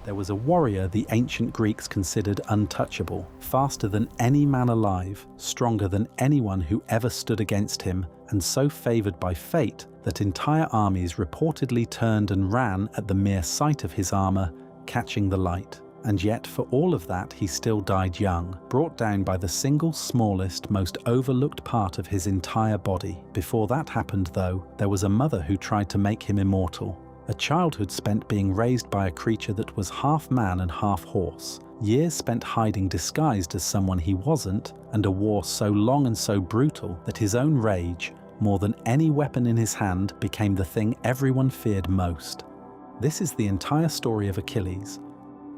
There was a warrior the ancient Greeks considered untouchable, faster than any man alive, stronger than anyone who ever stood against him, and so favored by fate that entire armies reportedly turned and ran at the mere sight of his armor, catching the light. And yet, for all of that, he still died young, brought down by the single smallest, most overlooked part of his entire body. Before that happened, though, there was a mother who tried to make him immortal. A childhood spent being raised by a creature that was half man and half horse. Years spent hiding disguised as someone he wasn't, and a war so long and so brutal that his own rage, more than any weapon in his hand, became the thing everyone feared most. This is the entire story of Achilles,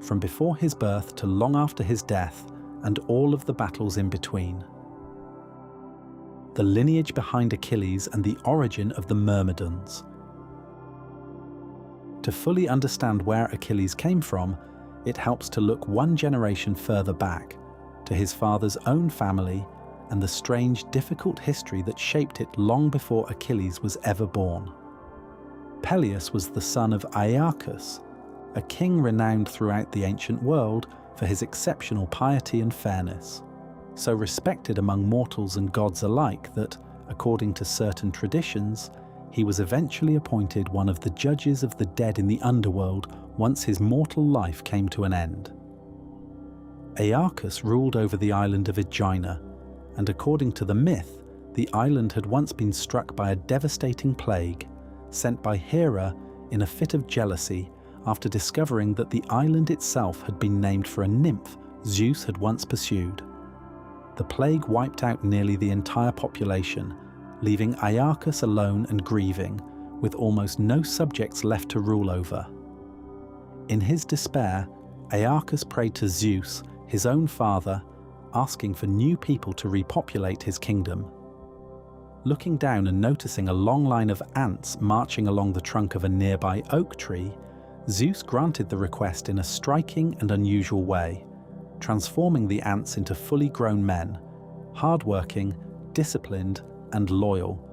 from before his birth to long after his death, and all of the battles in between. The lineage behind Achilles and the origin of the Myrmidons. To fully understand where Achilles came from, it helps to look one generation further back, to his father's own family and the strange, difficult history that shaped it long before Achilles was ever born. Pelias was the son of Aeacus, a king renowned throughout the ancient world for his exceptional piety and fairness, so respected among mortals and gods alike that, according to certain traditions, he was eventually appointed one of the judges of the dead in the underworld once his mortal life came to an end. Aeacus ruled over the island of Aegina, and according to the myth, the island had once been struck by a devastating plague, sent by Hera in a fit of jealousy after discovering that the island itself had been named for a nymph Zeus had once pursued. The plague wiped out nearly the entire population, leaving Aeacus alone and grieving, with almost no subjects left to rule over. In his despair, Aeacus prayed to Zeus, his own father, asking for new people to repopulate his kingdom. Looking down and noticing a long line of ants marching along the trunk of a nearby oak tree, Zeus granted the request in a striking and unusual way, transforming the ants into fully grown men, hard-working, disciplined, and loyal,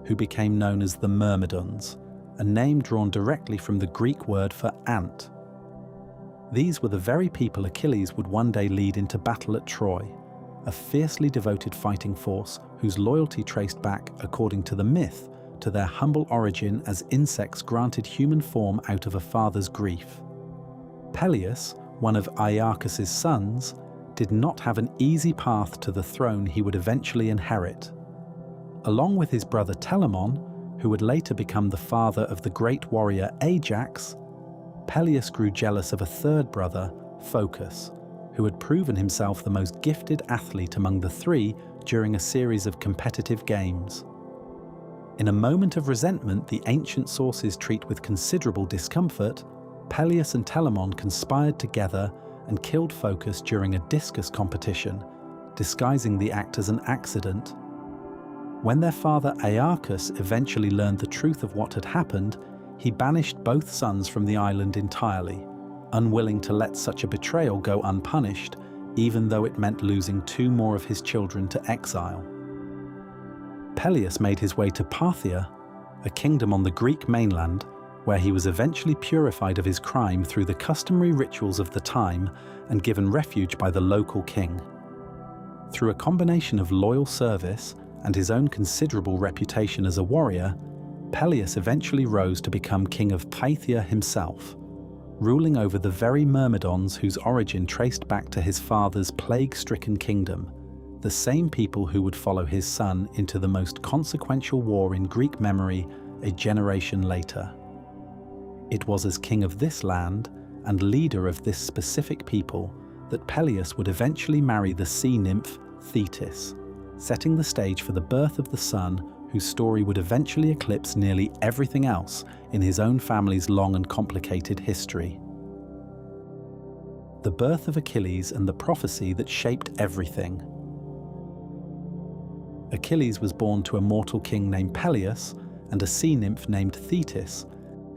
who became known as the Myrmidons, a name drawn directly from the Greek word for ant. These were the very people Achilles would one day lead into battle at Troy, a fiercely devoted fighting force whose loyalty traced back, according to the myth, to their humble origin as insects granted human form out of a father's grief. Pelias, one of Aeacus's sons, did not have an easy path to the throne he would eventually inherit. Along with his brother Telamon, who would later become the father of the great warrior Ajax, Pelias grew jealous of a third brother, Phocus, who had proven himself the most gifted athlete among the three during a series of competitive games. In a moment of resentment the ancient sources treat with considerable discomfort, Pelias and Telamon conspired together and killed Phocus during a discus competition, disguising the act as an accident. When their father Aeacus eventually learned the truth of what had happened, he banished both sons from the island entirely, unwilling to let such a betrayal go unpunished, even though it meant losing two more of his children to exile. Pelias made his way to Parthia, a kingdom on the Greek mainland, where he was eventually purified of his crime through the customary rituals of the time and given refuge by the local king. Through a combination of loyal service and his own considerable reputation as a warrior, Pelias eventually rose to become king of Parthia himself, ruling over the very Myrmidons whose origin traced back to his father's plague-stricken kingdom, the same people who would follow his son into the most consequential war in Greek memory a generation later. It was as king of this land and leader of this specific people that Pelias would eventually marry the sea nymph Thetis, setting the stage for the birth of the son whose story would eventually eclipse nearly everything else in his own family's long and complicated history. The birth of Achilles and the prophecy that shaped everything. Achilles was born to a mortal king named Pelias and a sea nymph named Thetis,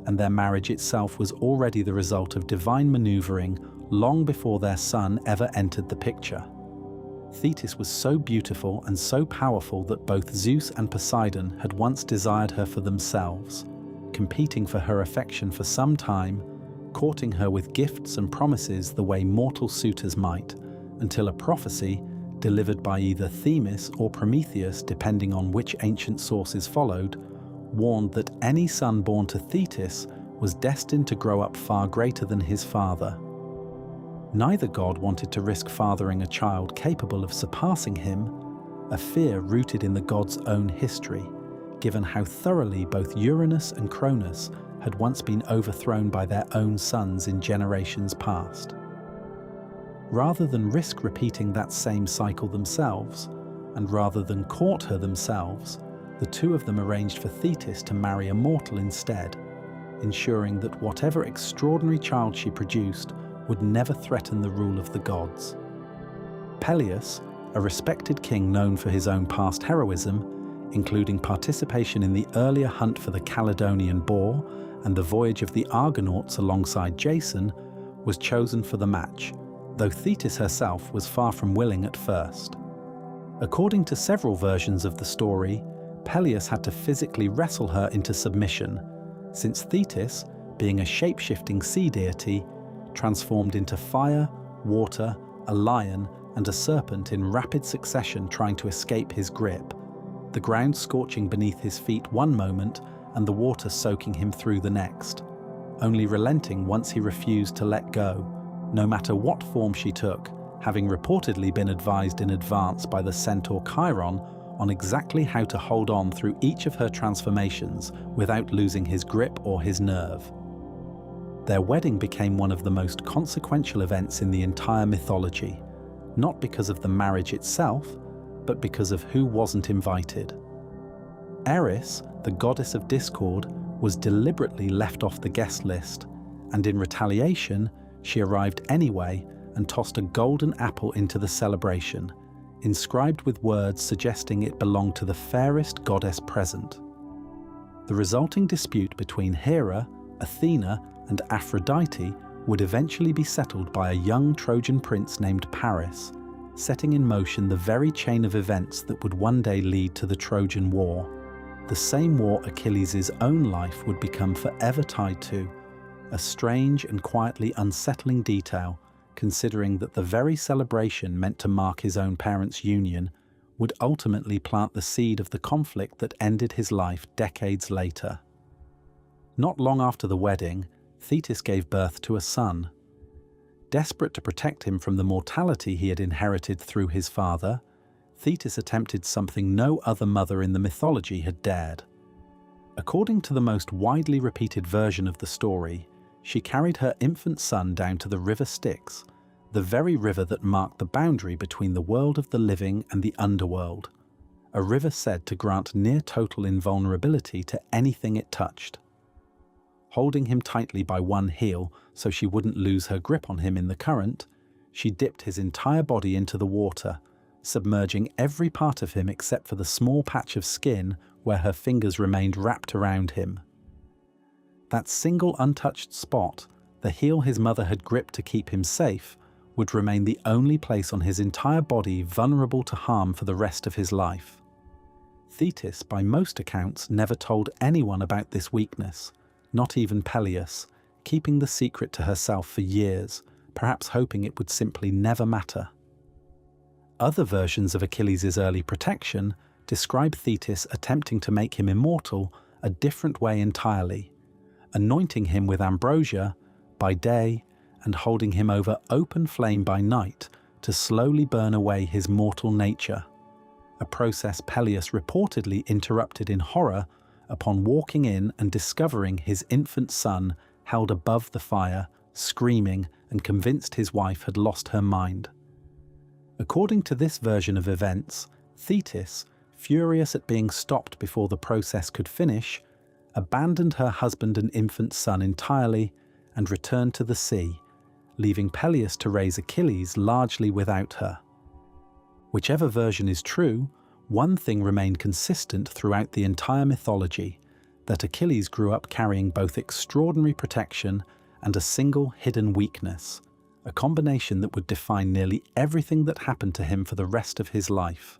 and their marriage itself was already the result of divine maneuvering long before their son ever entered the picture. Thetis was so beautiful and so powerful that both Zeus and Poseidon had once desired her for themselves, competing for her affection for some time, courting her with gifts and promises the way mortal suitors might, until a prophecy, delivered by either Themis or Prometheus depending on which ancient source is followed, warned that any son born to Thetis was destined to grow up far greater than his father. Neither god wanted to risk fathering a child capable of surpassing him, a fear rooted in the god's own history, given how thoroughly both Uranus and Cronus had once been overthrown by their own sons in generations past. Rather than risk repeating that same cycle themselves, and rather than court her themselves, the two of them arranged for Thetis to marry a mortal instead, ensuring that whatever extraordinary child she produced would never threaten the rule of the gods. Pelias, a respected king known for his own past heroism, including participation in the earlier hunt for the Caledonian boar and the voyage of the Argonauts alongside Jason, was chosen for the match, though Thetis herself was far from willing at first. According to several versions of the story, Pelias had to physically wrestle her into submission, since Thetis, being a shape-shifting sea deity, transformed into fire, water, a lion, and a serpent in rapid succession trying to escape his grip, the ground scorching beneath his feet one moment and the water soaking him through the next, only relenting once he refused to let go, no matter what form she took, having reportedly been advised in advance by the centaur Chiron on exactly how to hold on through each of her transformations without losing his grip or his nerve. Their wedding became one of the most consequential events in the entire mythology, not because of the marriage itself, but because of who wasn't invited. Eris, the goddess of discord, was deliberately left off the guest list, and in retaliation, she arrived anyway and tossed a golden apple into the celebration, inscribed with words suggesting it belonged to the fairest goddess present. The resulting dispute between Hera, Athena, and Aphrodite would eventually be settled by a young Trojan prince named Paris, setting in motion the very chain of events that would one day lead to the Trojan War, the same war Achilles' own life would become forever tied to, a strange and quietly unsettling detail, considering that the very celebration meant to mark his own parents' union would ultimately plant the seed of the conflict that ended his life decades later. Not long after the wedding, Thetis gave birth to a son. Desperate to protect him from the mortality he had inherited through his father, Thetis attempted something no other mother in the mythology had dared. According to the most widely repeated version of the story, she carried her infant son down to the river Styx, the very river that marked the boundary between the world of the living and the underworld, a river said to grant near-total invulnerability to anything it touched. Holding him tightly by one heel so she wouldn't lose her grip on him in the current, she dipped his entire body into the water, submerging every part of him except for the small patch of skin where her fingers remained wrapped around him. That single untouched spot, the heel his mother had gripped to keep him safe, would remain the only place on his entire body vulnerable to harm for the rest of his life. Thetis, by most accounts, never told anyone about this weakness, not even Pelias, keeping the secret to herself for years, perhaps hoping it would simply never matter. Other versions of Achilles' early protection describe Thetis attempting to make him immortal a different way entirely, anointing him with ambrosia by day and holding him over open flame by night to slowly burn away his mortal nature, a process Pelias reportedly interrupted in horror upon walking in and discovering his infant son held above the fire, screaming, and convinced his wife had lost her mind. According to this version of events, Thetis, furious at being stopped before the process could finish, abandoned her husband and infant son entirely and returned to the sea, leaving Pelias to raise Achilles largely without her. Whichever version is true, one thing remained consistent throughout the entire mythology, that Achilles grew up carrying both extraordinary protection and a single hidden weakness, a combination that would define nearly everything that happened to him for the rest of his life.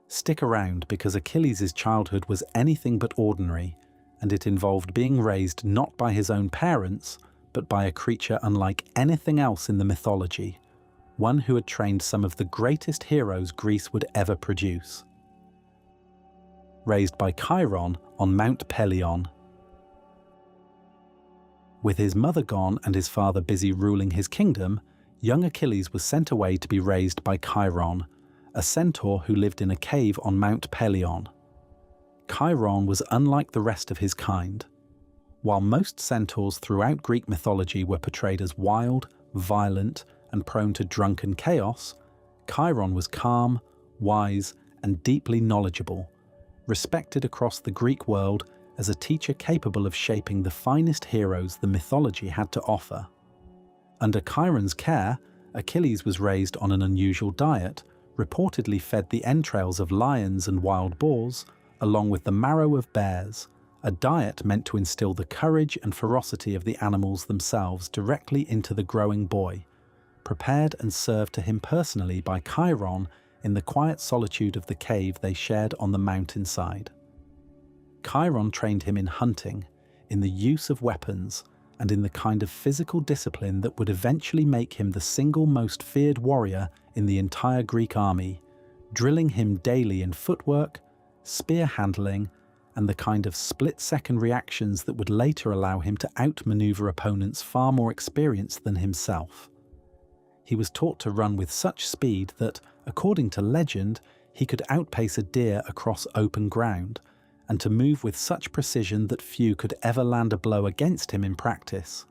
Stick around, because Achilles' childhood was anything but ordinary, and it involved being raised not by his own parents, but by a creature unlike anything else in the mythology, one who had trained some of the greatest heroes Greece would ever produce. Raised by Chiron on Mount Pelion. With his mother gone and his father busy ruling his kingdom, young Achilles was sent away to be raised by Chiron, a centaur who lived in a cave on Mount Pelion. Chiron was unlike the rest of his kind. While most centaurs throughout Greek mythology were portrayed as wild, violent, and prone to drunken chaos, Chiron was calm, wise, and deeply knowledgeable, respected across the Greek world as a teacher capable of shaping the finest heroes the mythology had to offer. Under Chiron's care, Achilles was raised on an unusual diet, reportedly fed the entrails of lions and wild boars, along with the marrow of bears, a diet meant to instill the courage and ferocity of the animals themselves directly into the growing boy, prepared and served to him personally by Chiron in the quiet solitude of the cave they shared on the mountainside. Chiron trained him in hunting, in the use of weapons, and in the kind of physical discipline that would eventually make him the single most feared warrior in the entire Greek army, drilling him daily in footwork, spear handling, and the kind of split-second reactions that would later allow him to outmaneuver opponents far more experienced than himself. He was taught to run with such speed that, according to legend, he could outpace a deer across open ground, and to move with such precision that few could ever land a blow against him in practice.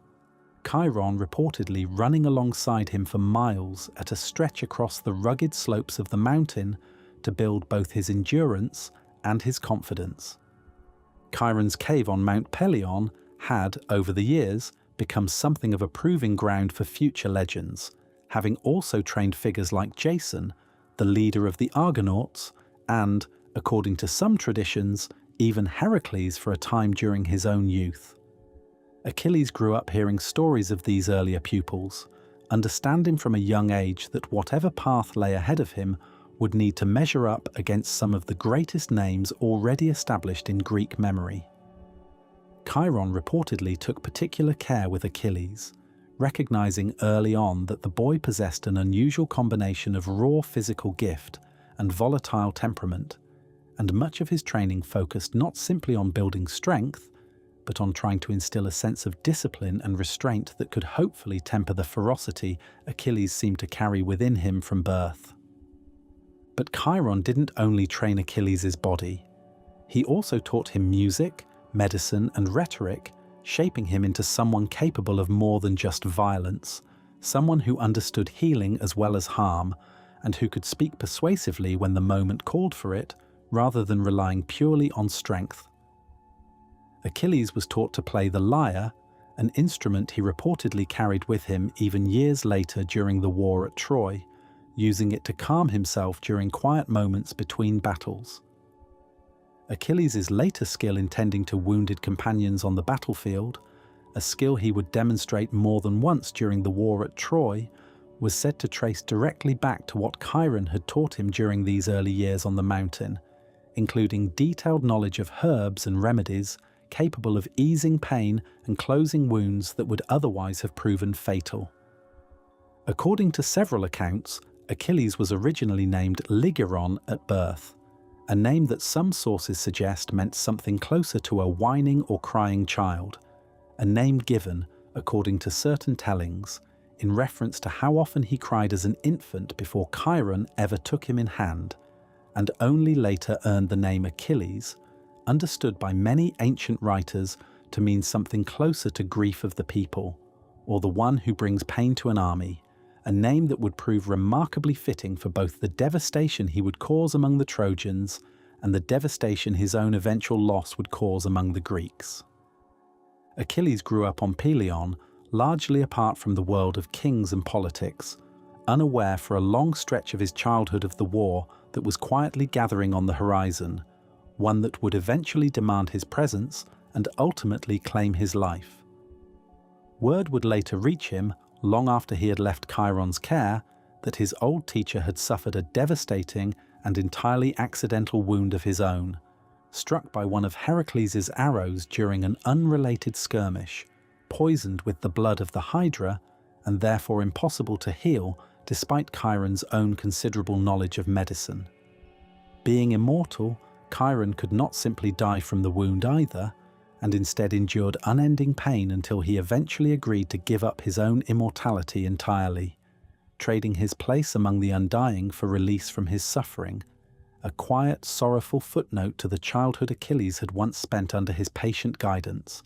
Chiron reportedly running alongside him for miles at a stretch across the rugged slopes of the mountain to build both his endurance and his confidence. Chiron's cave on Mount Pelion had, over the years, become something of a proving ground for future legends, having also trained figures like Jason, the leader of the Argonauts, and, according to some traditions, even Heracles for a time during his own youth. Achilles grew up hearing stories of these earlier pupils, understanding from a young age that whatever path lay ahead of him would need to measure up against some of the greatest names already established in Greek memory. Chiron reportedly took particular care with Achilles, recognizing early on that the boy possessed an unusual combination of raw physical gift and volatile temperament, and much of his training focused not simply on building strength, but on trying to instill a sense of discipline and restraint that could hopefully temper the ferocity Achilles seemed to carry within him from birth. But Chiron didn't only train Achilles' body. He also taught him music, medicine, and rhetoric, shaping him into someone capable of more than just violence, someone who understood healing as well as harm, and who could speak persuasively when the moment called for it, rather than relying purely on strength. Achilles was taught to play the lyre, an instrument he reportedly carried with him even years later during the war at Troy, using it to calm himself during quiet moments between battles. Achilles' later skill in tending to wounded companions on the battlefield, a skill he would demonstrate more than once during the war at Troy, was said to trace directly back to what Chiron had taught him during these early years on the mountain, including detailed knowledge of herbs and remedies capable of easing pain and closing wounds that would otherwise have proven fatal. According to several accounts, Achilles was originally named Ligeron at birth, a name that some sources suggest meant something closer to a whining or crying child, a name given, according to certain tellings, in reference to how often he cried as an infant before Chiron ever took him in hand, and only later earned the name Achilles, understood by many ancient writers to mean something closer to grief of the people, or the one who brings pain to an army, a name that would prove remarkably fitting for both the devastation he would cause among the Trojans and the devastation his own eventual loss would cause among the Greeks. Achilles grew up on Pelion, largely apart from the world of kings and politics, unaware for a long stretch of his childhood of the war that was quietly gathering on the horizon, one that would eventually demand his presence and ultimately claim his life. Word would later reach him, long after he had left Chiron's care, that his old teacher had suffered a devastating and entirely accidental wound of his own, struck by one of Heracles' arrows during an unrelated skirmish, poisoned with the blood of the Hydra, and therefore impossible to heal despite Chiron's own considerable knowledge of medicine. Being immortal, Chiron could not simply die from the wound either, and instead endured unending pain until he eventually agreed to give up his own immortality entirely, trading his place among the undying for release from his suffering, a quiet, sorrowful footnote to the childhood Achilles had once spent under his patient guidance,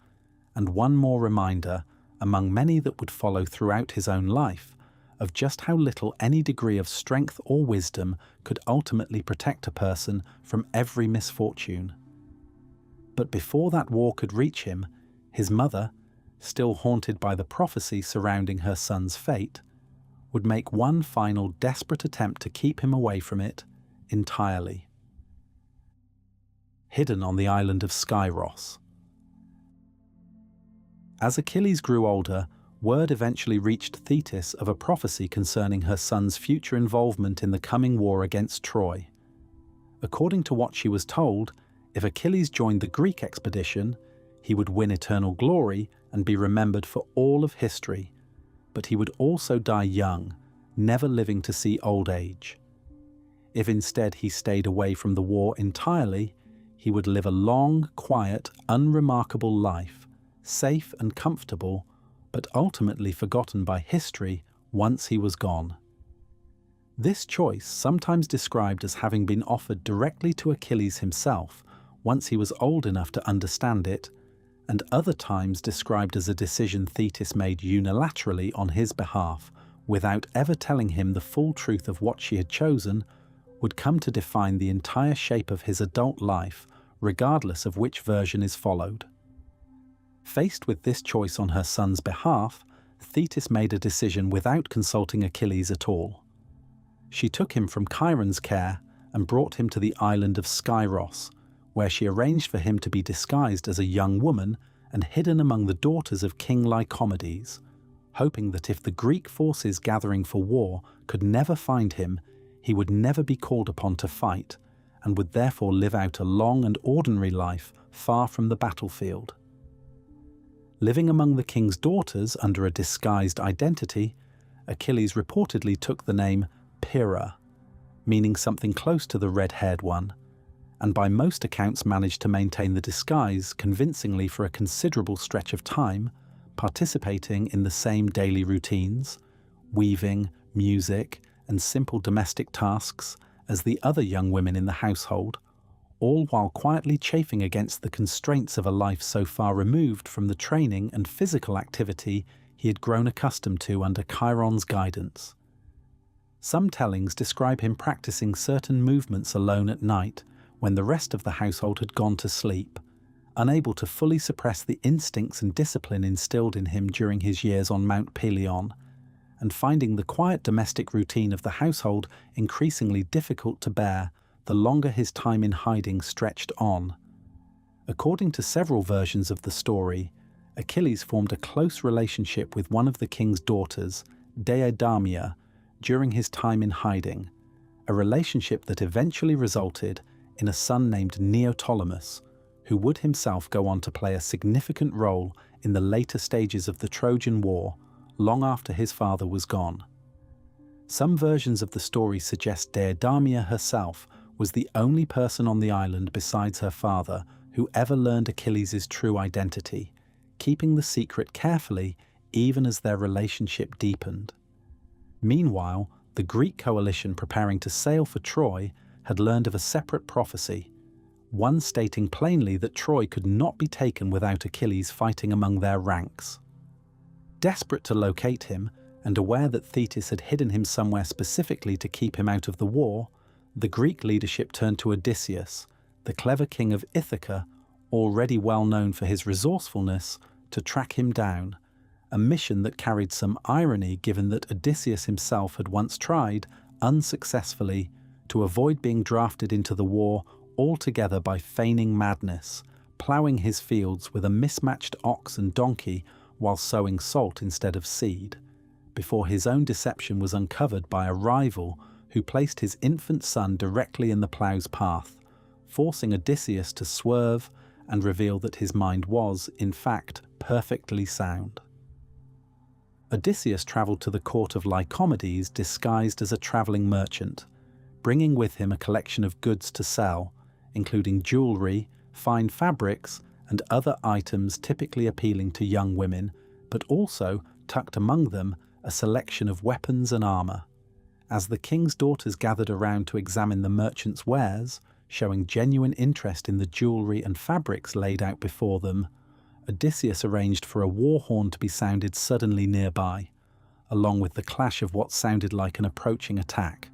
and one more reminder, among many that would follow throughout his own life, of just how little any degree of strength or wisdom could ultimately protect a person from every misfortune. But before that war could reach him, his mother, still haunted by the prophecy surrounding her son's fate, would make one final desperate attempt to keep him away from it entirely. Hidden on the island of Skyros. As Achilles grew older, word eventually reached Thetis of a prophecy concerning her son's future involvement in the coming war against Troy. According to what she was told, if Achilles joined the Greek expedition, he would win eternal glory and be remembered for all of history, but he would also die young, never living to see old age. If instead he stayed away from the war entirely, he would live a long, quiet, unremarkable life, safe and comfortable, but ultimately forgotten by history once he was gone. This choice, sometimes described as having been offered directly to Achilles himself once he was old enough to understand it, and other times described as a decision Thetis made unilaterally on his behalf without ever telling him the full truth of what she had chosen, would come to define the entire shape of his adult life, regardless of which version is followed. Faced with this choice on her son's behalf, Thetis made a decision without consulting Achilles at all. She took him from Chiron's care and brought him to the island of Skyros, where she arranged for him to be disguised as a young woman and hidden among the daughters of King Lycomedes, hoping that if the Greek forces gathering for war could never find him, he would never be called upon to fight, and would therefore live out a long and ordinary life far from the battlefield. Living among the king's daughters under a disguised identity, Achilles reportedly took the name Pyrrha, meaning something close to the red-haired one, and by most accounts managed to maintain the disguise convincingly for a considerable stretch of time, participating in the same daily routines, weaving, music, and simple domestic tasks as the other young women in the household, all while quietly chafing against the constraints of a life so far removed from the training and physical activity he had grown accustomed to under Chiron's guidance. Some tellings describe him practicing certain movements alone at night when the rest of the household had gone to sleep, unable to fully suppress the instincts and discipline instilled in him during his years on Mount Pelion, and finding the quiet domestic routine of the household increasingly difficult to bear the longer his time in hiding stretched on. According to several versions of the story, Achilles formed a close relationship with one of the king's daughters, Deidamia, during his time in hiding, a relationship that eventually resulted in a son named Neoptolemus, who would himself go on to play a significant role in the later stages of the Trojan War, long after his father was gone. Some versions of the story suggest Deidamia herself was the only person on the island besides her father who ever learned Achilles' true identity, keeping the secret carefully even as their relationship deepened. Meanwhile, the Greek coalition preparing to sail for Troy had learned of a separate prophecy, one stating plainly that Troy could not be taken without Achilles fighting among their ranks. Desperate to locate him, and aware that Thetis had hidden him somewhere specifically to keep him out of the war, the Greek leadership turned to Odysseus, the clever king of Ithaca, already well known for his resourcefulness, to track him down, a mission that carried some irony given that Odysseus himself had once tried, unsuccessfully, to avoid being drafted into the war altogether by feigning madness, ploughing his fields with a mismatched ox and donkey while sowing salt instead of seed, before his own deception was uncovered by a rival who placed his infant son directly in the plough's path, forcing Odysseus to swerve and reveal that his mind was, in fact, perfectly sound. Odysseus travelled to the court of Lycomedes disguised as a travelling merchant, bringing with him a collection of goods to sell, including jewellery, fine fabrics, and other items typically appealing to young women, but also, tucked among them, a selection of weapons and armour. As the king's daughters gathered around to examine the merchant's wares, showing genuine interest in the jewellery and fabrics laid out before them, Odysseus arranged for a war horn to be sounded suddenly nearby, along with the clash of what sounded like an approaching attack.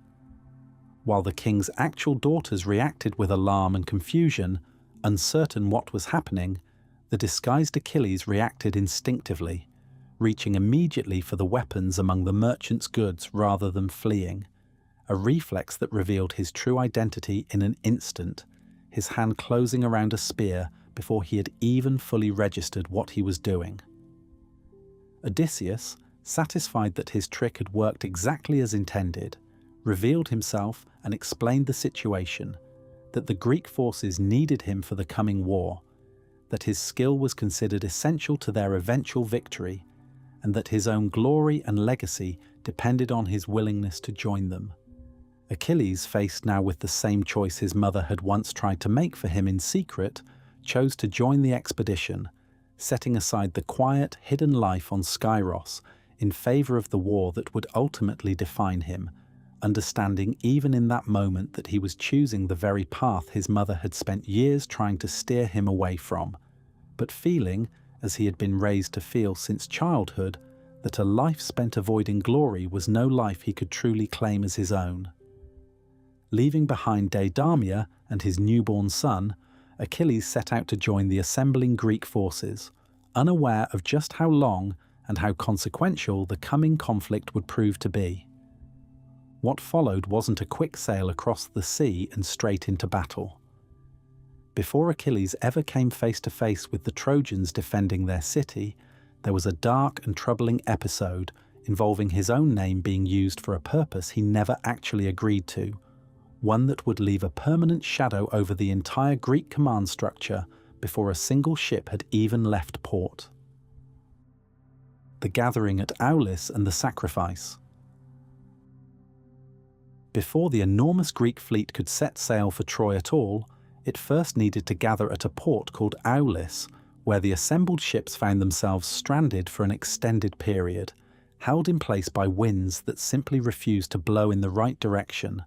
While the king's actual daughters reacted with alarm and confusion, uncertain what was happening, the disguised Achilles reacted instinctively, reaching immediately for the weapons among the merchant's goods rather than fleeing, a reflex that revealed his true identity in an instant, his hand closing around a spear before he had even fully registered what he was doing. Odysseus, satisfied that his trick had worked exactly as intended, revealed himself and explained the situation, that the Greek forces needed him for the coming war, that his skill was considered essential to their eventual victory, and that his own glory and legacy depended on his willingness to join them. Achilles, faced now with the same choice his mother had once tried to make for him in secret, chose to join the expedition, setting aside the quiet, hidden life on Skyros in favour of the war that would ultimately define him, understanding even in that moment that he was choosing the very path his mother had spent years trying to steer him away from, but feeling, as he had been raised to feel since childhood, that a life spent avoiding glory was no life he could truly claim as his own. Leaving behind Deidamia and his newborn son, Achilles set out to join the assembling Greek forces, unaware of just how long and how consequential the coming conflict would prove to be. What followed wasn't a quick sail across the sea and straight into battle. Before Achilles ever came face to face with the Trojans defending their city, there was a dark and troubling episode involving his own name being used for a purpose he never actually agreed to, one that would leave a permanent shadow over the entire Greek command structure before a single ship had even left port. The gathering at Aulis and the sacrifice. Before the enormous Greek fleet could set sail for Troy at all, it first needed to gather at a port called Aulis, where the assembled ships found themselves stranded for an extended period, held in place by winds that simply refused to blow in the right direction.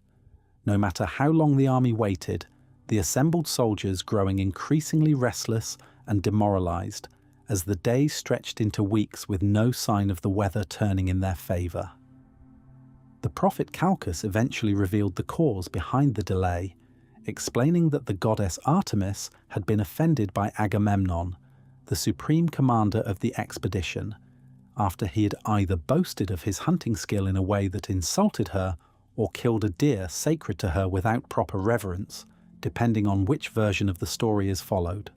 No matter how long the army waited, the assembled soldiers growing increasingly restless and demoralized as the days stretched into weeks with no sign of the weather turning in their favour. The prophet Calchas eventually revealed the cause behind the delay, explaining that the goddess Artemis had been offended by Agamemnon, the supreme commander of the expedition, after he had either boasted of his hunting skill in a way that insulted her or killed a deer sacred to her without proper reverence, depending on which version of the story is followed.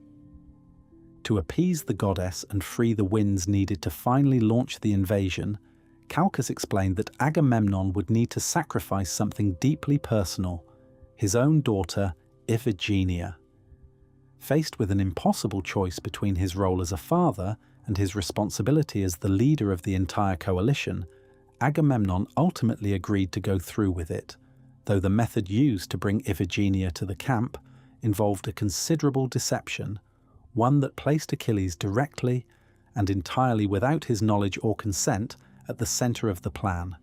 To appease the goddess and free the winds needed to finally launch the invasion, Calchas explained that Agamemnon would need to sacrifice something deeply personal, his own daughter, Iphigenia. Faced with an impossible choice between his role as a father and his responsibility as the leader of the entire coalition, Agamemnon ultimately agreed to go through with it, though the method used to bring Iphigenia to the camp involved a considerable deception, one that placed Achilles directly and entirely without his knowledge or consent at the centre of the plan.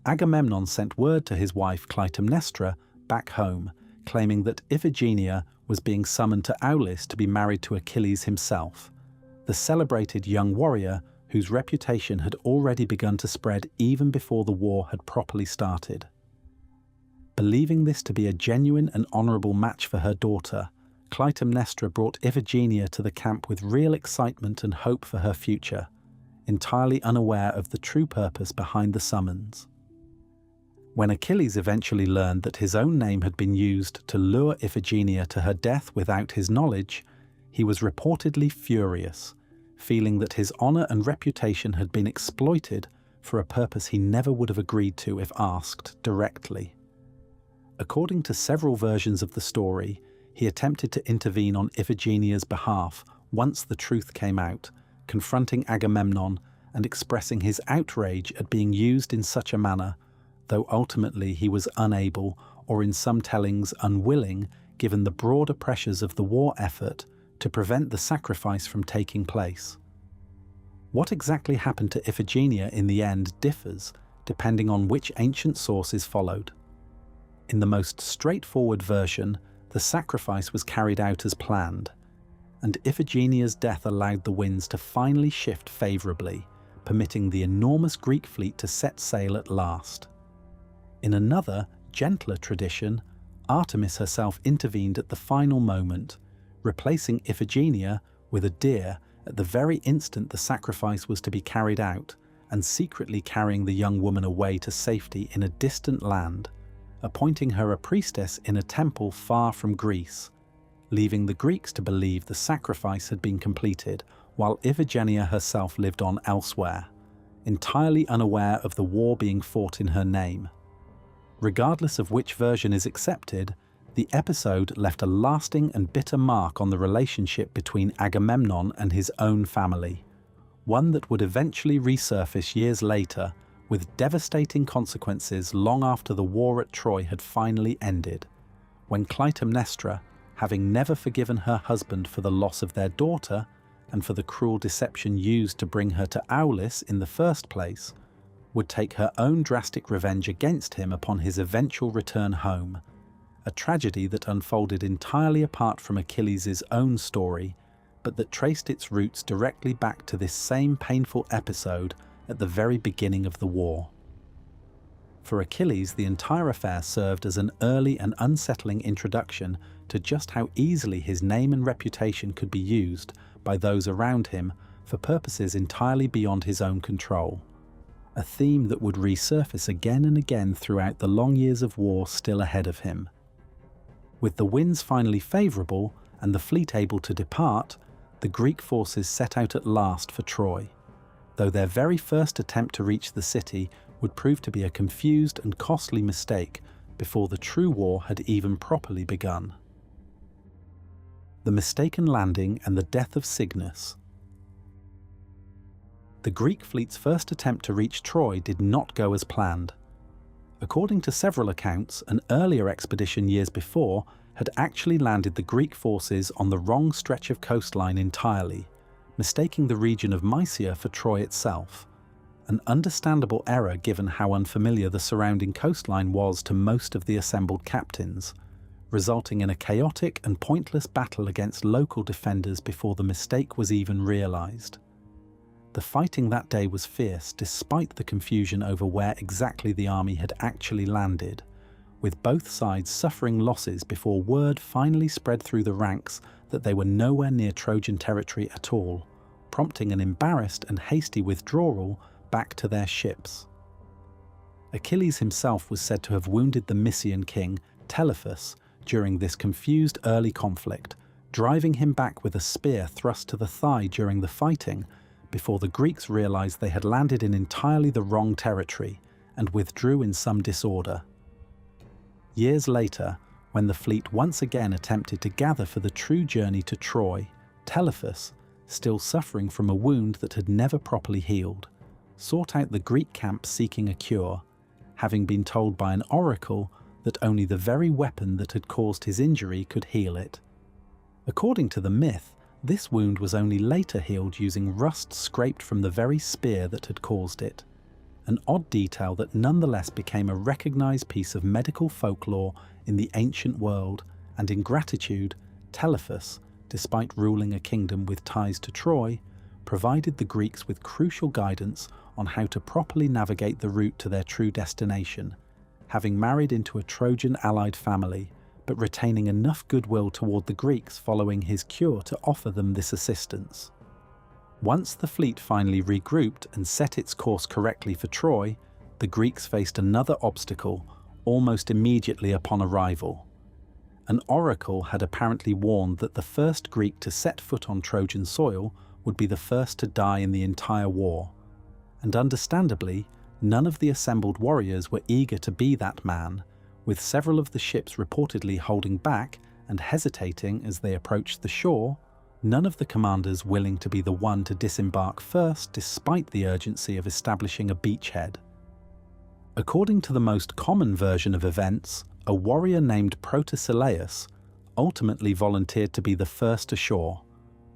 Agamemnon sent word to his wife Clytemnestra back home, claiming that Iphigenia was being summoned to Aulis to be married to Achilles himself, the celebrated young warrior whose reputation had already begun to spread even before the war had properly started. Believing this to be a genuine and honourable match for her daughter, Clytemnestra brought Iphigenia to the camp with real excitement and hope for her future, entirely unaware of the true purpose behind the summons. When Achilles eventually learned that his own name had been used to lure Iphigenia to her death without his knowledge, he was reportedly furious, feeling that his honour and reputation had been exploited for a purpose he never would have agreed to if asked directly. According to several versions of the story, he attempted to intervene on Iphigenia's behalf once the truth came out, confronting Agamemnon and expressing his outrage at being used in such a manner, though ultimately he was unable, or in some tellings unwilling, given the broader pressures of the war effort, to prevent the sacrifice from taking place. What exactly happened to Iphigenia in the end differs, depending on which ancient source is followed. In the most straightforward version, the sacrifice was carried out as planned, and Iphigenia's death allowed the winds to finally shift favourably, permitting the enormous Greek fleet to set sail at last. In another, gentler tradition, Artemis herself intervened at the final moment, replacing Iphigenia with a deer at the very instant the sacrifice was to be carried out, and secretly carrying the young woman away to safety in a distant land, appointing her a priestess in a temple far from Greece, leaving the Greeks to believe the sacrifice had been completed, while Iphigenia herself lived on elsewhere, entirely unaware of the war being fought in her name. Regardless of which version is accepted, the episode left a lasting and bitter mark on the relationship between Agamemnon and his own family, one that would eventually resurface years later, with devastating consequences long after the war at Troy had finally ended, when Clytemnestra, having never forgiven her husband for the loss of their daughter and for the cruel deception used to bring her to Aulis in the first place, would take her own drastic revenge against him upon his eventual return home, a tragedy that unfolded entirely apart from Achilles' own story, but that traced its roots directly back to this same painful episode at the very beginning of the war. For Achilles, the entire affair served as an early and unsettling introduction to just how easily his name and reputation could be used by those around him for purposes entirely beyond his own control, a theme that would resurface again and again throughout the long years of war still ahead of him. With the winds finally favourable and the fleet able to depart, the Greek forces set out at last for Troy, though their very first attempt to reach the city would prove to be a confused and costly mistake before the true war had even properly begun. The mistaken landing and the death of Cygnus. The Greek fleet's first attempt to reach Troy did not go as planned. According to several accounts, an earlier expedition years before had actually landed the Greek forces on the wrong stretch of coastline entirely, mistaking the region of Mysia for Troy itself, an understandable error given how unfamiliar the surrounding coastline was to most of the assembled captains, resulting in a chaotic and pointless battle against local defenders before the mistake was even realised. The fighting that day was fierce despite the confusion over where exactly the army had actually landed, with both sides suffering losses before word finally spread through the ranks that they were nowhere near Trojan territory at all, prompting an embarrassed and hasty withdrawal back to their ships. Achilles himself was said to have wounded the Mysian king, Telephus, during this confused early conflict, driving him back with a spear thrust to the thigh during the fighting, before the Greeks realised they had landed in entirely the wrong territory and withdrew in some disorder. Years later, when the fleet once again attempted to gather for the true journey to Troy, Telephus, still suffering from a wound that had never properly healed, sought out the Greek camp seeking a cure, having been told by an oracle that only the very weapon that had caused his injury could heal it. According to the myth, this wound was only later healed using rust scraped from the very spear that had caused it, an odd detail that nonetheless became a recognised piece of medical folklore in the ancient world, and in gratitude, Telephus, despite ruling a kingdom with ties to Troy, provided the Greeks with crucial guidance on how to properly navigate the route to their true destination, having married into a Trojan allied family, but retaining enough goodwill toward the Greeks following his cure to offer them this assistance. Once the fleet finally regrouped and set its course correctly for Troy, the Greeks faced another obstacle almost immediately upon arrival. An oracle had apparently warned that the first Greek to set foot on Trojan soil would be the first to die in the entire war, and understandably, none of the assembled warriors were eager to be that man, with several of the ships reportedly holding back and hesitating as they approached the shore, none of the commanders willing to be the one to disembark first despite the urgency of establishing a beachhead. According to the most common version of events, a warrior named Penthesilea ultimately volunteered to be the first ashore,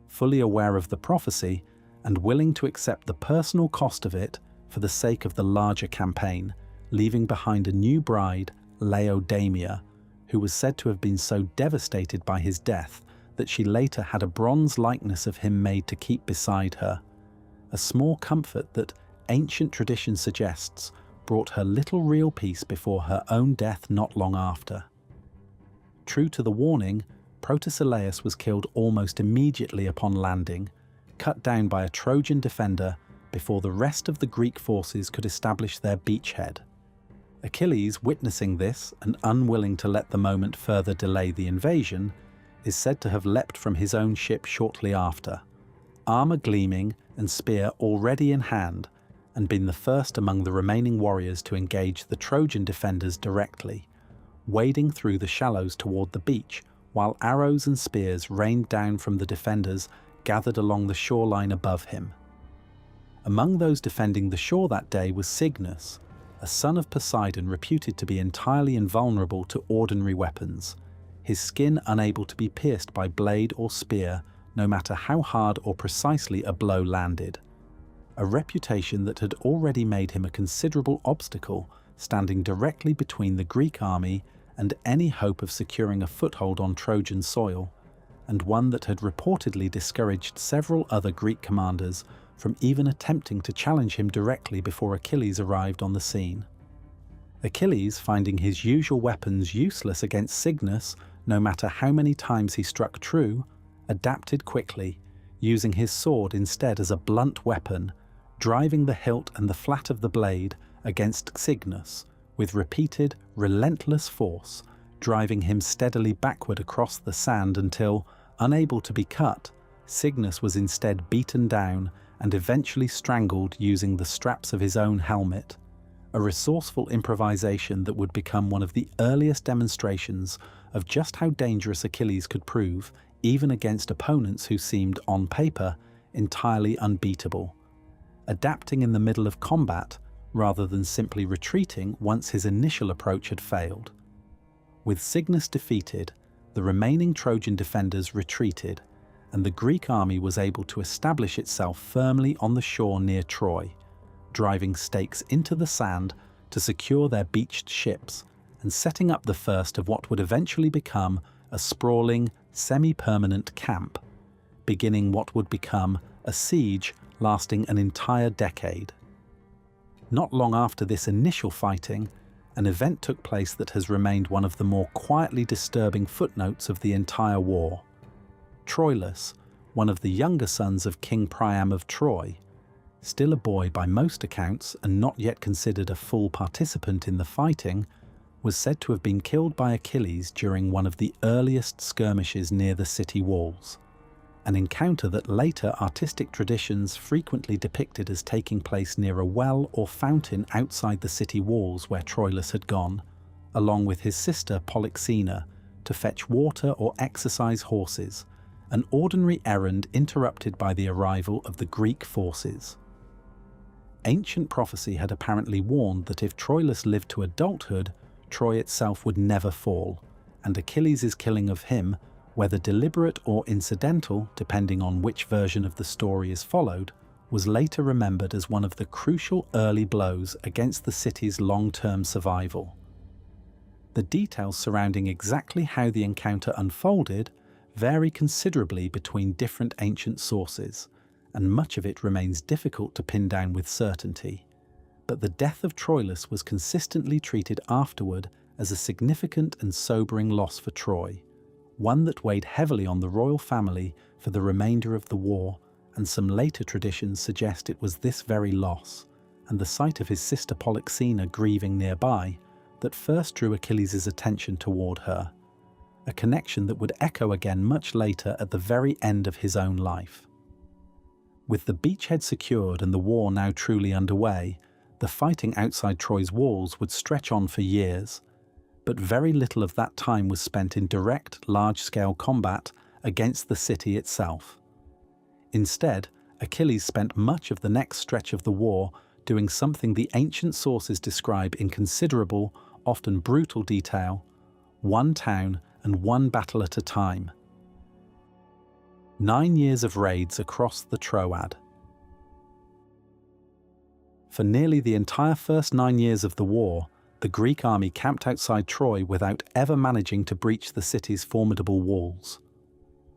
fully aware of the prophecy and willing to accept the personal cost of it for the sake of the larger campaign, leaving behind a new bride, Laodamia, who was said to have been so devastated by his death that she later had a bronze likeness of him made to keep beside her, a small comfort that ancient tradition suggests brought her little real peace before her own death not long after. True to the warning, Penthesilea was killed almost immediately upon landing, cut down by a Trojan defender before the rest of the Greek forces could establish their beachhead. Achilles, witnessing this and unwilling to let the moment further delay the invasion, is said to have leapt from his own ship shortly after, armour gleaming and spear already in hand, and been the first among the remaining warriors to engage the Trojan defenders directly, wading through the shallows toward the beach, while arrows and spears rained down from the defenders gathered along the shoreline above him. Among those defending the shore that day was Cygnus, a son of Poseidon reputed to be entirely invulnerable to ordinary weapons, his skin unable to be pierced by blade or spear, no matter how hard or precisely a blow landed. A reputation that had already made him a considerable obstacle, standing directly between the Greek army and any hope of securing a foothold on Trojan soil, and one that had reportedly discouraged several other Greek commanders from even attempting to challenge him directly before Achilles arrived on the scene. Achilles, finding his usual weapons useless against Cygnus, no matter how many times he struck true, adapted quickly, using his sword instead as a blunt weapon, driving the hilt and the flat of the blade against Cygnus with repeated, relentless force, driving him steadily backward across the sand until, unable to be cut, Cygnus was instead beaten down and eventually strangled using the straps of his own helmet, a resourceful improvisation that would become one of the earliest demonstrations of just how dangerous Achilles could prove, even against opponents who seemed, on paper, entirely unbeatable, adapting in the middle of combat rather than simply retreating once his initial approach had failed. With Cygnus defeated, the remaining Trojan defenders retreated, and the Greek army was able to establish itself firmly on the shore near Troy, driving stakes into the sand to secure their beached ships and setting up the first of what would eventually become a sprawling, semi-permanent camp, beginning what would become a siege lasting an entire decade. Not long after this initial fighting, an event took place that has remained one of the more quietly disturbing footnotes of the entire war. Troilus, one of the younger sons of King Priam of Troy, still a boy by most accounts and not yet considered a full participant in the fighting, was said to have been killed by Achilles during one of the earliest skirmishes near the city walls, an encounter that later artistic traditions frequently depicted as taking place near a well or fountain outside the city walls where Troilus had gone, along with his sister Polyxena, to fetch water or exercise horses, an ordinary errand interrupted by the arrival of the Greek forces. Ancient prophecy had apparently warned that if Troilus lived to adulthood, Troy itself would never fall, and Achilles' killing of him, whether deliberate or incidental, depending on which version of the story is followed, was later remembered as one of the crucial early blows against the city's long-term survival. The details surrounding exactly how the encounter unfolded vary considerably between different ancient sources, and much of it remains difficult to pin down with certainty. But the death of Troilus was consistently treated afterward as a significant and sobering loss for Troy, one that weighed heavily on the royal family for the remainder of the war, and some later traditions suggest it was this very loss, and the sight of his sister Polyxena grieving nearby, that first drew Achilles' attention toward her, a connection that would echo again much later at the very end of his own life. With the beachhead secured and the war now truly underway, the fighting outside Troy's walls would stretch on for years, but very little of that time was spent in direct, large-scale combat against the city itself. Instead, Achilles spent much of the next stretch of the war doing something the ancient sources describe in considerable, often brutal detail: one town and one battle at a time. 9 years of raids across the Troad. For nearly the entire first 9 years of the war, the Greek army camped outside Troy without ever managing to breach the city's formidable walls.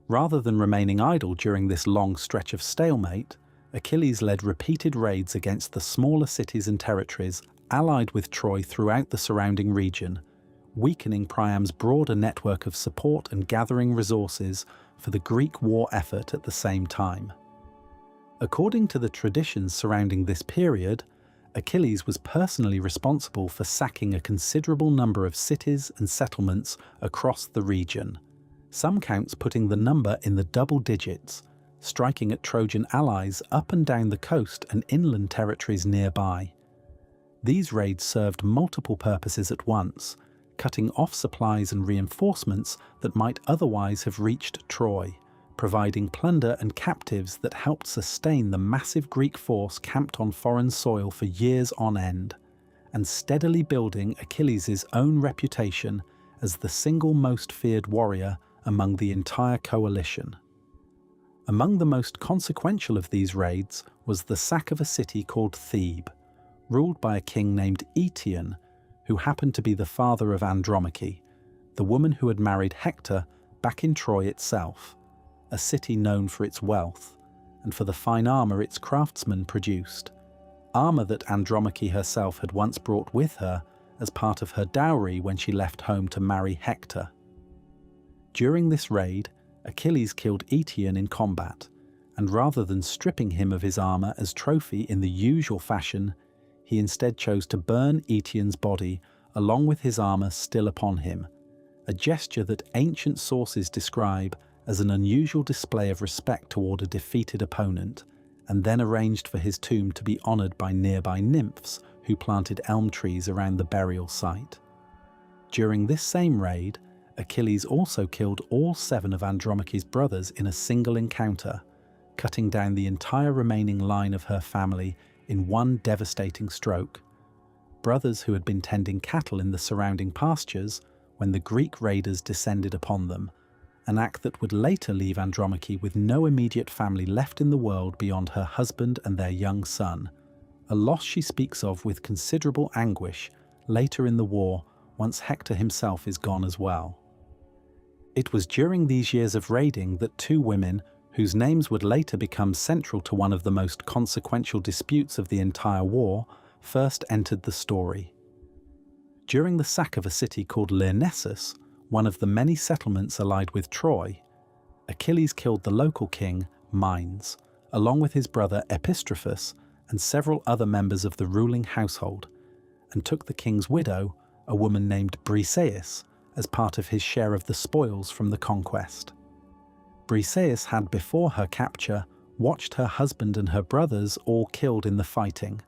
Rather than remaining idle during this long stretch of stalemate, Achilles led repeated raids against the smaller cities and territories allied with Troy throughout the surrounding region, weakening Priam's broader network of support and gathering resources for the Greek war effort at the same time. According to the traditions surrounding this period, Achilles was personally responsible for sacking a considerable number of cities and settlements across the region, some counts putting the number in the double digits, striking at Trojan allies up and down the coast and inland territories nearby. These raids served multiple purposes at once, cutting off supplies and reinforcements that might otherwise have reached Troy, providing plunder and captives that helped sustain the massive Greek force camped on foreign soil for years on end, and steadily building Achilles' own reputation as the single most feared warrior among the entire coalition. Among the most consequential of these raids was the sack of a city called Thebe, ruled by a king named Eetion, who happened to be the father of Andromache, the woman who had married Hector back in Troy itself, a city known for its wealth and for the fine armour its craftsmen produced, armour that Andromache herself had once brought with her as part of her dowry when she left home to marry Hector. During this raid, Achilles killed Eetion in combat, and rather than stripping him of his armour as trophy in the usual fashion, he instead chose to burn Eetion's body along with his armour still upon him, a gesture that ancient sources describe as an unusual display of respect toward a defeated opponent, and then arranged for his tomb to be honoured by nearby nymphs who planted elm trees around the burial site. During this same raid, Achilles also killed all 7 of Andromache's brothers in a single encounter, cutting down the entire remaining line of her family in one devastating stroke. Brothers who had been tending cattle in the surrounding pastures when the Greek raiders descended upon them, an act that would later leave Andromache with no immediate family left in the world beyond her husband and their young son, a loss she speaks of with considerable anguish later in the war once Hector himself is gone as well. It was during these years of raiding that 2 women, whose names would later become central to one of the most consequential disputes of the entire war, first entered the story. During the sack of a city called Lyrnessus, one of the many settlements allied with Troy, Achilles killed the local king, Mines, along with his brother Epistrophus and several other members of the ruling household, and took the king's widow, a woman named Briseis, as part of his share of the spoils from the conquest. Briseis had, before her capture, watched her husband and her brothers all killed in the fighting,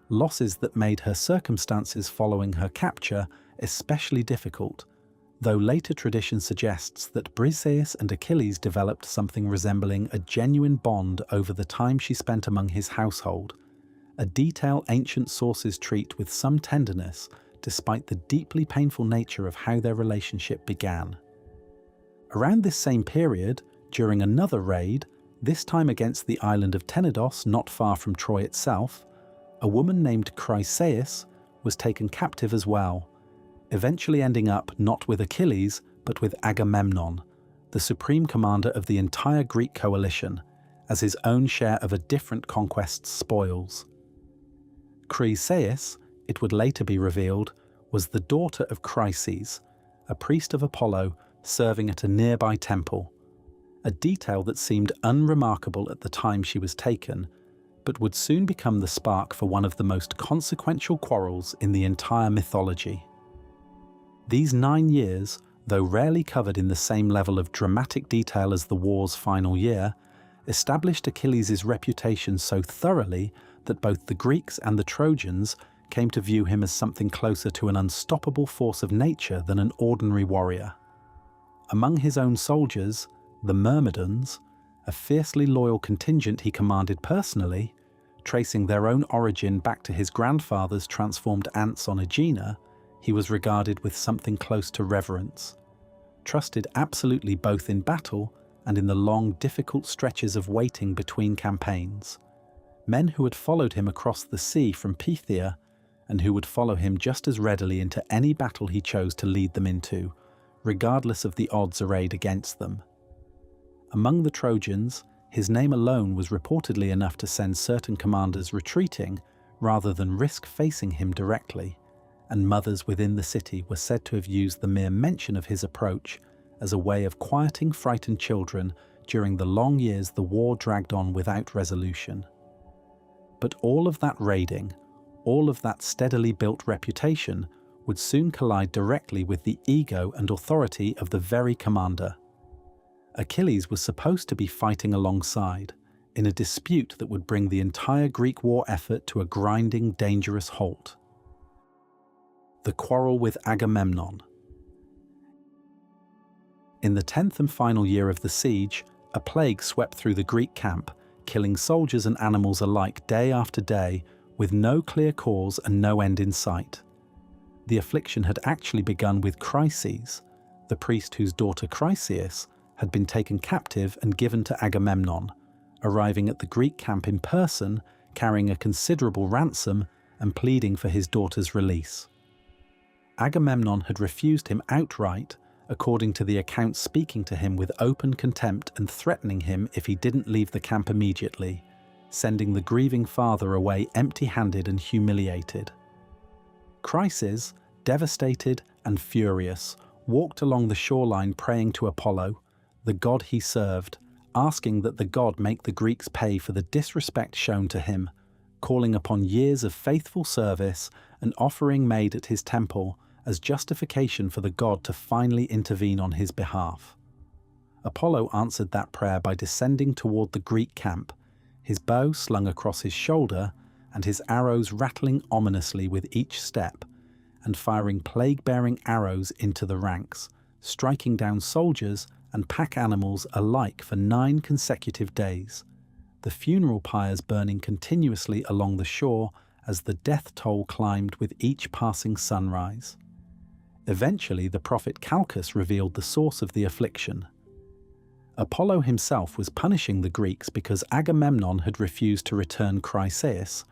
losses that made her circumstances following her capture especially difficult, though later tradition suggests that Briseis and Achilles developed something resembling a genuine bond over the time she spent among his household, a detail ancient sources treat with some tenderness despite the deeply painful nature of how their relationship began. Around this same period, during another raid, this time against the island of Tenedos not far from Troy itself, a woman named Chryseis was taken captive as well, eventually ending up not with Achilles but with Agamemnon, the supreme commander of the entire Greek coalition, as his own share of a different conquest's spoils. Chryseis, it would later be revealed, was the daughter of Chryses, a priest of Apollo serving at a nearby temple, a detail that seemed unremarkable at the time she was taken, but would soon become the spark for one of the most consequential quarrels in the entire mythology. These 9 years, though rarely covered in the same level of dramatic detail as the war's final year, established Achilles' reputation so thoroughly that both the Greeks and the Trojans came to view him as something closer to an unstoppable force of nature than an ordinary warrior. Among his own soldiers, the Myrmidons, a fiercely loyal contingent he commanded personally, tracing their own origin back to his grandfather's transformed ants on Aegina, he was regarded with something close to reverence. Trusted absolutely both in battle and in the long, difficult stretches of waiting between campaigns. Men who had followed him across the sea from Phthia, and who would follow him just as readily into any battle he chose to lead them into, regardless of the odds arrayed against them. Among the Trojans, his name alone was reportedly enough to send certain commanders retreating rather than risk facing him directly, and mothers within the city were said to have used the mere mention of his approach as a way of quieting frightened children during the long years the war dragged on without resolution. But all of that raiding, all of that steadily built reputation, would soon collide directly with the ego and authority of the very commander. Achilles was supposed to be fighting alongside, in a dispute that would bring the entire Greek war effort to a grinding, dangerous halt. The quarrel with Agamemnon. In the 10th and final year of the siege, a plague swept through the Greek camp, killing soldiers and animals alike day after day, with no clear cause and no end in sight. The affliction had actually begun with Chryses, the priest whose daughter Chryseis had been taken captive and given to Agamemnon, arriving at the Greek camp in person, carrying a considerable ransom and pleading for his daughter's release. Agamemnon had refused him outright, according to the accounts speaking to him with open contempt and threatening him if he didn't leave the camp immediately, sending the grieving father away empty-handed and humiliated. Chryses, devastated and furious, walked along the shoreline praying to Apollo, the god he served, asking that the god make the Greeks pay for the disrespect shown to him, calling upon years of faithful service, an offering made at his temple as justification for the god to finally intervene on his behalf. Apollo answered that prayer by descending toward the Greek camp, his bow slung across his shoulder and his arrows rattling ominously with each step, and firing plague-bearing arrows into the ranks, striking down soldiers and pack animals alike for 9 consecutive days, the funeral pyres burning continuously along the shore as the death toll climbed with each passing sunrise. Eventually, the prophet Calchas revealed the source of the affliction. Apollo himself was punishing the Greeks because Agamemnon had refused to return Chryseis,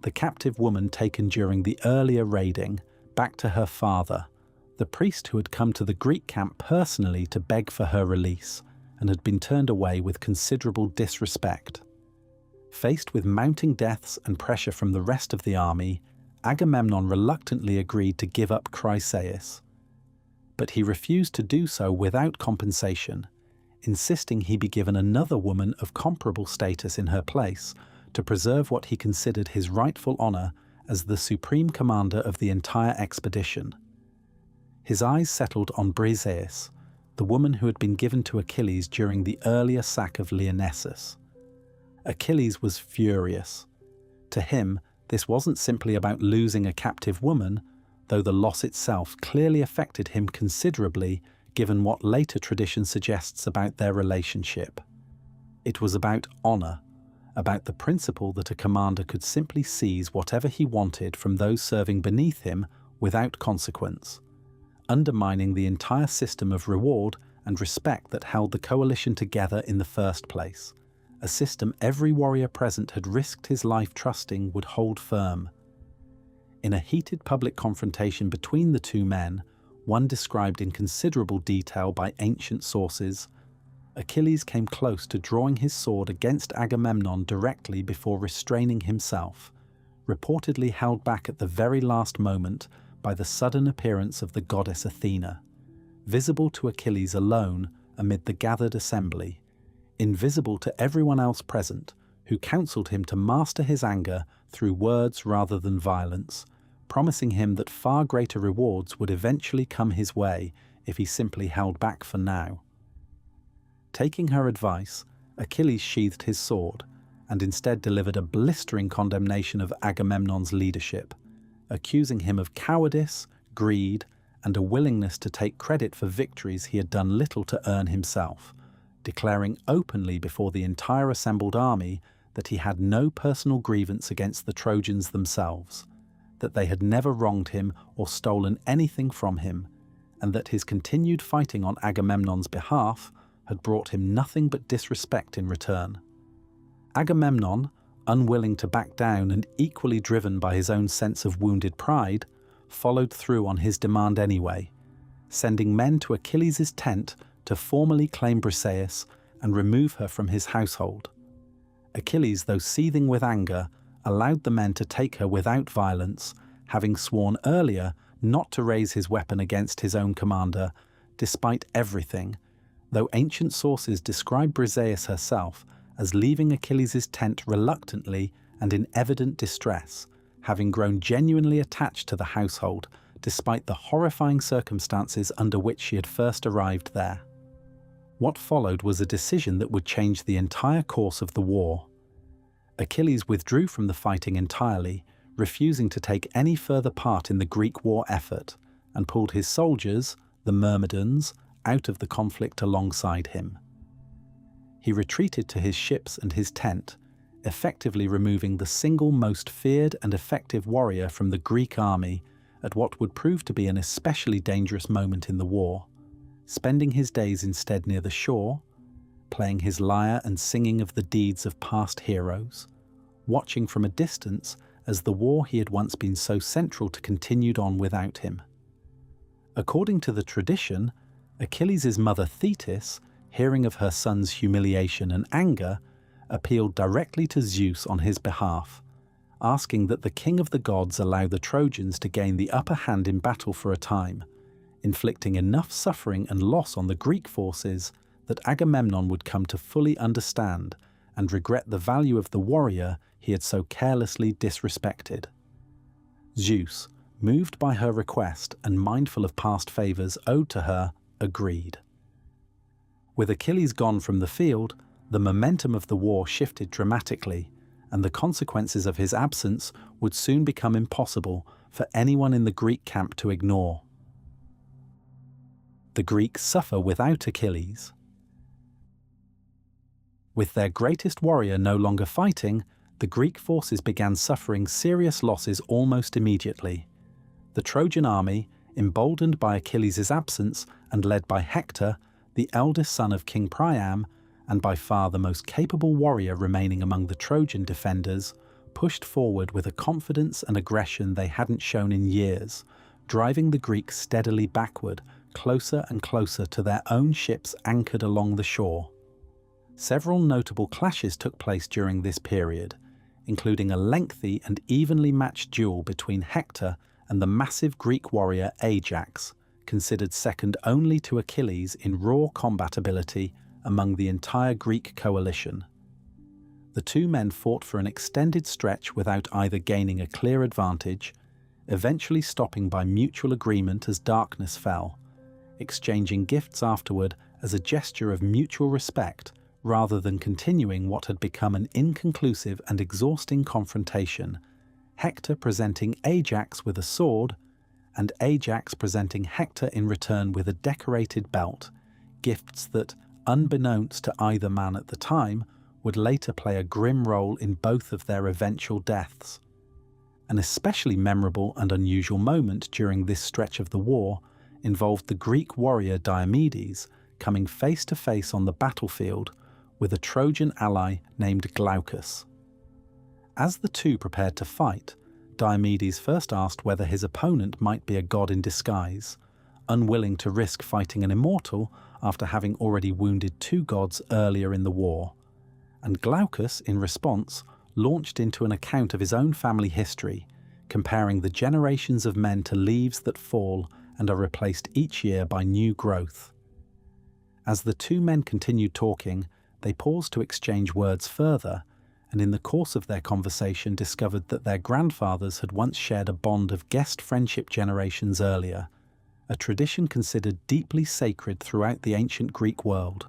the captive woman taken during the earlier raiding, back to her father, the priest who had come to the Greek camp personally to beg for her release and had been turned away with considerable disrespect. Faced with mounting deaths and pressure from the rest of the army, Agamemnon reluctantly agreed to give up Chryseis. But he refused to do so without compensation, insisting he be given another woman of comparable status in her place to preserve what he considered his rightful honour as the supreme commander of the entire expedition. His eyes settled on Briseis, the woman who had been given to Achilles during the earlier sack of Lionessus. Achilles was furious. To him, this wasn't simply about losing a captive woman, though the loss itself clearly affected him considerably given what later tradition suggests about their relationship. It was about honour, about the principle that a commander could simply seize whatever he wanted from those serving beneath him without consequence, undermining the entire system of reward and respect that held the coalition together in the first place, a system every warrior present had risked his life trusting would hold firm. In a heated public confrontation between the two men, one described in considerable detail by ancient sources, Achilles came close to drawing his sword against Agamemnon directly before restraining himself, reportedly held back at the very last moment by the sudden appearance of the goddess Athena, visible to Achilles alone amid the gathered assembly, invisible to everyone else present, who counselled him to master his anger through words rather than violence, promising him that far greater rewards would eventually come his way if he simply held back for now. Taking her advice, Achilles sheathed his sword and instead delivered a blistering condemnation of Agamemnon's leadership, accusing him of cowardice, greed, and a willingness to take credit for victories he had done little to earn himself, declaring openly before the entire assembled army that he had no personal grievance against the Trojans themselves, that they had never wronged him or stolen anything from him, and that his continued fighting on Agamemnon's behalf had brought him nothing but disrespect in return. Agamemnon, unwilling to back down and equally driven by his own sense of wounded pride, followed through on his demand anyway, sending men to Achilles' tent to formally claim Briseis and remove her from his household. Achilles, though seething with anger, allowed the men to take her without violence, having sworn earlier not to raise his weapon against his own commander, despite everything, though ancient sources describe Briseis herself as leaving Achilles' tent reluctantly and in evident distress, having grown genuinely attached to the household despite the horrifying circumstances under which she had first arrived there. What followed was a decision that would change the entire course of the war. Achilles withdrew from the fighting entirely, refusing to take any further part in the Greek war effort, and pulled his soldiers, the Myrmidons, out of the conflict alongside him. He retreated to his ships and his tent, effectively removing the single most feared and effective warrior from the Greek army at what would prove to be an especially dangerous moment in the war, spending his days instead near the shore, playing his lyre and singing of the deeds of past heroes, watching from a distance as the war he had once been so central to continued on without him. According to the tradition, Achilles' mother Thetis, hearing of her son's humiliation and anger, appealed directly to Zeus on his behalf, asking that the king of the gods allow the Trojans to gain the upper hand in battle for a time, inflicting enough suffering and loss on the Greek forces that Agamemnon would come to fully understand and regret the value of the warrior he had so carelessly disrespected. Zeus, moved by her request and mindful of past favours owed to her, agreed. With Achilles gone from the field, the momentum of the war shifted dramatically, and the consequences of his absence would soon become impossible for anyone in the Greek camp to ignore. The Greeks suffer without Achilles. With their greatest warrior no longer fighting, the Greek forces began suffering serious losses almost immediately. The Trojan army, emboldened by Achilles' absence and led by Hector, the eldest son of King Priam, and by far the most capable warrior remaining among the Trojan defenders, pushed forward with a confidence and aggression they hadn't shown in years, driving the Greeks steadily backward, closer and closer to their own ships anchored along the shore. Several notable clashes took place during this period, including a lengthy and evenly matched duel between Hector and the massive Greek warrior Ajax, considered second only to Achilles in raw combat ability among the entire Greek coalition. The two men fought for an extended stretch without either gaining a clear advantage, eventually stopping by mutual agreement as darkness fell, exchanging gifts afterward as a gesture of mutual respect rather than continuing what had become an inconclusive and exhausting confrontation, Hector presenting Ajax with a sword, and Ajax presenting Hector in return with a decorated belt, gifts that, unbeknownst to either man at the time, would later play a grim role in both of their eventual deaths. An especially memorable and unusual moment during this stretch of the war involved the Greek warrior Diomedes coming face to face on the battlefield with a Trojan ally named Glaucus. As the two prepared to fight, Diomedes first asked whether his opponent might be a god in disguise, unwilling to risk fighting an immortal after having already wounded two gods earlier in the war, and Glaucus, in response, launched into an account of his own family history, comparing the generations of men to leaves that fall and are replaced each year by new growth. As the two men continued talking, they paused to exchange words further, and in the course of their conversation discovered that their grandfathers had once shared a bond of guest friendship generations earlier, a tradition considered deeply sacred throughout the ancient Greek world,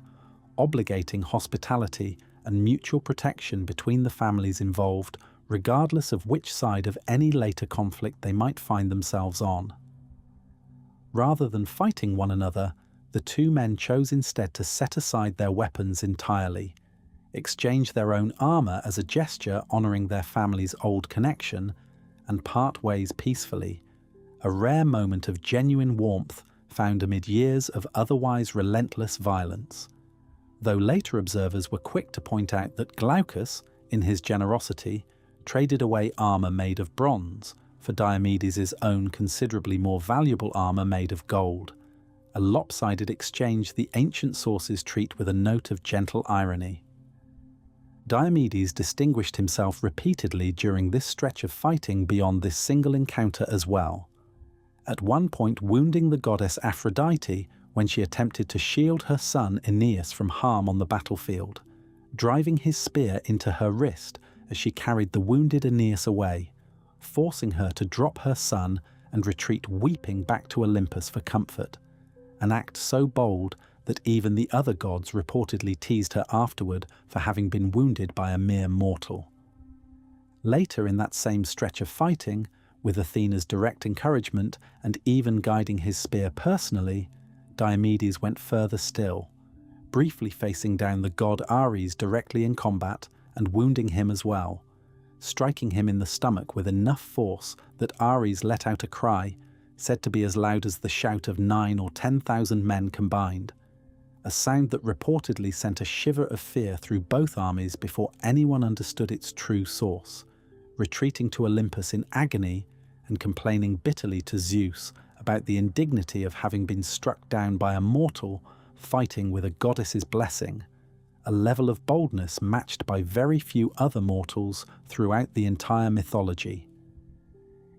obligating hospitality and mutual protection between the families involved regardless of which side of any later conflict they might find themselves on. Rather than fighting one another, the two men chose instead to set aside their weapons entirely, exchange their own armor as a gesture honoring their family's old connection, and part ways peacefully, a rare moment of genuine warmth found amid years of otherwise relentless violence. Though later observers were quick to point out that Glaucus, in his generosity, traded away armor made of bronze for Diomedes' own considerably more valuable armor made of gold, a lopsided exchange the ancient sources treat with a note of gentle irony. Diomedes distinguished himself repeatedly during this stretch of fighting beyond this single encounter as well, at one point wounding the goddess Aphrodite when she attempted to shield her son Aeneas from harm on the battlefield, driving his spear into her wrist as she carried the wounded Aeneas away, forcing her to drop her son and retreat weeping back to Olympus for comfort, an act so bold that even the other gods reportedly teased her afterward for having been wounded by a mere mortal. Later in that same stretch of fighting, with Athena's direct encouragement and even guiding his spear personally, Diomedes went further still, briefly facing down the god Ares directly in combat and wounding him as well, striking him in the stomach with enough force that Ares let out a cry, said to be as loud as the shout of 9,000 or 10,000 men combined, a sound that reportedly sent a shiver of fear through both armies before anyone understood its true source, retreating to Olympus in agony and complaining bitterly to Zeus about the indignity of having been struck down by a mortal fighting with a goddess's blessing, a level of boldness matched by very few other mortals throughout the entire mythology.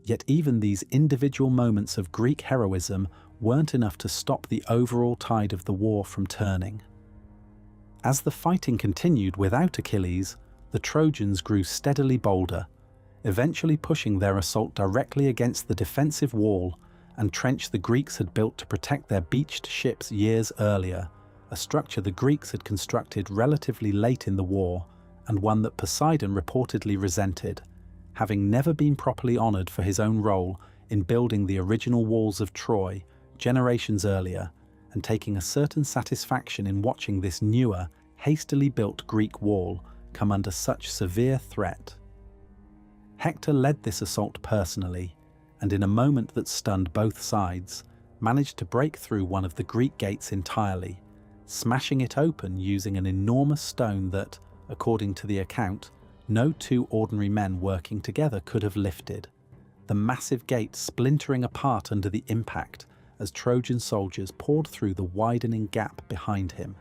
Yet even these individual moments of Greek heroism weren't enough to stop the overall tide of the war from turning. As the fighting continued without Achilles, the Trojans grew steadily bolder, eventually pushing their assault directly against the defensive wall and trench the Greeks had built to protect their beached ships years earlier, a structure the Greeks had constructed relatively late in the war, and one that Poseidon reportedly resented, having never been properly honoured for his own role in building the original walls of Troy generations earlier, and taking a certain satisfaction in watching this newer, hastily built Greek wall come under such severe threat. Hector led this assault personally, and in a moment that stunned both sides, managed to break through one of the Greek gates entirely, smashing it open using an enormous stone that, according to the account, no two ordinary men working together could have lifted, the massive gate splintering apart under the impact as Trojan soldiers poured through the widening gap behind him.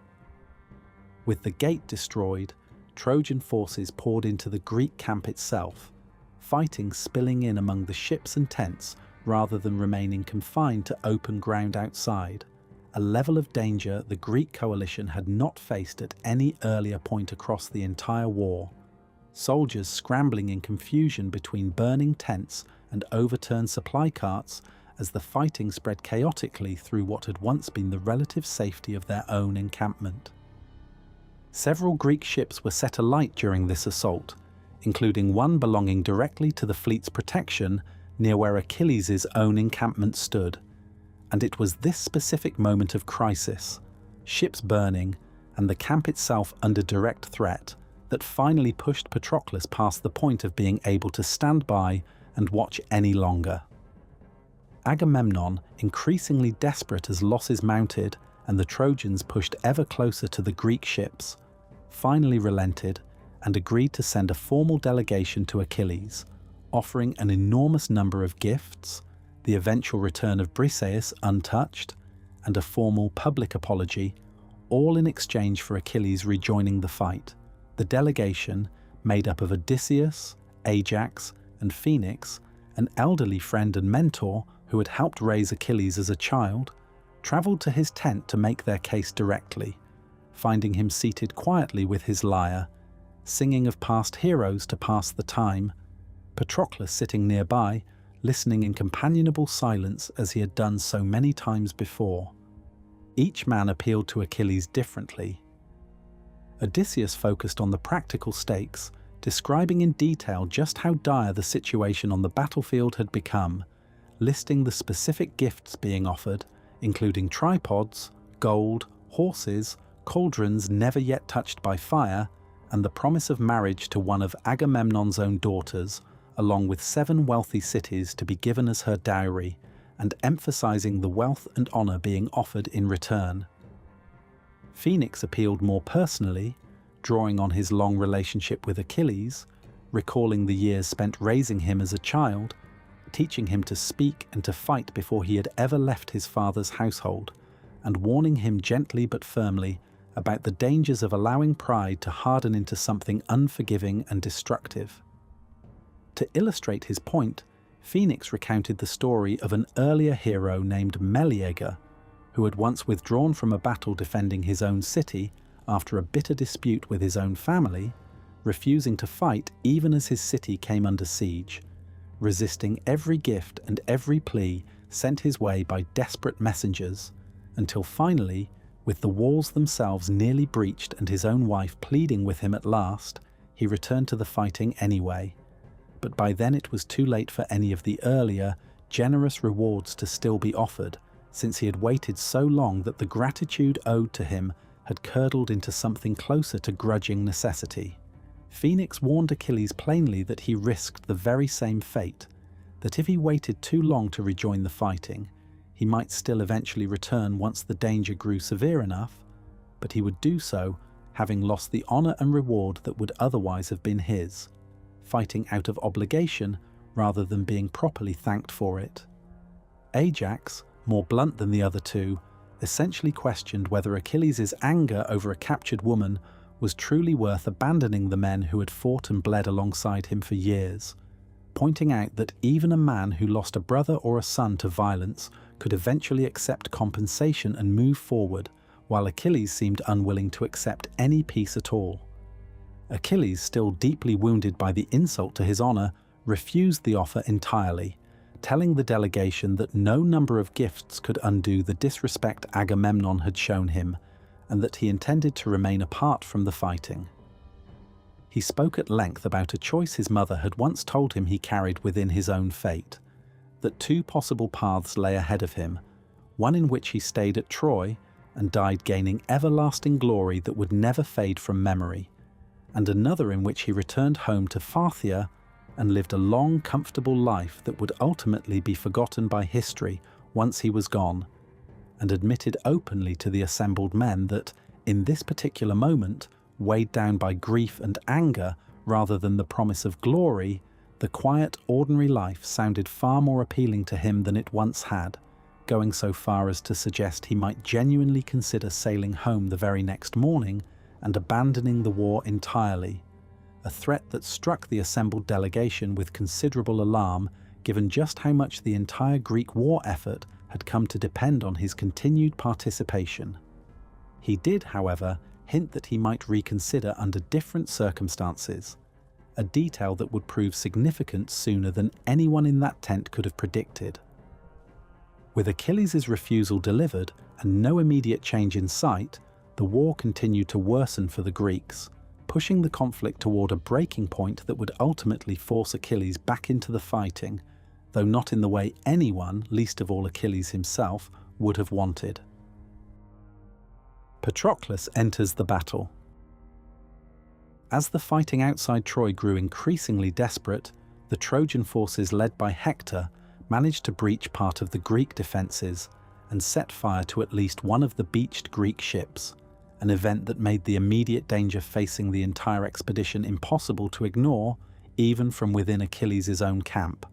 With the gate destroyed, Trojan forces poured into the Greek camp itself, fighting spilling in among the ships and tents rather than remaining confined to open ground outside, a level of danger the Greek coalition had not faced at any earlier point across the entire war. Soldiers scrambling in confusion between burning tents and overturned supply carts as the fighting spread chaotically through what had once been the relative safety of their own encampment. Several Greek ships were set alight during this assault, including one belonging directly to the fleet's protection near where Achilles' own encampment stood, and it was this specific moment of crisis, ships burning and the camp itself under direct threat, that finally pushed Patroclus past the point of being able to stand by and watch any longer. Agamemnon, increasingly desperate as losses mounted and the Trojans pushed ever closer to the Greek ships, finally relented and agreed to send a formal delegation to Achilles, offering an enormous number of gifts, the eventual return of Briseis untouched, and a formal public apology, all in exchange for Achilles rejoining the fight. The delegation, made up of Odysseus, Ajax, and Phoenix, an elderly friend and mentor who had helped raise Achilles as a child, travelled to his tent to make their case directly, finding him seated quietly with his lyre, singing of past heroes to pass the time, Patroclus sitting nearby, listening in companionable silence as he had done so many times before. Each man appealed to Achilles differently. Odysseus focused on the practical stakes, describing in detail just how dire the situation on the battlefield had become, listing the specific gifts being offered, including tripods, gold, horses, cauldrons never yet touched by fire, and the promise of marriage to one of Agamemnon's own daughters, along with 7 wealthy cities to be given as her dowry, and emphasizing the wealth and honor being offered in return. Phoenix appealed more personally, drawing on his long relationship with Achilles, recalling the years spent raising him as a child, teaching him to speak and to fight before he had ever left his father's household, and warning him gently but firmly about the dangers of allowing pride to harden into something unforgiving and destructive. To illustrate his point, Phoenix recounted the story of an earlier hero named Meleager, who had once withdrawn from a battle defending his own city after a bitter dispute with his own family, refusing to fight even as his city came under siege, resisting every gift and every plea sent his way by desperate messengers, until finally, with the walls themselves nearly breached and his own wife pleading with him at last, he returned to the fighting anyway. But by then it was too late for any of the earlier, generous rewards to still be offered, since he had waited so long that the gratitude owed to him had curdled into something closer to grudging necessity. Phoenix warned Achilles plainly that he risked the very same fate, that if he waited too long to rejoin the fighting, he might still eventually return once the danger grew severe enough, but he would do so having lost the honor and reward that would otherwise have been his, fighting out of obligation rather than being properly thanked for it. Ajax, more blunt than the other two, essentially questioned whether Achilles' anger over a captured woman was truly worth abandoning the men who had fought and bled alongside him for years, pointing out that even a man who lost a brother or a son to violence could eventually accept compensation and move forward, while Achilles seemed unwilling to accept any peace at all. Achilles, still deeply wounded by the insult to his honor, refused the offer entirely, telling the delegation that no number of gifts could undo the disrespect Agamemnon had shown him, and that he intended to remain apart from the fighting. He spoke at length about a choice his mother had once told him he carried within his own fate, that 2 possible paths lay ahead of him, one in which he stayed at Troy and died gaining everlasting glory that would never fade from memory, and another in which he returned home to Phthia and lived a long, comfortable life that would ultimately be forgotten by history once he was gone, and admitted openly to the assembled men that, in this particular moment, weighed down by grief and anger rather than the promise of glory, the quiet, ordinary life sounded far more appealing to him than it once had, going so far as to suggest he might genuinely consider sailing home the very next morning and abandoning the war entirely, a threat that struck the assembled delegation with considerable alarm, given just how much the entire Greek war effort had come to depend on his continued participation. He did, however, hint that he might reconsider under different circumstances, a detail that would prove significant sooner than anyone in that tent could have predicted. With Achilles' refusal delivered and no immediate change in sight, the war continued to worsen for the Greeks, pushing the conflict toward a breaking point that would ultimately force Achilles back into the fighting, though not in the way anyone, least of all Achilles himself, would have wanted. Patroclus enters the battle. As the fighting outside Troy grew increasingly desperate, the Trojan forces led by Hector managed to breach part of the Greek defences and set fire to at least one of the beached Greek ships, an event that made the immediate danger facing the entire expedition impossible to ignore, even from within Achilles' own camp.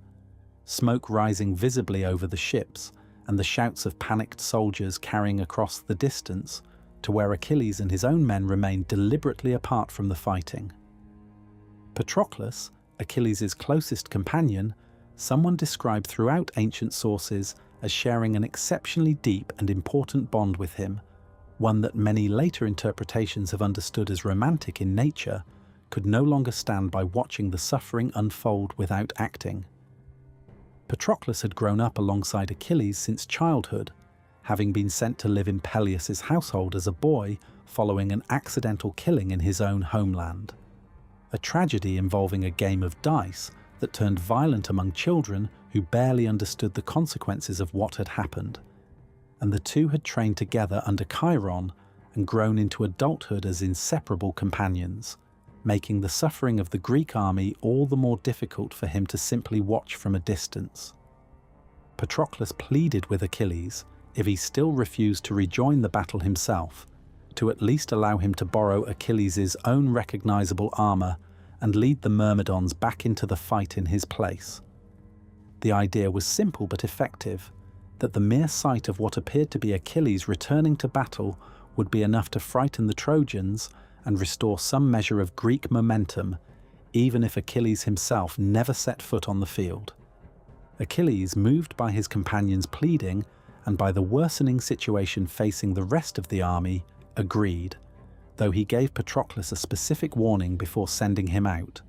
Smoke rising visibly over the ships, and the shouts of panicked soldiers carrying across the distance to where Achilles and his own men remained deliberately apart from the fighting. Patroclus, Achilles' closest companion, someone described throughout ancient sources as sharing an exceptionally deep and important bond with him, one that many later interpretations have understood as romantic in nature, could no longer stand by watching the suffering unfold without acting. Patroclus had grown up alongside Achilles since childhood, having been sent to live in Peleus's household as a boy following an accidental killing in his own homeland. a tragedy involving a game of dice that turned violent among children who barely understood the consequences of what had happened. And the two had trained together under Chiron and grown into adulthood as inseparable companions, making the suffering of the Greek army all the more difficult for him to simply watch from a distance. Patroclus pleaded with Achilles, if he still refused to rejoin the battle himself, to at least allow him to borrow Achilles' own recognizable armor and lead the Myrmidons back into the fight in his place. The idea was simple but effective, that the mere sight of what appeared to be Achilles returning to battle would be enough to frighten the Trojans and restore some measure of Greek momentum, even if Achilles himself never set foot on the field. Achilles, moved by his companions' pleading and by the worsening situation facing the rest of the army, agreed, though he gave Patroclus a specific warning before sending him out.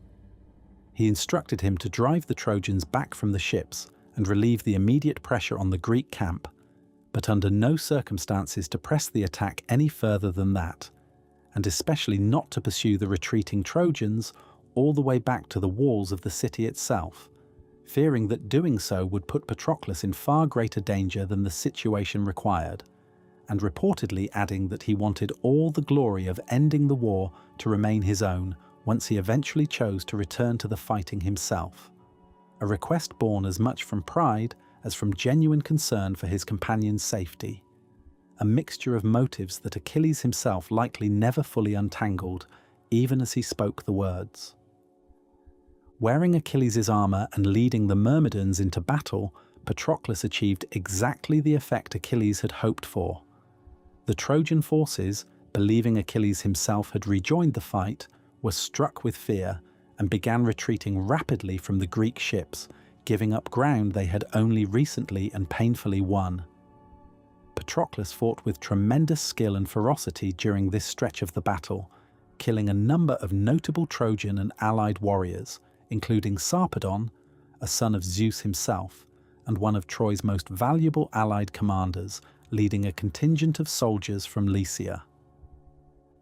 He instructed him to drive the Trojans back from the ships and relieve the immediate pressure on the Greek camp, but under no circumstances to press the attack any further than that, and especially not to pursue the retreating Trojans all the way back to the walls of the city itself, fearing that doing so would put Patroclus in far greater danger than the situation required, and reportedly adding that he wanted all the glory of ending the war to remain his own once he eventually chose to return to the fighting himself. A request born as much from pride as from genuine concern for his companion's safety, a mixture of motives that Achilles himself likely never fully untangled, even as he spoke the words. Wearing Achilles' armor and leading the Myrmidons into battle, Patroclus achieved exactly the effect Achilles had hoped for. The Trojan forces, believing Achilles himself had rejoined the fight, were struck with fear and began retreating rapidly from the Greek ships, giving up ground they had only recently and painfully won. Patroclus fought with tremendous skill and ferocity during this stretch of the battle, killing a number of notable Trojan and allied warriors, including Sarpedon, a son of Zeus himself, and one of Troy's most valuable allied commanders, leading a contingent of soldiers from Lycia.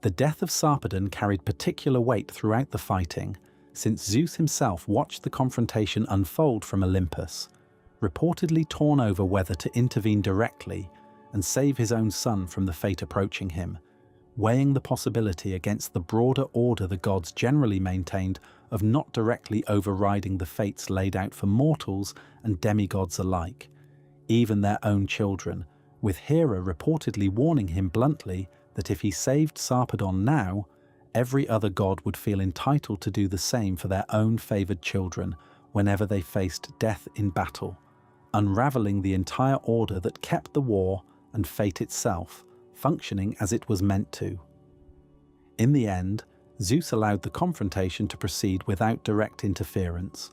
The death of Sarpedon carried particular weight throughout the fighting, since Zeus himself watched the confrontation unfold from Olympus, reportedly torn over whether to intervene directly and save his own son from the fate approaching him, weighing the possibility against the broader order the gods generally maintained of not directly overriding the fates laid out for mortals and demigods alike, even their own children, with Hera reportedly warning him bluntly that if he saved Sarpedon now, every other god would feel entitled to do the same for their own favoured children whenever they faced death in battle, unravelling the entire order that kept the war and fate itself functioning as it was meant to. In the end, Zeus allowed the confrontation to proceed without direct interference,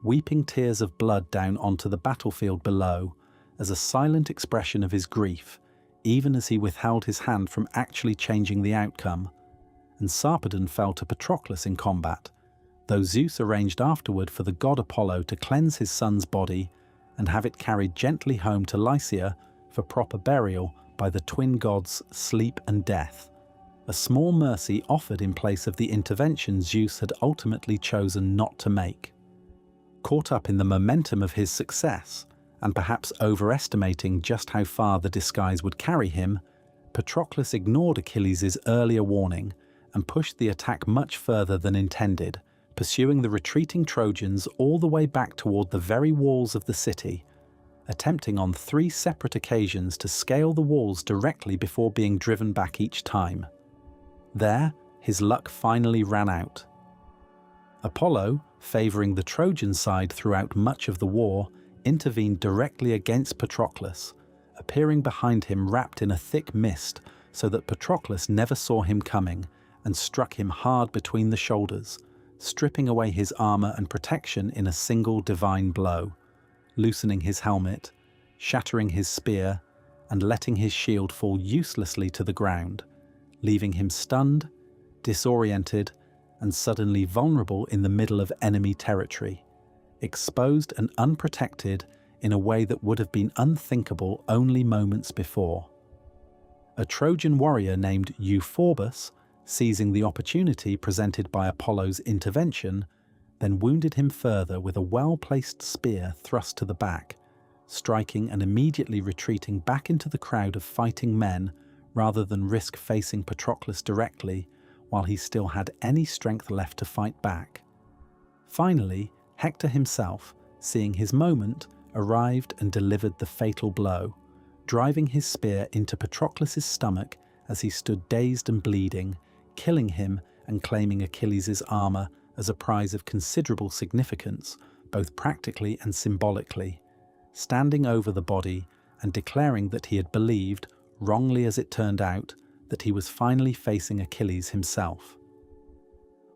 weeping tears of blood down onto the battlefield below as a silent expression of his grief, even as he withheld his hand from actually changing the outcome, and Sarpedon fell to Patroclus in combat, though Zeus arranged afterward for the god Apollo to cleanse his son's body and have it carried gently home to Lycia for proper burial by the twin gods Sleep and Death, a small mercy offered in place of the intervention Zeus had ultimately chosen not to make. Caught up in the momentum of his success, and perhaps overestimating just how far the disguise would carry him, Patroclus ignored Achilles' earlier warning and pushed the attack much further than intended, pursuing the retreating Trojans all the way back toward the very walls of the city, attempting on 3 separate occasions to scale the walls directly before being driven back each time. There, his luck finally ran out. Apollo, favouring the Trojan side throughout much of the war, intervened directly against Patroclus, appearing behind him wrapped in a thick mist so that Patroclus never saw him coming, and struck him hard between the shoulders, stripping away his armour and protection in a single divine blow, loosening his helmet, shattering his spear, and letting his shield fall uselessly to the ground, leaving him stunned, disoriented, and suddenly vulnerable in the middle of enemy territory, exposed and unprotected in a way that would have been unthinkable only moments before. A Trojan warrior named Euphorbus, seizing the opportunity presented by Apollo's intervention, then wounded him further with a well-placed spear thrust to the back, striking and immediately retreating back into the crowd of fighting men rather than risk facing Patroclus directly while he still had any strength left to fight back. Finally, Hector himself, seeing his moment, arrived and delivered the fatal blow, driving his spear into Patroclus's stomach as he stood dazed and bleeding, killing him and claiming Achilles' armor as a prize of considerable significance, both practically and symbolically, standing over the body and declaring that he had believed, wrongly as it turned out, that he was finally facing Achilles himself.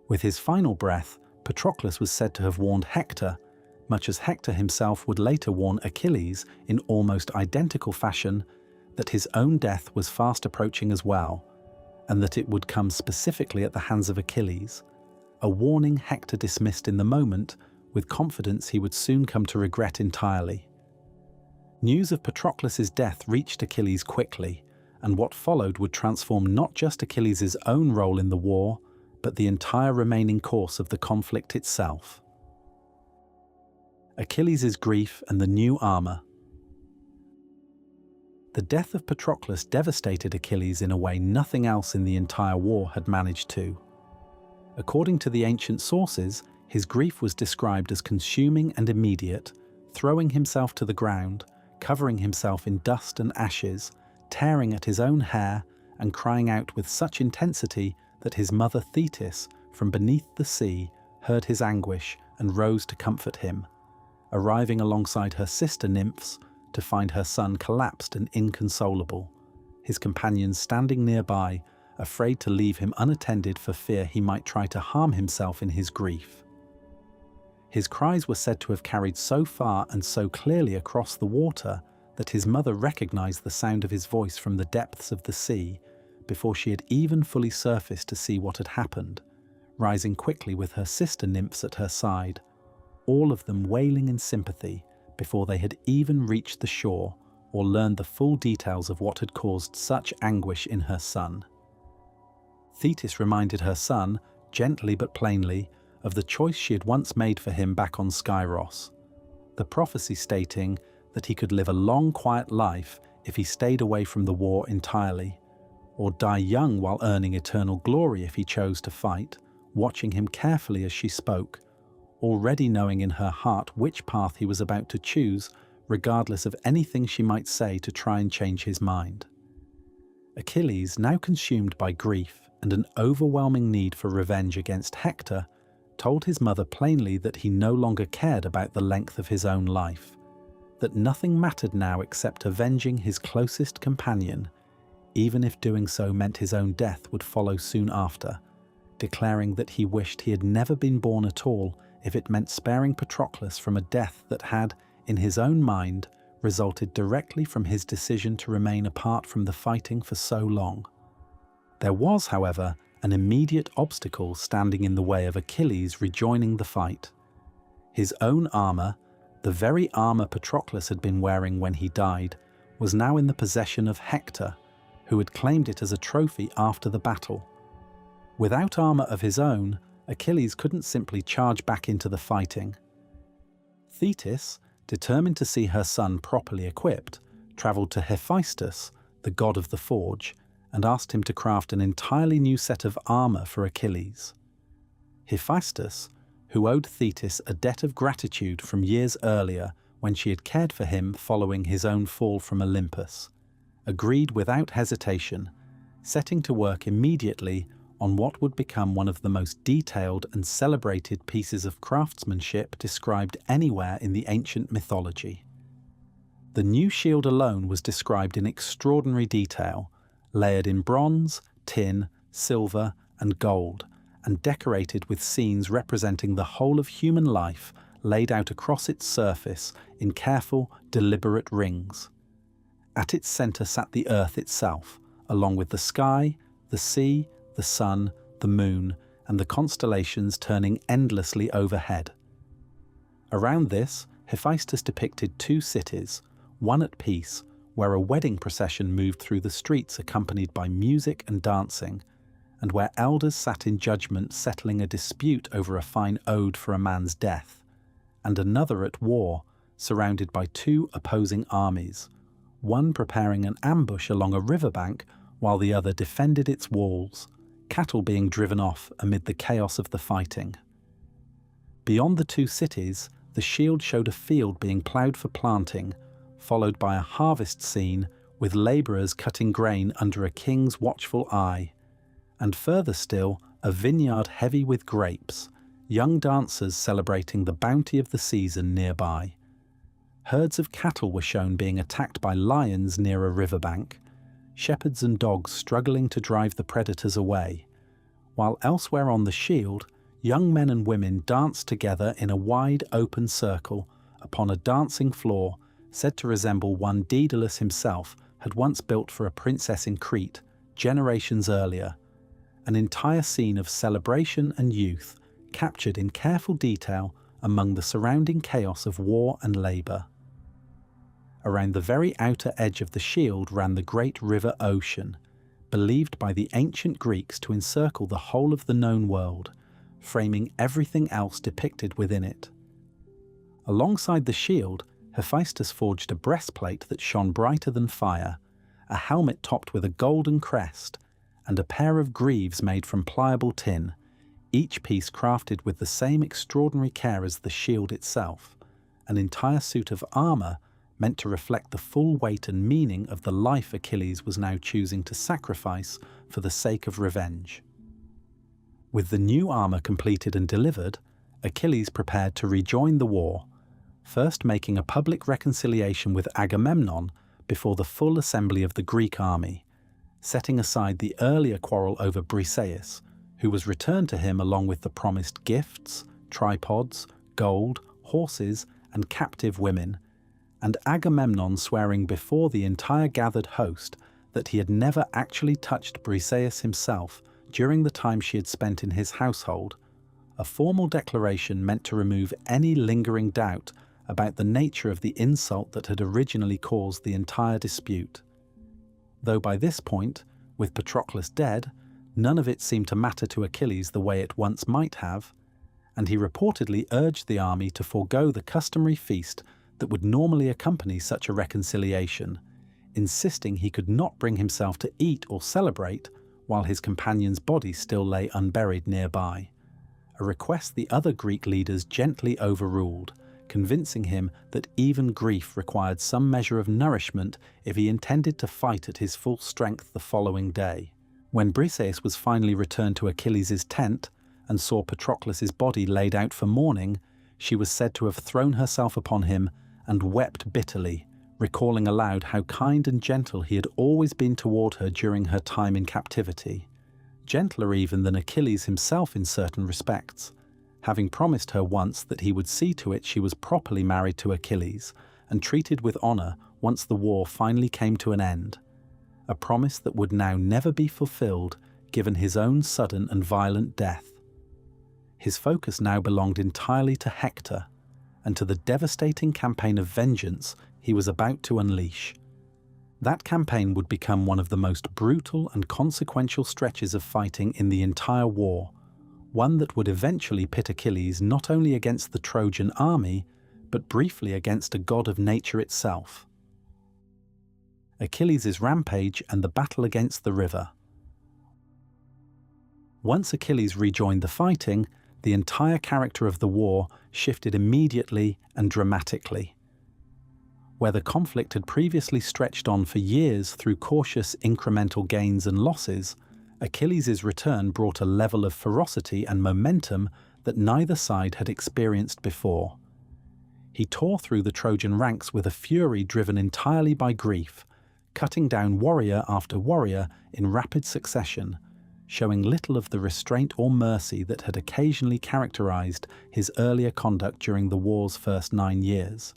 With his final breath, Patroclus was said to have warned Hector, much as Hector himself would later warn Achilles in almost identical fashion, that his own death was fast approaching as well, and that it would come specifically at the hands of Achilles, a warning Hector dismissed in the moment with confidence he would soon come to regret entirely. News of Patroclus's death reached Achilles quickly, and what followed would transform not just Achilles' own role in the war, but the entire remaining course of the conflict itself. Achilles' grief and the new armor. The death of Patroclus devastated Achilles in a way nothing else in the entire war had managed to. According to the ancient sources, his grief was described as consuming and immediate, throwing himself to the ground, covering himself in dust and ashes, tearing at his own hair, and crying out with such intensity that his mother Thetis, from beneath the sea, heard his anguish and rose to comfort him, arriving alongside her sister nymphs to find her son collapsed and inconsolable, his companions standing nearby, afraid to leave him unattended for fear he might try to harm himself in his grief. His cries were said to have carried so far and so clearly across the water that his mother recognized the sound of his voice from the depths of the sea before she had even fully surfaced to see what had happened, rising quickly with her sister nymphs at her side, all of them wailing in sympathy before they had even reached the shore or learned the full details of what had caused such anguish in her son. Thetis reminded her son, gently but plainly, of the choice she had once made for him back on Skyros, the prophecy stating that he could live a long, quiet life if he stayed away from the war entirely, or die young while earning eternal glory if he chose to fight, watching him carefully as she spoke, already knowing in her heart which path he was about to choose, regardless of anything she might say to try and change his mind. Achilles, now consumed by grief and an overwhelming need for revenge against Hector, told his mother plainly that he no longer cared about the length of his own life, that nothing mattered now except avenging his closest companion, even if doing so meant his own death would follow soon after, declaring that he wished he had never been born at all if it meant sparing Patroclus from a death that had, in his own mind, resulted directly from his decision to remain apart from the fighting for so long. There was, however, an immediate obstacle standing in the way of Achilles rejoining the fight. His own armor, the very armor Patroclus had been wearing when he died, was now in the possession of Hector, who had claimed it as a trophy after the battle. Without armor of his own, Achilles couldn't simply charge back into the fighting. Thetis, determined to see her son properly equipped, travelled to Hephaestus, the god of the forge, and asked him to craft an entirely new set of armor for Achilles. Hephaestus, who owed Thetis a debt of gratitude from years earlier when she had cared for him following his own fall from Olympus, agreed without hesitation, setting to work immediately on what would become one of the most detailed and celebrated pieces of craftsmanship described anywhere in the ancient mythology. The new shield alone was described in extraordinary detail, layered in bronze, tin, silver, and gold, and decorated with scenes representing the whole of human life laid out across its surface in careful, deliberate rings. At its centre sat the earth itself, along with the sky, the sea, the sun, the moon, and the constellations turning endlessly overhead. Around this, Hephaestus depicted two cities, one at peace, where a wedding procession moved through the streets accompanied by music and dancing, and where elders sat in judgment settling a dispute over a fine owed for a man's death, and another at war, surrounded by two opposing armies, one preparing an ambush along a riverbank while the other defended its walls, cattle being driven off amid the chaos of the fighting. Beyond the two cities, the shield showed a field being ploughed for planting, followed by a harvest scene with labourers cutting grain under a king's watchful eye, and further still, a vineyard heavy with grapes, young dancers celebrating the bounty of the season nearby. Herds of cattle were shown being attacked by lions near a riverbank, shepherds and dogs struggling to drive the predators away, while elsewhere on the shield, young men and women danced together in a wide open circle upon a dancing floor said to resemble one Daedalus himself had once built for a princess in Crete generations earlier, an entire scene of celebration and youth captured in careful detail among the surrounding chaos of war and labour. Around the very outer edge of the shield ran the great river Ocean, believed by the ancient Greeks to encircle the whole of the known world, framing everything else depicted within it. Alongside the shield, Hephaestus forged a breastplate that shone brighter than fire, a helmet topped with a golden crest, and a pair of greaves made from pliable tin, each piece crafted with the same extraordinary care as the shield itself, an entire suit of armour meant to reflect the full weight and meaning of the life Achilles was now choosing to sacrifice for the sake of revenge. With the new armour completed and delivered, Achilles prepared to rejoin the war, first making a public reconciliation with Agamemnon before the full assembly of the Greek army, setting aside the earlier quarrel over Briseis, who was returned to him along with the promised gifts, tripods, gold, horses, and captive women, and Agamemnon swearing before the entire gathered host that he had never actually touched Briseis himself during the time she had spent in his household, a formal declaration meant to remove any lingering doubt about the nature of the insult that had originally caused the entire dispute. Though by this point, with Patroclus dead, none of it seemed to matter to Achilles the way it once might have, and he reportedly urged the army to forego the customary feast that would normally accompany such a reconciliation, insisting he could not bring himself to eat or celebrate while his companion's body still lay unburied nearby, a request the other Greek leaders gently overruled, convincing him that even grief required some measure of nourishment if he intended to fight at his full strength the following day. When Briseis was finally returned to Achilles' tent and saw Patroclus' body laid out for mourning, she was said to have thrown herself upon him and wept bitterly, recalling aloud how kind and gentle he had always been toward her during her time in captivity, gentler even than Achilles himself in certain respects, having promised her once that he would see to it she was properly married to Achilles and treated with honour once the war finally came to an end, a promise that would now never be fulfilled given his own sudden and violent death. His focus now belonged entirely to Hector, and to the devastating campaign of vengeance he was about to unleash. That campaign would become one of the most brutal and consequential stretches of fighting in the entire war, one that would eventually pit Achilles not only against the Trojan army, but briefly against a god of nature itself. Achilles' rampage and the battle against the river. Once Achilles rejoined the fighting, the entire character of the war shifted immediately and dramatically. Where the conflict had previously stretched on for years through cautious incremental gains and losses, Achilles' return brought a level of ferocity and momentum that neither side had experienced before. He tore through the Trojan ranks with a fury driven entirely by grief, cutting down warrior after warrior in rapid succession, showing little of the restraint or mercy that had occasionally characterized his earlier conduct during the war's first 9 years,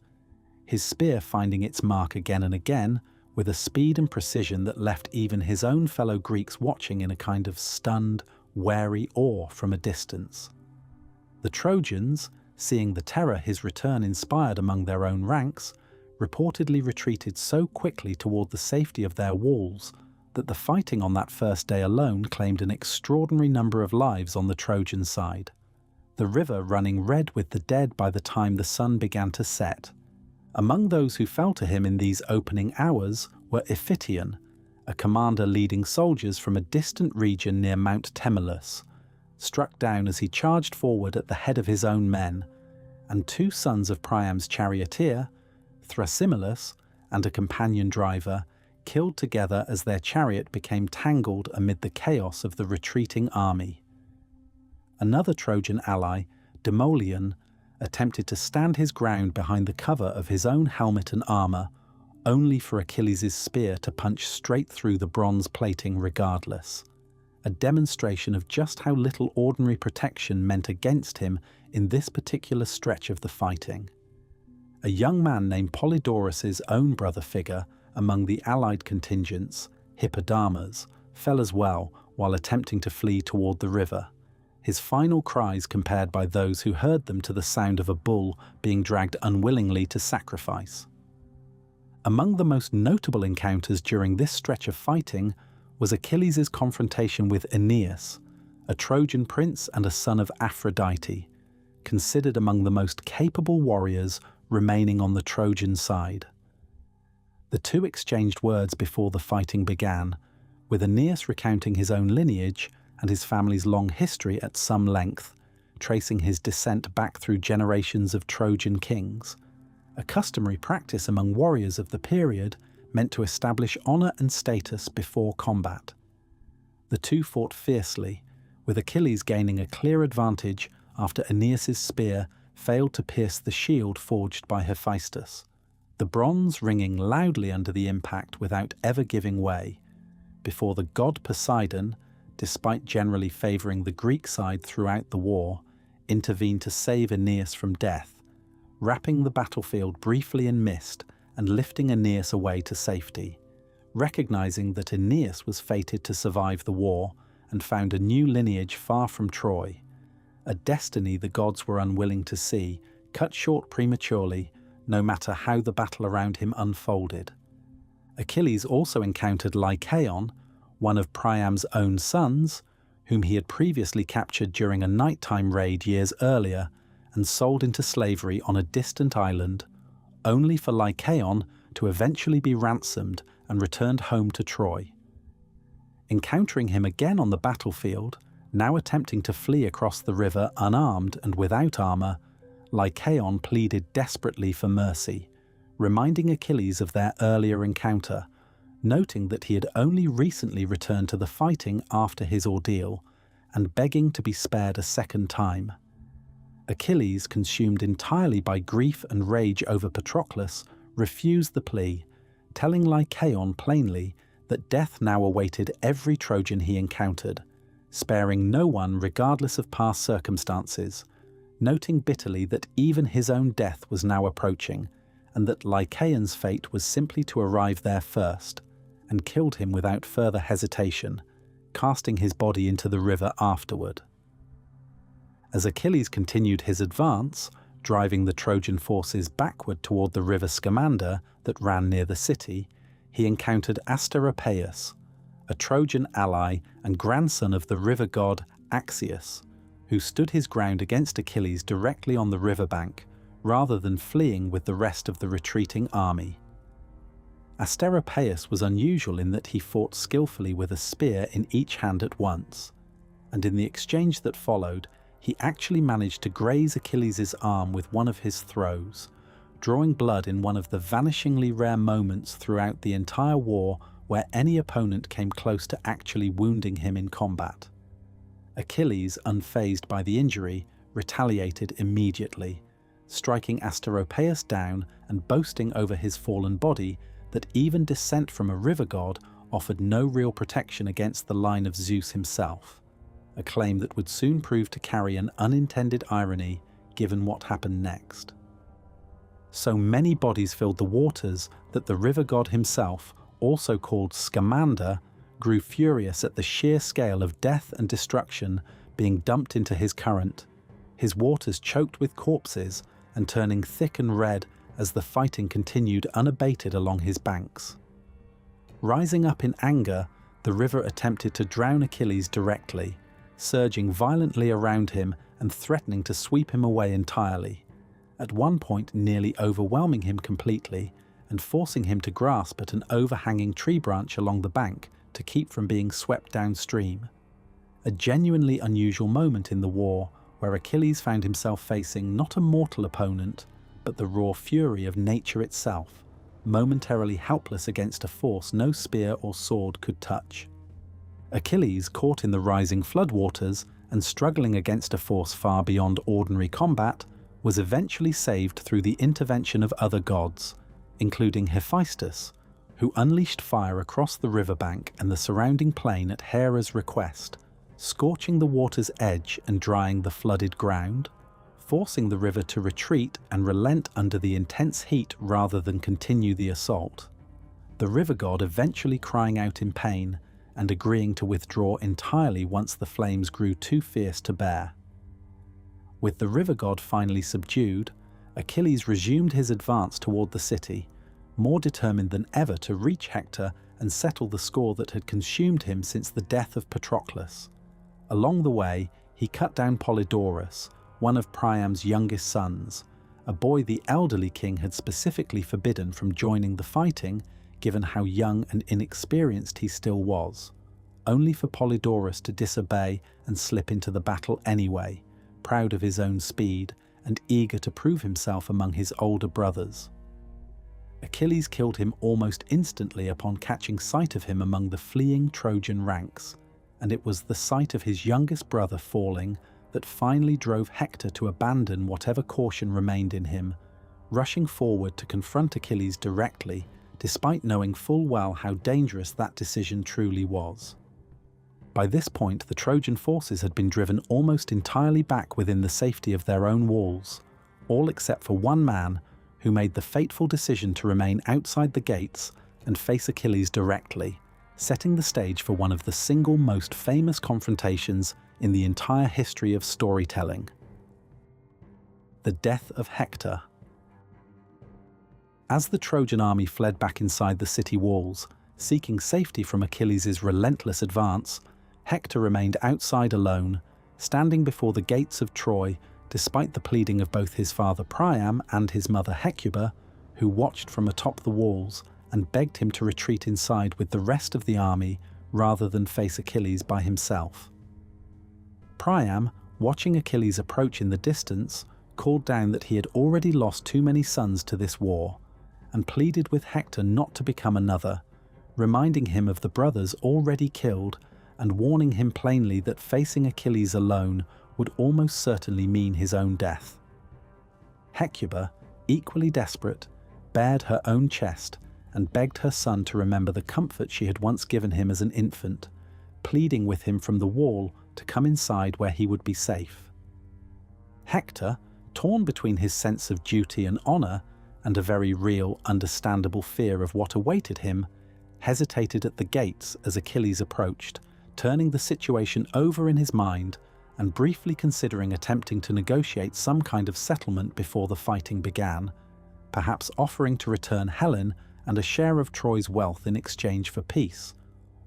his spear finding its mark again and again with a speed and precision that left even his own fellow Greeks watching in a kind of stunned, wary awe from a distance. The Trojans, seeing the terror his return inspired among their own ranks, reportedly retreated so quickly toward the safety of their walls that the fighting on that first day alone claimed an extraordinary number of lives on the Trojan side, the river running red with the dead by the time the sun began to set. Among those who fell to him in these opening hours were Ephition, a commander leading soldiers from a distant region near Mount Temulus, struck down as he charged forward at the head of his own men, and 2 sons of Priam's charioteer, Thrasimulus, and a companion driver, killed together as their chariot became tangled amid the chaos of the retreating army. Another Trojan ally, Demoleon, attempted to stand his ground behind the cover of his own helmet and armour, only for Achilles' spear to punch straight through the bronze plating regardless, a demonstration of just how little ordinary protection meant against him in this particular stretch of the fighting. A young man named Polydorus's own brother figure among the allied contingents, Hippodamas, fell as well while attempting to flee toward the river, his final cries compared by those who heard them to the sound of a bull being dragged unwillingly to sacrifice. Among the most notable encounters during this stretch of fighting was Achilles' confrontation with Aeneas, a Trojan prince and a son of Aphrodite, considered among the most capable warriors remaining on the Trojan side. The two exchanged words before the fighting began, with Aeneas recounting his own lineage and his family's long history at some length, tracing his descent back through generations of Trojan kings, a customary practice among warriors of the period meant to establish honour and status before combat. The two fought fiercely, with Achilles gaining a clear advantage after Aeneas' spear failed to pierce the shield forged by Hephaestus, the bronze ringing loudly under the impact without ever giving way, before the god Poseidon, despite generally favouring the Greek side throughout the war, intervened to save Aeneas from death, wrapping the battlefield briefly in mist and lifting Aeneas away to safety, recognising that Aeneas was fated to survive the war and found a new lineage far from Troy, a destiny the gods were unwilling to see, cut short prematurely, no matter how the battle around him unfolded. Achilles also encountered Lycaon, one of Priam's own sons, whom he had previously captured during a nighttime raid years earlier and sold into slavery on a distant island, only for Lycaon to eventually be ransomed and returned home to Troy. Encountering him again on the battlefield, now attempting to flee across the river unarmed and without armour, Lycaon pleaded desperately for mercy, reminding Achilles of their earlier encounter, noting that he had only recently returned to the fighting after his ordeal, and begging to be spared a second time. Achilles, consumed entirely by grief and rage over Patroclus, refused the plea, telling Lycaon plainly that death now awaited every Trojan he encountered, sparing no one regardless of past circumstances, noting bitterly that even his own death was now approaching, and that Lycaon's fate was simply to arrive there first, and killed him without further hesitation, casting his body into the river afterward. As Achilles continued his advance, driving the Trojan forces backward toward the river Scamander that ran near the city, he encountered Asteropaeus, a Trojan ally and grandson of the river god Axius, who stood his ground against Achilles directly on the riverbank, rather than fleeing with the rest of the retreating army. Asteropaeus was unusual in that he fought skillfully with a spear in each hand at once, and in the exchange that followed, he actually managed to graze Achilles' arm with one of his throws, drawing blood in one of the vanishingly rare moments throughout the entire war where any opponent came close to actually wounding him in combat. Achilles, unfazed by the injury, retaliated immediately, striking Asteropaeus down and boasting over his fallen body that even descent from a river god offered no real protection against the line of Zeus himself, a claim that would soon prove to carry an unintended irony given what happened next. So many bodies filled the waters that the river god himself, also called Scamander, grew furious at the sheer scale of death and destruction being dumped into his current, his waters choked with corpses and turning thick and red as the fighting continued unabated along his banks. Rising up in anger, the river attempted to drown Achilles directly, surging violently around him and threatening to sweep him away entirely, at one point nearly overwhelming him completely and forcing him to grasp at an overhanging tree branch along the bank to keep from being swept downstream. A genuinely unusual moment in the war where Achilles found himself facing not a mortal opponent, but the raw fury of nature itself, momentarily helpless against a force no spear or sword could touch. Achilles, caught in the rising floodwaters and struggling against a force far beyond ordinary combat, was eventually saved through the intervention of other gods, including Hephaestus, who unleashed fire across the riverbank and the surrounding plain at Hera's request, scorching the water's edge and drying the flooded ground, forcing the river to retreat and relent under the intense heat rather than continue the assault. The river god eventually crying out in pain and agreeing to withdraw entirely once the flames grew too fierce to bear. With the river god finally subdued, Achilles resumed his advance toward the city, more determined than ever to reach Hector and settle the score that had consumed him since the death of Patroclus. Along the way, he cut down Polydorus, one of Priam's youngest sons, a boy the elderly king had specifically forbidden from joining the fighting, given how young and inexperienced he still was, only for Polydorus to disobey and slip into the battle anyway, proud of his own speed and eager to prove himself among his older brothers. Achilles killed him almost instantly upon catching sight of him among the fleeing Trojan ranks, and it was the sight of his youngest brother falling that finally drove Hector to abandon whatever caution remained in him, rushing forward to confront Achilles directly, despite knowing full well how dangerous that decision truly was. By this point, the Trojan forces had been driven almost entirely back within the safety of their own walls, all except for one man who made the fateful decision to remain outside the gates and face Achilles directly, setting the stage for one of the single most famous confrontations in the entire history of storytelling. The Death of Hector. As the Trojan army fled back inside the city walls, seeking safety from Achilles' relentless advance, Hector remained outside alone, standing before the gates of Troy, despite the pleading of both his father Priam and his mother Hecuba, who watched from atop the walls and begged him to retreat inside with the rest of the army rather than face Achilles by himself. Priam, watching Achilles approach in the distance, called down that he had already lost too many sons to this war, and pleaded with Hector not to become another, reminding him of the brothers already killed and warning him plainly that facing Achilles alone would almost certainly mean his own death. Hecuba, equally desperate, bared her own chest and begged her son to remember the comfort she had once given him as an infant, pleading with him from the wall to come inside where he would be safe. Hector, torn between his sense of duty and honor and a very real, understandable fear of what awaited him, hesitated at the gates as Achilles approached, turning the situation over in his mind and briefly considering attempting to negotiate some kind of settlement before the fighting began, perhaps offering to return Helen and a share of Troy's wealth in exchange for peace,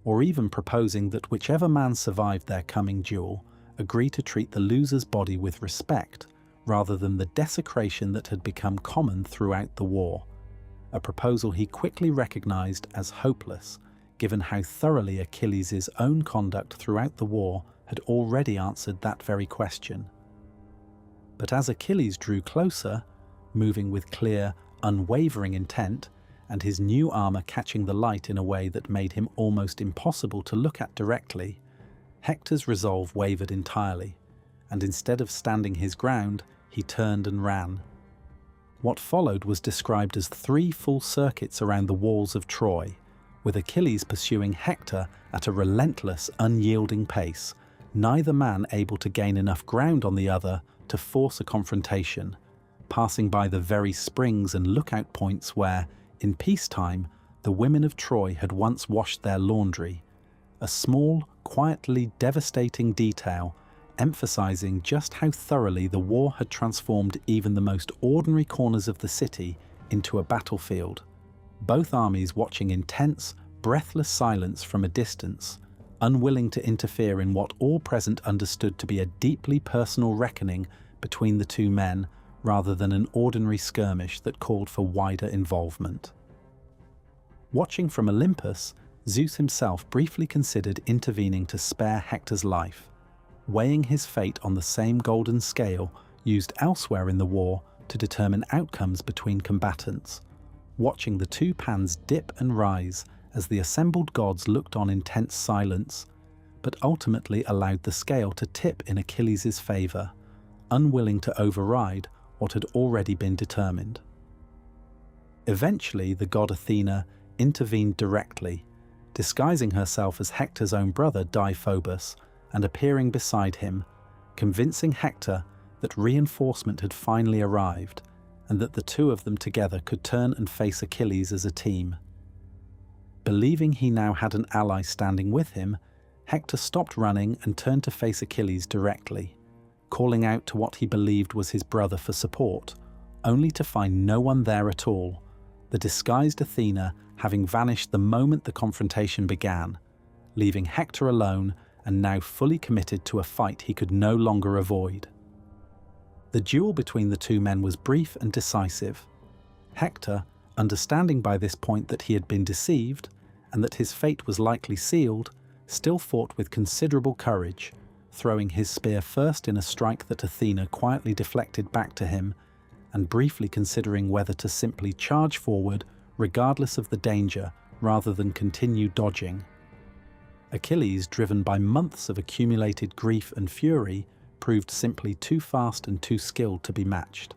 or even proposing that whichever man survived their coming duel agree to treat the loser's body with respect rather than the desecration that had become common throughout the war, a proposal he quickly recognized as hopeless, given how thoroughly Achilles' own conduct throughout the war had already answered that very question. But as Achilles drew closer, moving with clear, unwavering intent, and his new armor catching the light in a way that made him almost impossible to look at directly, Hector's resolve wavered entirely, and instead of standing his ground, he turned and ran. What followed was described as 3 full circuits around the walls of Troy, with Achilles pursuing Hector at a relentless, unyielding pace, neither man able to gain enough ground on the other to force a confrontation, passing by the very springs and lookout points where, in peacetime, the women of Troy had once washed their laundry, a small, quietly devastating detail emphasizing just how thoroughly the war had transformed even the most ordinary corners of the city into a battlefield, both armies watching in tense, breathless silence from a distance, unwilling to interfere in what all present understood to be a deeply personal reckoning between the two men rather than an ordinary skirmish that called for wider involvement. Watching from Olympus, Zeus himself briefly considered intervening to spare Hector's life, weighing his fate on the same golden scale used elsewhere in the war to determine outcomes between combatants, watching the two pans dip and rise as the assembled gods looked on in tense silence, but ultimately allowed the scale to tip in Achilles' favour, unwilling to override what had already been determined. Eventually, the god Athena intervened directly, disguising herself as Hector's own brother Deiphobus and appearing beside him, convincing Hector that reinforcement had finally arrived and that the two of them together could turn and face Achilles as a team. Believing he now had an ally standing with him, Hector stopped running and turned to face Achilles directly, calling out to what he believed was his brother for support, only to find no one there at all, the disguised Athena having vanished the moment the confrontation began, leaving Hector alone and now fully committed to a fight he could no longer avoid. The duel between the two men was brief and decisive. Hector, understanding by this point that he had been deceived and that his fate was likely sealed, still fought with considerable courage, throwing his spear first in a strike that Athena quietly deflected back to him, and briefly considering whether to simply charge forward regardless of the danger rather than continue dodging. Achilles, driven by months of accumulated grief and fury, proved simply too fast and too skilled to be matched.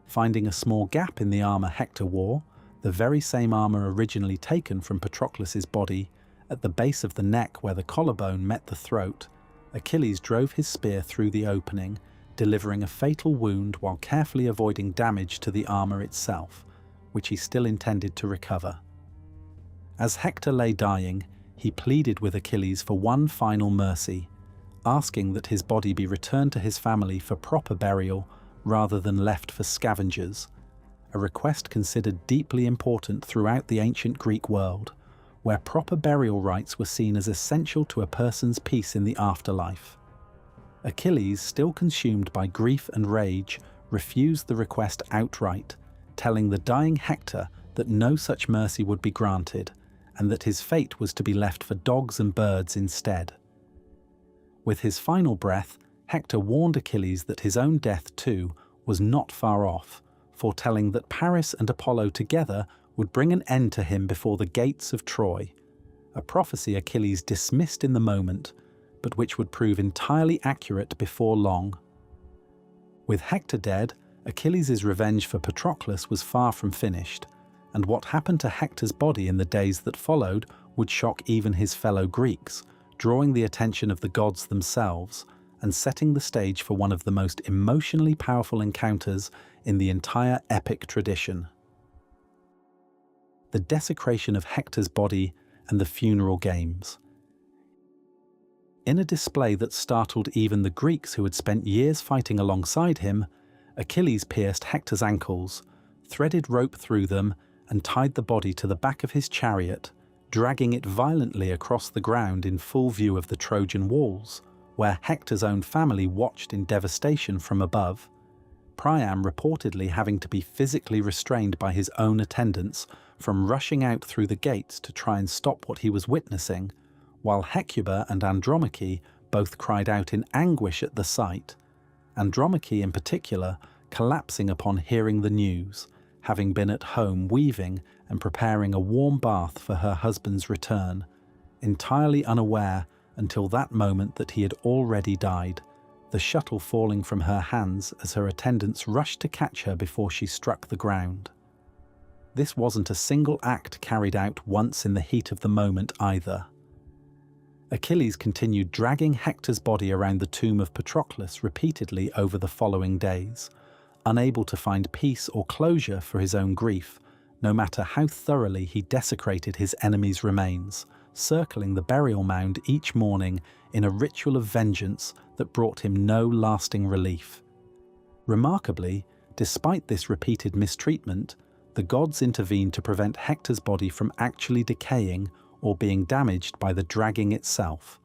Finding a small gap in the armour Hector wore, the very same armour originally taken from Patroclus's body, at the base of the neck where the collarbone met the throat, Achilles drove his spear through the opening, delivering a fatal wound while carefully avoiding damage to the armour itself, which he still intended to recover. As Hector lay dying, he pleaded with Achilles for one final mercy, asking that his body be returned to his family for proper burial rather than left for scavengers, a request considered deeply important throughout the ancient Greek world, where proper burial rites were seen as essential to a person's peace in the afterlife. Achilles, still consumed by grief and rage, refused the request outright, telling the dying Hector that no such mercy would be granted, and that his fate was to be left for dogs and birds instead. With his final breath, Hector warned Achilles that his own death too was not far off, foretelling that Paris and Apollo together would bring an end to him before the gates of Troy, a prophecy Achilles dismissed in the moment, but which would prove entirely accurate before long. With Hector dead, Achilles' revenge for Patroclus was far from finished, and what happened to Hector's body in the days that followed would shock even his fellow Greeks, drawing the attention of the gods themselves and setting the stage for one of the most emotionally powerful encounters in the entire epic tradition. The desecration of Hector's body and the funeral games. In a display that startled even the Greeks who had spent years fighting alongside him, Achilles pierced Hector's ankles, threaded rope through them, and tied the body to the back of his chariot, dragging it violently across the ground in full view of the Trojan walls, where Hector's own family watched in devastation from above, Priam reportedly having to be physically restrained by his own attendants from rushing out through the gates to try and stop what he was witnessing, while Hecuba and Andromache both cried out in anguish at the sight, Andromache in particular collapsing upon hearing the news, having been at home weaving and preparing a warm bath for her husband's return, entirely unaware until that moment that he had already died, the shuttle falling from her hands as her attendants rushed to catch her before she struck the ground. This wasn't a single act carried out once in the heat of the moment either. Achilles continued dragging Hector's body around the tomb of Patroclus repeatedly over the following days, unable to find peace or closure for his own grief, no matter how thoroughly he desecrated his enemy's remains, circling the burial mound each morning in a ritual of vengeance that brought him no lasting relief. Remarkably, despite this repeated mistreatment, the gods intervened to prevent Hector's body from actually decaying or being damaged by the dragging itself,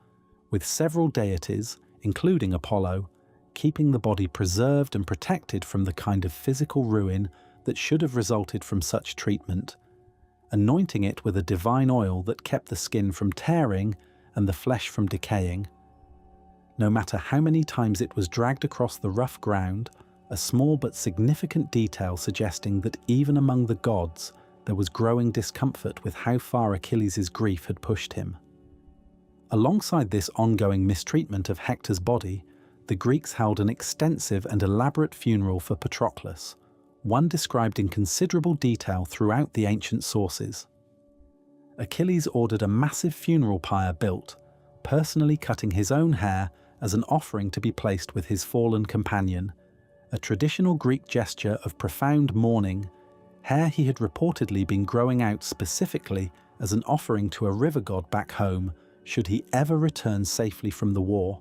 with several deities, including Apollo, keeping the body preserved and protected from the kind of physical ruin that should have resulted from such treatment, anointing it with a divine oil that kept the skin from tearing and the flesh from decaying. No matter how many times it was dragged across the rough ground, a small but significant detail suggesting that even among the gods there was growing discomfort with how far Achilles' grief had pushed him. Alongside this ongoing mistreatment of Hector's body, the Greeks held an extensive and elaborate funeral for Patroclus, one described in considerable detail throughout the ancient sources. Achilles ordered a massive funeral pyre built, personally cutting his own hair as an offering to be placed with his fallen companion, a traditional Greek gesture of profound mourning, hair he had reportedly been growing out specifically as an offering to a river god back home should he ever return safely from the war,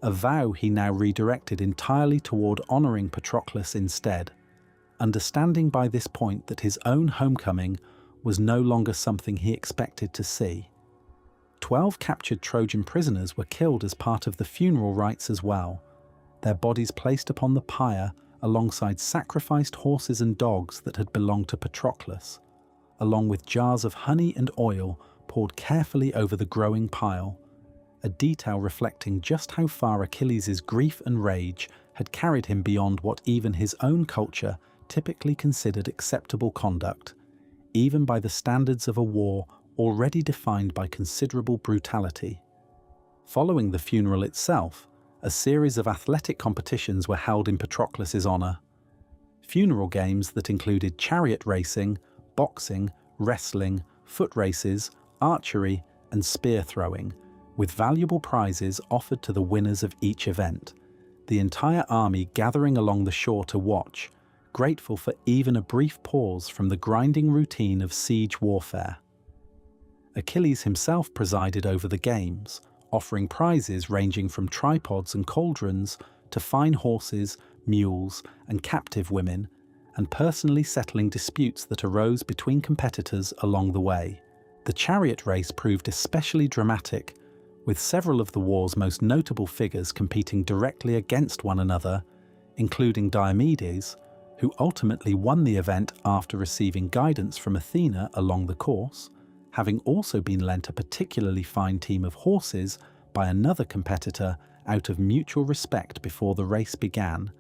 a vow he now redirected entirely toward honouring Patroclus instead, understanding by this point that his own homecoming was no longer something he expected to see. 12 captured Trojan prisoners were killed as part of the funeral rites as well, their bodies placed upon the pyre alongside sacrificed horses and dogs that had belonged to Patroclus, along with jars of honey and oil poured carefully over the growing pile, a detail reflecting just how far Achilles' grief and rage had carried him beyond what even his own culture typically considered acceptable conduct, even by the standards of a war already defined by considerable brutality. Following the funeral itself, a series of athletic competitions were held in Patroclus' honour. Funeral games that included chariot racing, boxing, wrestling, foot races, archery, and spear throwing, with valuable prizes offered to the winners of each event, the entire army gathering along the shore to watch, grateful for even a brief pause from the grinding routine of siege warfare. Achilles himself presided over the games, offering prizes ranging from tripods and cauldrons to fine horses, mules, and captive women, and personally settling disputes that arose between competitors along the way. The chariot race proved especially dramatic, with several of the war's most notable figures competing directly against one another, including Diomedes, who ultimately won the event after receiving guidance from Athena along the course, having also been lent a particularly fine team of horses by another competitor out of mutual respect before the race began,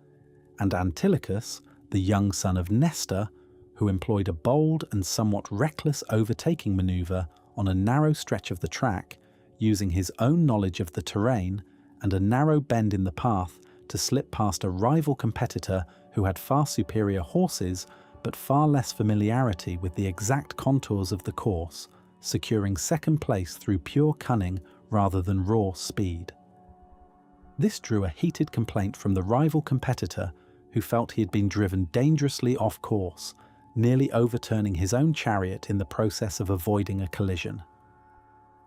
and Antilochus, the young son of Nestor, who employed a bold and somewhat reckless overtaking maneuver on a narrow stretch of the track, using his own knowledge of the terrain and a narrow bend in the path to slip past a rival competitor who had far superior horses but far less familiarity with the exact contours of the course, securing second place through pure cunning rather than raw speed. This drew a heated complaint from the rival competitor, who felt he had been driven dangerously off course, nearly overturning his own chariot in the process of avoiding a collision.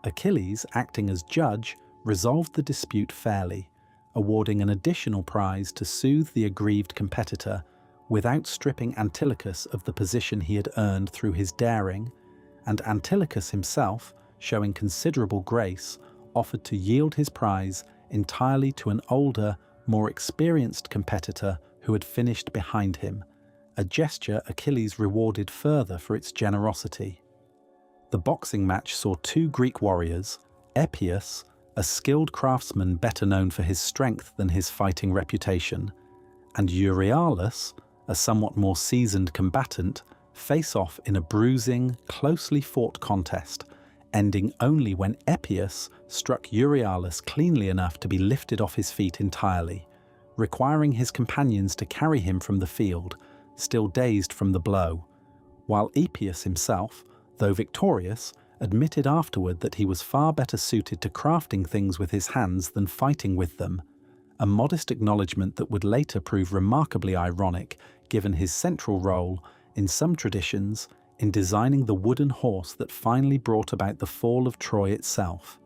Achilles, acting as judge, resolved the dispute fairly, awarding an additional prize to soothe the aggrieved competitor without stripping Antilochus of the position he had earned through his daring, and Antilochus himself, showing considerable grace, offered to yield his prize entirely to an older, more experienced competitor who had finished behind him, a gesture Achilles rewarded further for its generosity. The boxing match saw two Greek warriors, Epeius, a skilled craftsman better known for his strength than his fighting reputation, and Euryalus, a somewhat more seasoned combatant, face off in a bruising, closely fought contest, ending only when Epeius struck Euryalus cleanly enough to be lifted off his feet entirely, requiring his companions to carry him from the field, still dazed from the blow, while Epeius himself, though victorious, admitted afterward that he was far better suited to crafting things with his hands than fighting with them, a modest acknowledgement that would later prove remarkably ironic given his central role, in some traditions, in designing the wooden horse that finally brought about the fall of Troy itself.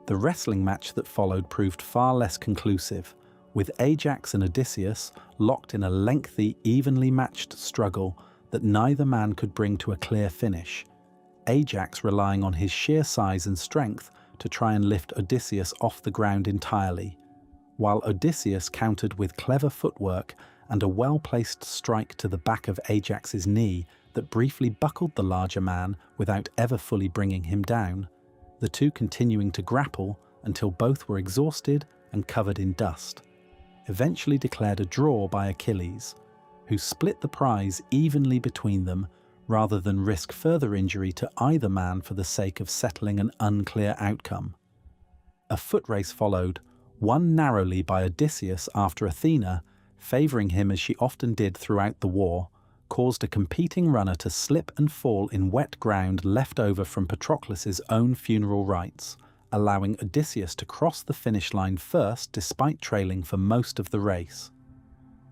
The wrestling match that followed proved far less conclusive, with Ajax and Odysseus locked in a lengthy, evenly matched struggle that neither man could bring to a clear finish, Ajax relying on his sheer size and strength to try and lift Odysseus off the ground entirely, while Odysseus countered with clever footwork and a well-placed strike to the back of Ajax's knee that briefly buckled the larger man without ever fully bringing him down, the two continuing to grapple until both were exhausted and covered in dust, eventually declared a draw by Achilles, who split the prize evenly between them rather than risk further injury to either man for the sake of settling an unclear outcome. A foot race followed, won narrowly by Odysseus after Athena, favouring him as she often did throughout the war, caused a competing runner to slip and fall in wet ground left over from Patroclus's own funeral rites, allowing Odysseus to cross the finish line first despite trailing for most of the race.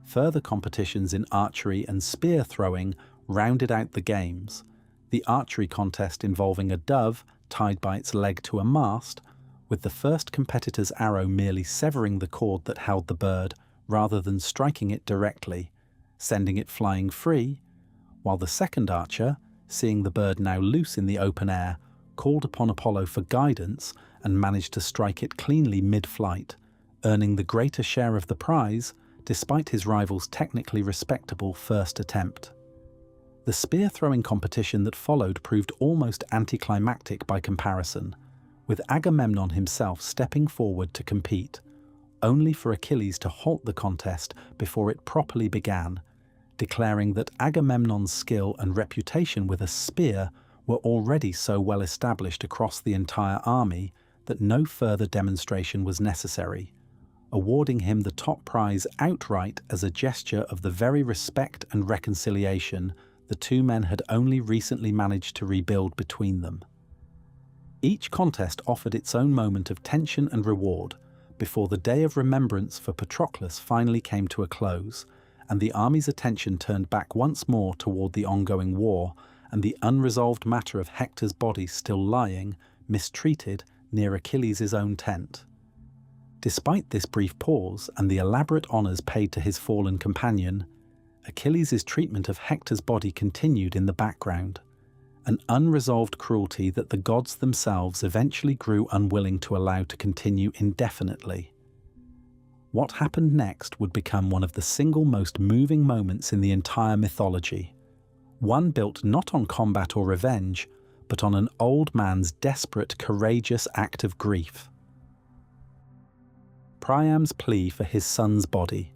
Further competitions in archery and spear throwing rounded out the games, the archery contest involving a dove tied by its leg to a mast, with the first competitor's arrow merely severing the cord that held the bird rather than striking it directly, sending it flying free, while the second archer, seeing the bird now loose in the open air, called upon Apollo for guidance and managed to strike it cleanly mid-flight, earning the greater share of the prize despite his rival's technically respectable first attempt. The spear-throwing competition that followed proved almost anticlimactic by comparison, with Agamemnon himself stepping forward to compete, only for Achilles to halt the contest before it properly began, declaring that Agamemnon's skill and reputation with a spear were already so well established across the entire army that no further demonstration was necessary, awarding him the top prize outright as a gesture of the very respect and reconciliation the two men had only recently managed to rebuild between them. Each contest offered its own moment of tension and reward before the day of remembrance for Patroclus finally came to a close, and the army's attention turned back once more toward the ongoing war and the unresolved matter of Hector's body still lying, mistreated, near Achilles' own tent. Despite this brief pause and the elaborate honours paid to his fallen companion, Achilles' treatment of Hector's body continued in the background, an unresolved cruelty that the gods themselves eventually grew unwilling to allow to continue indefinitely. What happened next would become one of the single most moving moments in the entire mythology, one built not on combat or revenge, but on an old man's desperate, courageous act of grief. Priam's plea for his son's body.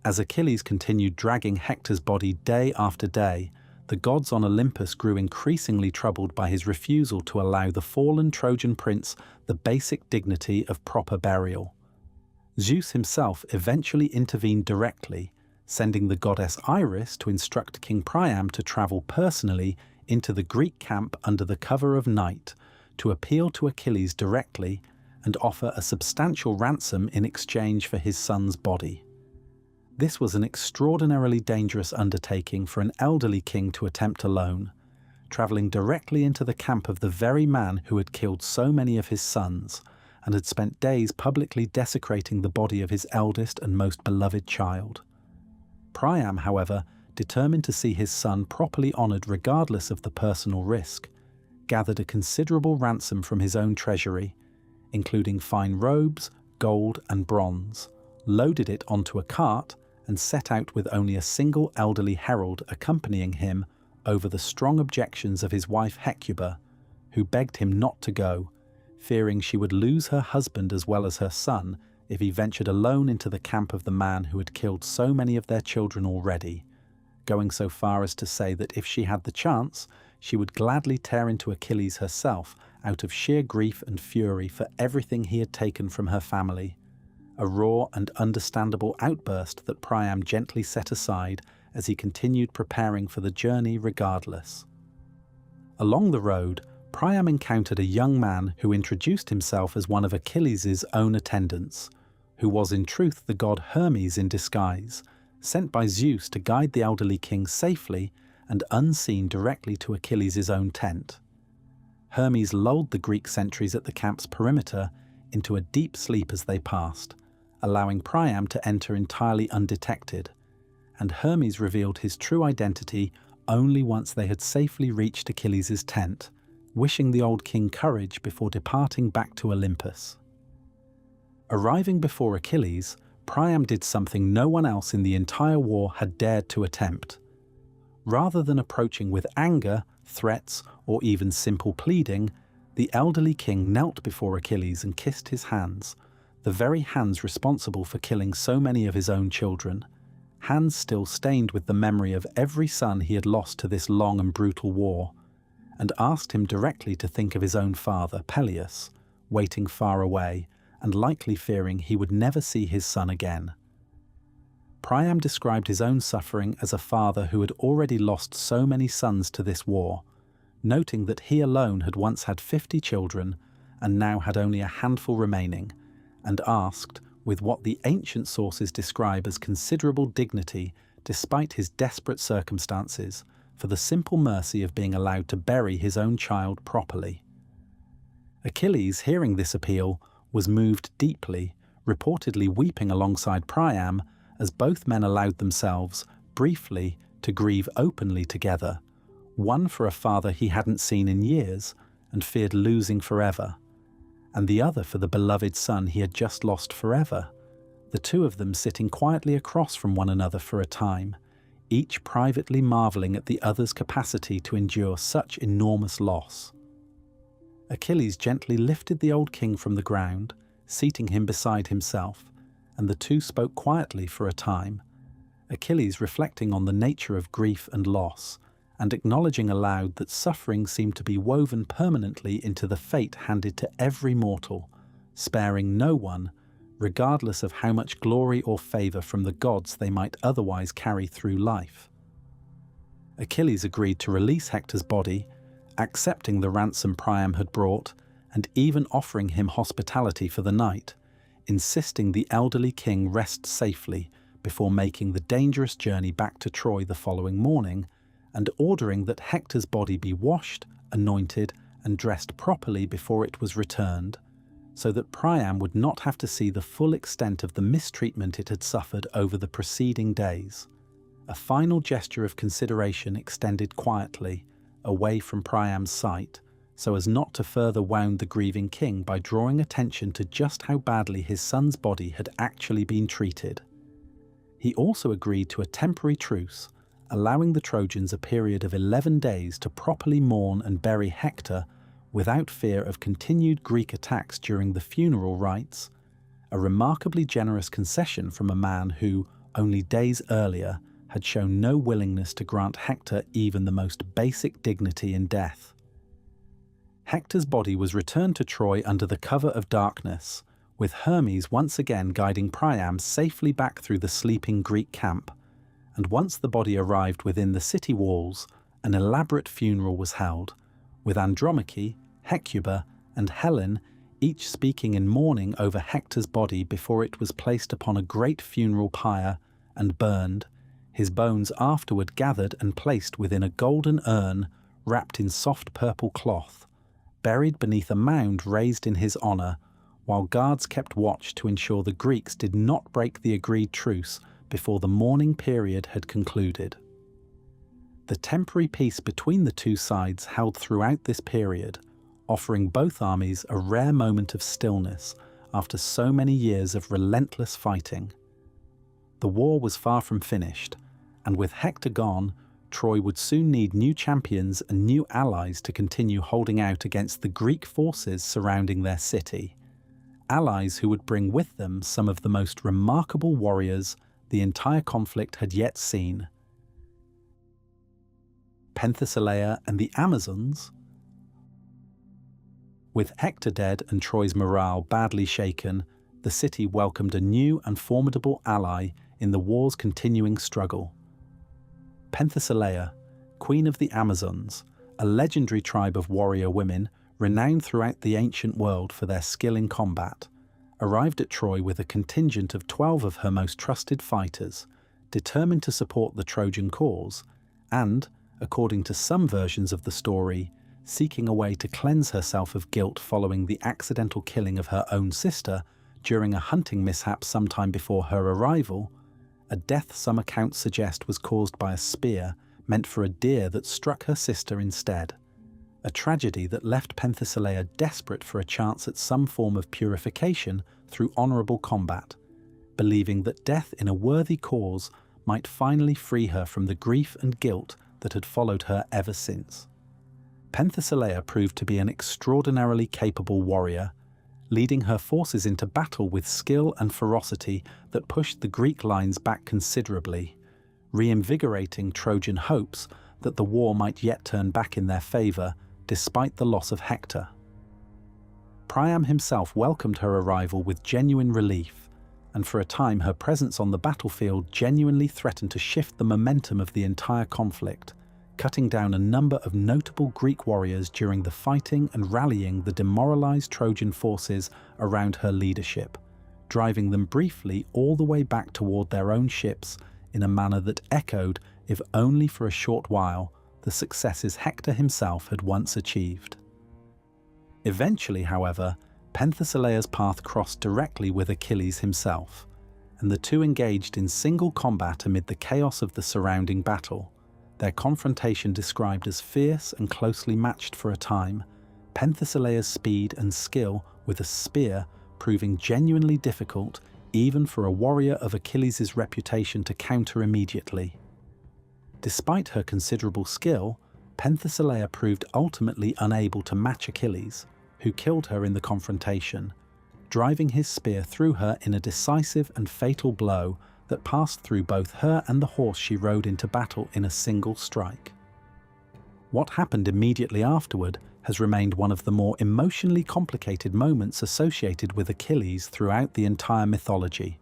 As Achilles continued dragging Hector's body day after day, the gods on Olympus grew increasingly troubled by his refusal to allow the fallen Trojan prince the basic dignity of proper burial. Zeus himself eventually intervened directly, sending the goddess Iris to instruct King Priam to travel personally into the Greek camp under the cover of night to appeal to Achilles directly and offer a substantial ransom in exchange for his son's body. This was an extraordinarily dangerous undertaking for an elderly king to attempt alone, travelling directly into the camp of the very man who had killed so many of his sons and had spent days publicly desecrating the body of his eldest and most beloved child. Priam, however, determined to see his son properly honoured regardless of the personal risk, gathered a considerable ransom from his own treasury, including fine robes, gold and bronze, loaded it onto a cart and set out with only a single elderly herald accompanying him over the strong objections of his wife Hecuba, who begged him not to go, fearing she would lose her husband as well as her son if he ventured alone into the camp of the man who had killed so many of their children already, going so far as to say that if she had the chance, she would gladly tear into Achilles herself out of sheer grief and fury for everything he had taken from her family, a raw and understandable outburst that Priam gently set aside as he continued preparing for the journey regardless. Along the road, Priam encountered a young man who introduced himself as one of Achilles' own attendants, who was in truth the god Hermes in disguise, sent by Zeus to guide the elderly king safely and unseen directly to Achilles' own tent. Hermes lulled the Greek sentries at the camp's perimeter into a deep sleep as they passed, allowing Priam to enter entirely undetected, and Hermes revealed his true identity only once they had safely reached Achilles' tent, wishing the old king courage before departing back to Olympus. Arriving before Achilles, Priam did something no one else in the entire war had dared to attempt. Rather than approaching with anger, threats, or even simple pleading, the elderly king knelt before Achilles and kissed his hands, the very hands responsible for killing so many of his own children, hands still stained with the memory of every son he had lost to this long and brutal war, and asked him directly to think of his own father, Pelias, waiting far away and likely fearing he would never see his son again. Priam described his own suffering as a father who had already lost so many sons to this war, noting that he alone had once had 50 children and now had only a handful remaining, and asked, with what the ancient sources describe as considerable dignity despite his desperate circumstances, for the simple mercy of being allowed to bury his own child properly. Achilles, hearing this appeal, was moved deeply, reportedly weeping alongside Priam, as both men allowed themselves, briefly, to grieve openly together, one for a father he hadn't seen in years and feared losing forever, and the other for the beloved son he had just lost forever, the two of them sitting quietly across from one another for a time, each privately marvelling at the other's capacity to endure such enormous loss. Achilles gently lifted the old king from the ground, seating him beside himself, and the two spoke quietly for a time, Achilles reflecting on the nature of grief and loss, and acknowledging aloud that suffering seemed to be woven permanently into the fate handed to every mortal, sparing no one, regardless of how much glory or favour from the gods they might otherwise carry through life. Achilles agreed to release Hector's body, accepting the ransom Priam had brought, and even offering him hospitality for the night, insisting the elderly king rest safely before making the dangerous journey back to Troy the following morning, and ordering that Hector's body be washed, anointed, and dressed properly before it was returned, so that Priam would not have to see the full extent of the mistreatment it had suffered over the preceding days. A final gesture of consideration extended quietly, away from Priam's sight, so as not to further wound the grieving king by drawing attention to just how badly his son's body had actually been treated. He also agreed to a temporary truce, allowing the Trojans a period of 11 days to properly mourn and bury Hector without fear of continued Greek attacks during the funeral rites, a remarkably generous concession from a man who, only days earlier, had shown no willingness to grant Hector even the most basic dignity in death. Hector's body was returned to Troy under the cover of darkness, with Hermes once again guiding Priam safely back through the sleeping Greek camp, and once the body arrived within the city walls, an elaborate funeral was held, with Andromache, Hecuba, and Helen each speaking in mourning over Hector's body before it was placed upon a great funeral pyre and burned, his bones afterward gathered and placed within a golden urn wrapped in soft purple cloth, buried beneath a mound raised in his honour, while guards kept watch to ensure the Greeks did not break the agreed truce before the mourning period had concluded. The temporary peace between the two sides held throughout this period, offering both armies a rare moment of stillness after so many years of relentless fighting. The war was far from finished, and with Hector gone, Troy would soon need new champions and new allies to continue holding out against the Greek forces surrounding their city, allies who would bring with them some of the most remarkable warriors the entire conflict had yet seen. Penthesilea and the Amazons. With Hector dead and Troy's morale badly shaken, the city welcomed a new and formidable ally in the war's continuing struggle. Penthesilea, Queen of the Amazons, a legendary tribe of warrior women renowned throughout the ancient world for their skill in combat, arrived at Troy with a contingent of 12 of her most trusted fighters, determined to support the Trojan cause, and, according to some versions of the story, seeking a way to cleanse herself of guilt following the accidental killing of her own sister during a hunting mishap sometime before her arrival, a death some accounts suggest was caused by a spear meant for a deer that struck her sister instead. A tragedy that left Penthesilea desperate for a chance at some form of purification through honourable combat, believing that death in a worthy cause might finally free her from the grief and guilt that had followed her ever since. Penthesilea proved to be an extraordinarily capable warrior, leading her forces into battle with skill and ferocity that pushed the Greek lines back considerably, reinvigorating Trojan hopes that the war might yet turn back in their favour despite the loss of Hector. Priam himself welcomed her arrival with genuine relief, and for a time her presence on the battlefield genuinely threatened to shift the momentum of the entire conflict, cutting down a number of notable Greek warriors during the fighting and rallying the demoralized Trojan forces around her leadership, driving them briefly all the way back toward their own ships in a manner that echoed, if only for a short while, the successes Hector himself had once achieved. Eventually, however, Penthesilea's path crossed directly with Achilles himself, and the two engaged in single combat amid the chaos of the surrounding battle, their confrontation described as fierce and closely matched for a time, Penthesilea's speed and skill with a spear proving genuinely difficult even for a warrior of Achilles' reputation to counter immediately. Despite her considerable skill, Penthesilea proved ultimately unable to match Achilles, who killed her in the confrontation, driving his spear through her in a decisive and fatal blow that passed through both her and the horse she rode into battle in a single strike. What happened immediately afterward has remained one of the more emotionally complicated moments associated with Achilles throughout the entire mythology.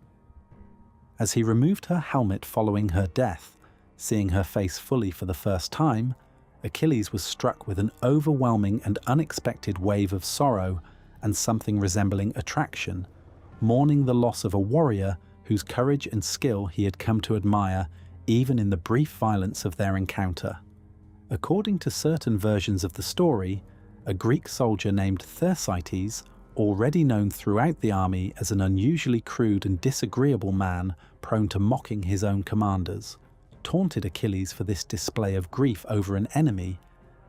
As he removed her helmet following her death, seeing her face fully for the first time, Achilles was struck with an overwhelming and unexpected wave of sorrow and something resembling attraction, mourning the loss of a warrior whose courage and skill he had come to admire even in the brief violence of their encounter. According to certain versions of the story, a Greek soldier named Thersites, already known throughout the army as an unusually crude and disagreeable man prone to mocking his own commanders, taunted Achilles for this display of grief over an enemy,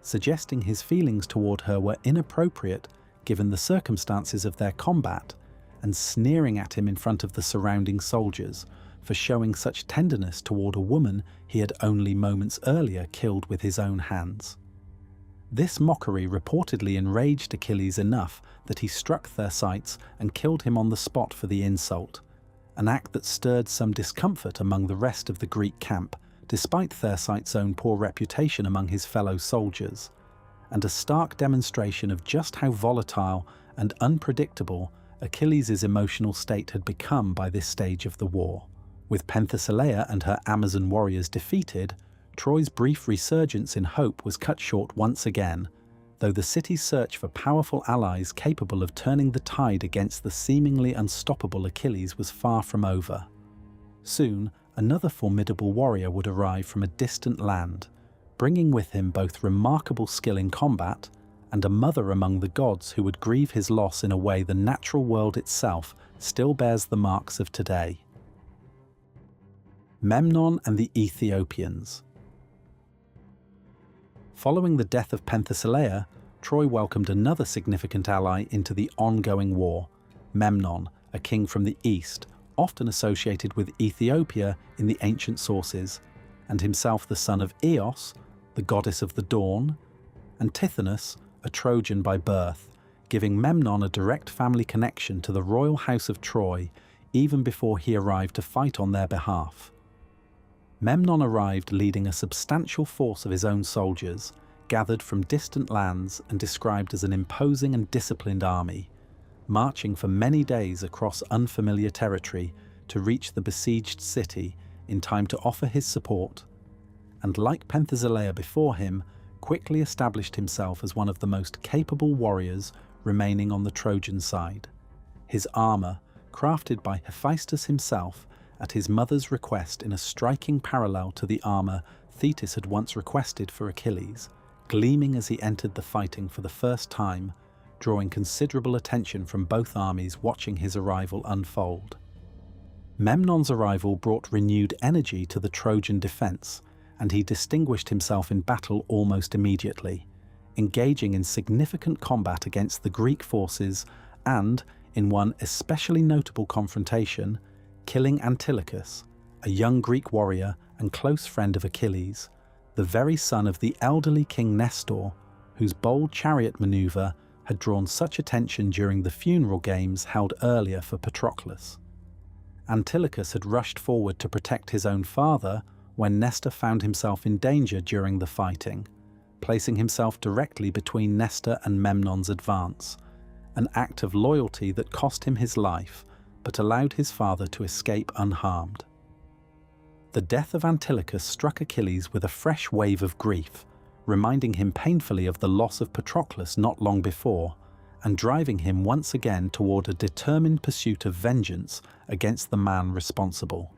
suggesting his feelings toward her were inappropriate given the circumstances of their combat, and sneering at him in front of the surrounding soldiers for showing such tenderness toward a woman he had only moments earlier killed with his own hands. This mockery reportedly enraged Achilles enough that he struck Thersites and killed him on the spot for the insult, an act that stirred some discomfort among the rest of the Greek camp, despite Thersites' own poor reputation among his fellow soldiers, and a stark demonstration of just how volatile and unpredictable Achilles' emotional state had become by this stage of the war. With Penthesilea and her Amazon warriors defeated, Troy's brief resurgence in hope was cut short once again, though the city's search for powerful allies capable of turning the tide against the seemingly unstoppable Achilles was far from over. Soon, another formidable warrior would arrive from a distant land, bringing with him both remarkable skill in combat and a mother among the gods who would grieve his loss in a way the natural world itself still bears the marks of today. Memnon and the Ethiopians. Following the death of Penthesilea, Troy welcomed another significant ally into the ongoing war, Memnon, a king from the east, often associated with Ethiopia in the ancient sources, and himself the son of Eos, the goddess of the dawn, and Tithonus, a Trojan by birth, giving Memnon a direct family connection to the royal house of Troy even before he arrived to fight on their behalf. Memnon arrived leading a substantial force of his own soldiers, gathered from distant lands and described as an imposing and disciplined army, marching for many days across unfamiliar territory to reach the besieged city in time to offer his support, and like Penthesilea before him, quickly established himself as one of the most capable warriors remaining on the Trojan side. His armour, crafted by Hephaestus himself at his mother's request in a striking parallel to the armour Thetis had once requested for Achilles, gleaming as he entered the fighting for the first time, drawing considerable attention from both armies watching his arrival unfold. Memnon's arrival brought renewed energy to the Trojan defence, and he distinguished himself in battle almost immediately, engaging in significant combat against the Greek forces and, in one especially notable confrontation, killing Antilochus, a young Greek warrior and close friend of Achilles, the very son of the elderly King Nestor, whose bold chariot manoeuvre had drawn such attention during the funeral games held earlier for Patroclus. Antilochus had rushed forward to protect his own father when Nestor found himself in danger during the fighting, placing himself directly between Nestor and Memnon's advance, an act of loyalty that cost him his life but allowed his father to escape unharmed. The death of Antilochus struck Achilles with a fresh wave of grief, reminding him painfully of the loss of Patroclus not long before, and driving him once again toward a determined pursuit of vengeance against the man responsible.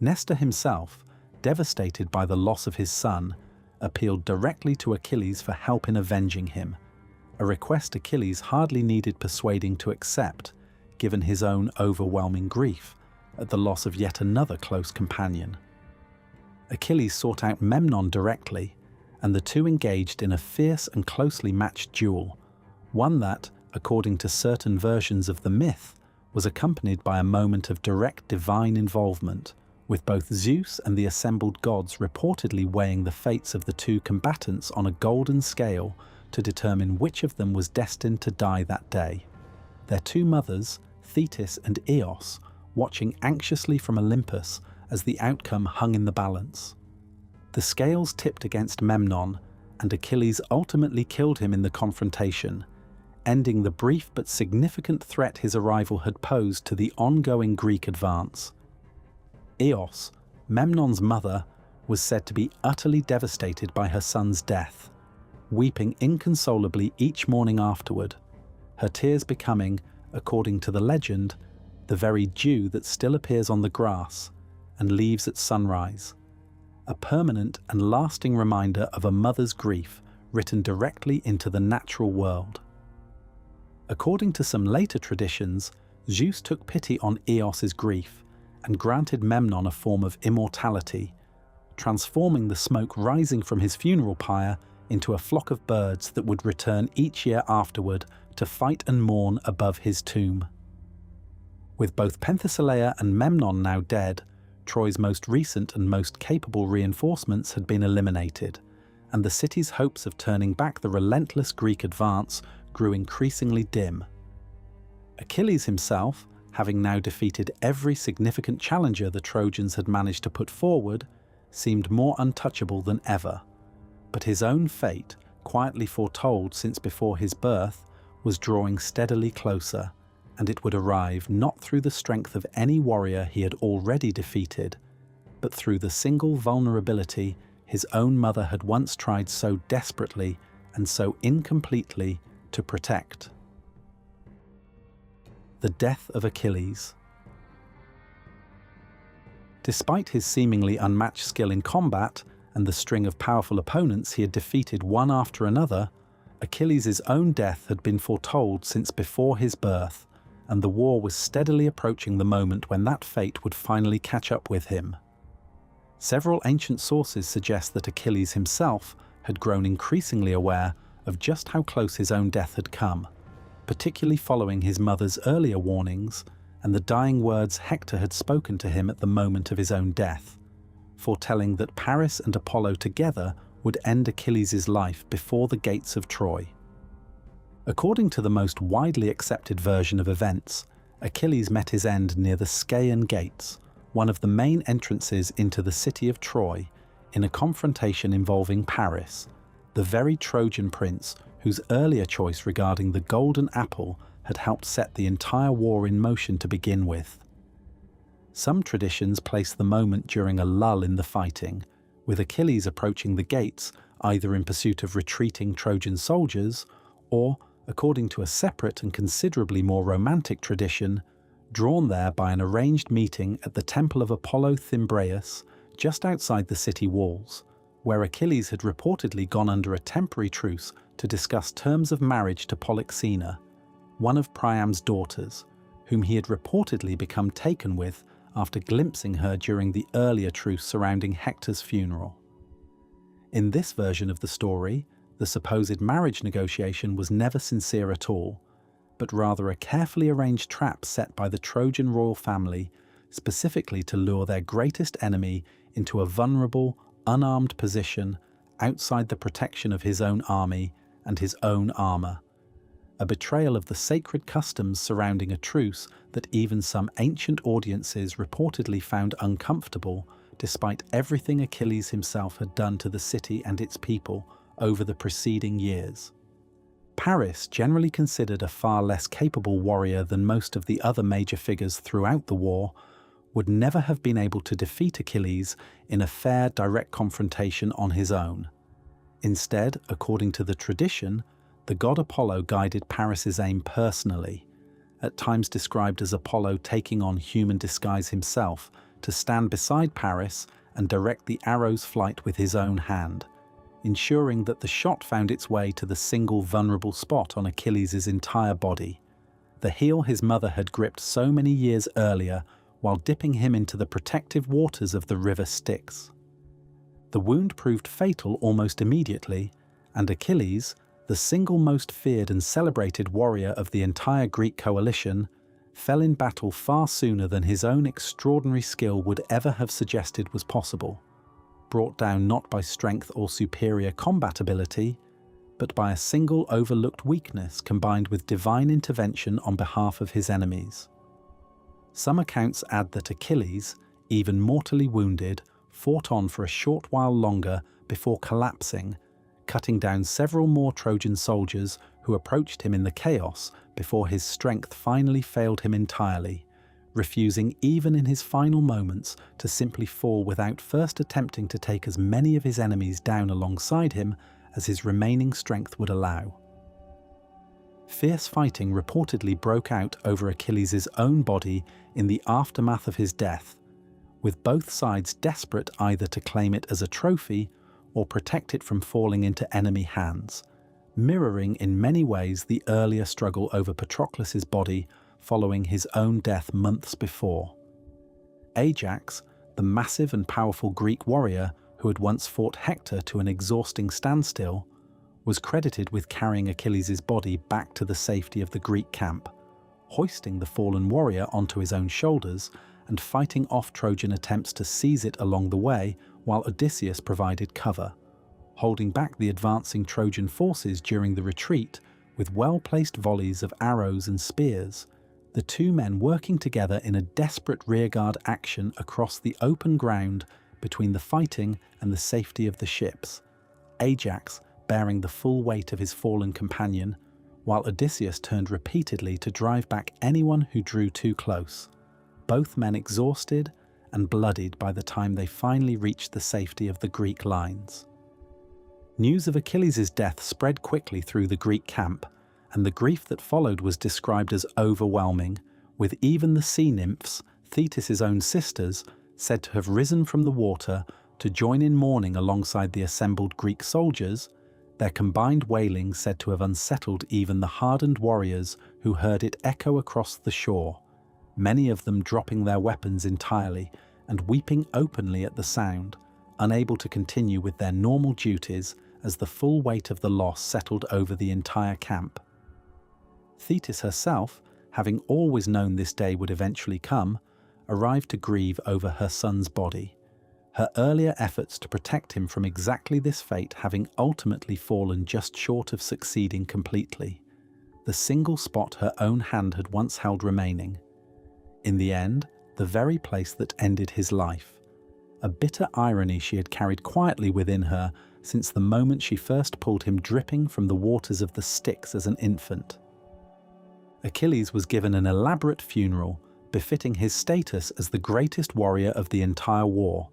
Nestor himself, devastated by the loss of his son, appealed directly to Achilles for help in avenging him, a request Achilles hardly needed persuading to accept, given his own overwhelming grief at the loss of yet another close companion. Achilles sought out Memnon directly, and the two engaged in a fierce and closely matched duel, one that, according to certain versions of the myth, was accompanied by a moment of direct divine involvement, with both Zeus and the assembled gods reportedly weighing the fates of the two combatants on a golden scale to determine which of them was destined to die that day. Their two mothers, Thetis and Eos, watching anxiously from Olympus as the outcome hung in the balance. The scales tipped against Memnon, and Achilles ultimately killed him in the confrontation, ending the brief but significant threat his arrival had posed to the ongoing Greek advance. Eos, Memnon's mother, was said to be utterly devastated by her son's death, weeping inconsolably each morning afterward, her tears becoming, according to the legend, the very dew that still appears on the grass and leaves at sunrise, a permanent and lasting reminder of a mother's grief written directly into the natural world. According to some later traditions, Zeus took pity on Eos's grief and granted Memnon a form of immortality, transforming the smoke rising from his funeral pyre into a flock of birds that would return each year afterward to fight and mourn above his tomb. With both Penthesilea and Memnon now dead, Troy's most recent and most capable reinforcements had been eliminated, and the city's hopes of turning back the relentless Greek advance grew increasingly dim. Achilles himself, having now defeated every significant challenger the Trojans had managed to put forward, seemed more untouchable than ever. But his own fate, quietly foretold since before his birth, was drawing steadily closer, and it would arrive not through the strength of any warrior he had already defeated, but through the single vulnerability his own mother had once tried so desperately and so incompletely to protect. The death of Achilles. Despite his seemingly unmatched skill in combat and the string of powerful opponents he had defeated one after another, Achilles' own death had been foretold since before his birth, and the war was steadily approaching the moment when that fate would finally catch up with him. Several ancient sources suggest that Achilles himself had grown increasingly aware of just how close his own death had come, particularly following his mother's earlier warnings and the dying words Hector had spoken to him at the moment of his own death, foretelling that Paris and Apollo together would end Achilles' life before the gates of Troy. According to the most widely accepted version of events, Achilles met his end near the Scaean Gates, one of the main entrances into the city of Troy, in a confrontation involving Paris, the very Trojan prince whose earlier choice regarding the golden apple had helped set the entire war in motion to begin with. Some traditions place the moment during a lull in the fighting, with Achilles approaching the gates either in pursuit of retreating Trojan soldiers or, according to a separate and considerably more romantic tradition, drawn there by an arranged meeting at the temple of Apollo Thymbraeus just outside the city walls, where Achilles had reportedly gone under a temporary truce to discuss terms of marriage to Polyxena, one of Priam's daughters, whom he had reportedly become taken with after glimpsing her during the earlier truce surrounding Hector's funeral. In this version of the story, the supposed marriage negotiation was never sincere at all, but rather a carefully arranged trap set by the Trojan royal family specifically to lure their greatest enemy into a vulnerable, unarmed position outside the protection of his own army and his own armour. A betrayal of the sacred customs surrounding a truce that even some ancient audiences reportedly found uncomfortable, despite everything Achilles himself had done to the city and its people over the preceding years. Paris, generally considered a far less capable warrior than most of the other major figures throughout the war, would never have been able to defeat Achilles in a fair, direct confrontation on his own. Instead, according to the tradition, the god Apollo guided Paris's aim personally, at times described as Apollo taking on human disguise himself to stand beside Paris and direct the arrow's flight with his own hand, ensuring that the shot found its way to the single vulnerable spot on Achilles' entire body, the heel his mother had gripped so many years earlier while dipping him into the protective waters of the river Styx. The wound proved fatal almost immediately, and Achilles, the single most feared and celebrated warrior of the entire Greek coalition, fell in battle far sooner than his own extraordinary skill would ever have suggested was possible, brought down not by strength or superior combat ability, but by a single overlooked weakness combined with divine intervention on behalf of his enemies. Some accounts add that Achilles, even mortally wounded, fought on for a short while longer before collapsing, cutting down several more Trojan soldiers who approached him in the chaos before his strength finally failed him entirely, refusing even in his final moments to simply fall without first attempting to take as many of his enemies down alongside him as his remaining strength would allow. Fierce fighting reportedly broke out over Achilles' own body in the aftermath of his death, with both sides desperate either to claim it as a trophy or protect it from falling into enemy hands, mirroring in many ways the earlier struggle over Patroclus' body following his own death months before. Ajax, the massive and powerful Greek warrior who had once fought Hector to an exhausting standstill, was credited with carrying Achilles' body back to the safety of the Greek camp, hoisting the fallen warrior onto his own shoulders and fighting off Trojan attempts to seize it along the way while Odysseus provided cover, holding back the advancing Trojan forces during the retreat with well-placed volleys of arrows and spears, the two men working together in a desperate rearguard action across the open ground between the fighting and the safety of the ships, Ajax bearing the full weight of his fallen companion, while Odysseus turned repeatedly to drive back anyone who drew too close, both men exhausted and bloodied by the time they finally reached the safety of the Greek lines. News of Achilles' death spread quickly through the Greek camp, and the grief that followed was described as overwhelming, with even the sea nymphs, Thetis' own sisters, said to have risen from the water to join in mourning alongside the assembled Greek soldiers, their combined wailing said to have unsettled even the hardened warriors who heard it echo across the shore, many of them dropping their weapons entirely and weeping openly at the sound, unable to continue with their normal duties as the full weight of the loss settled over the entire camp. Thetis herself, having always known this day would eventually come, arrived to grieve over her son's body, her earlier efforts to protect him from exactly this fate having ultimately fallen just short of succeeding completely, the single spot her own hand had once held remaining. In the end, the very place that ended his life, a bitter irony she had carried quietly within her since the moment she first pulled him dripping from the waters of the Styx as an infant. Achilles was given an elaborate funeral befitting his status as the greatest warrior of the entire war.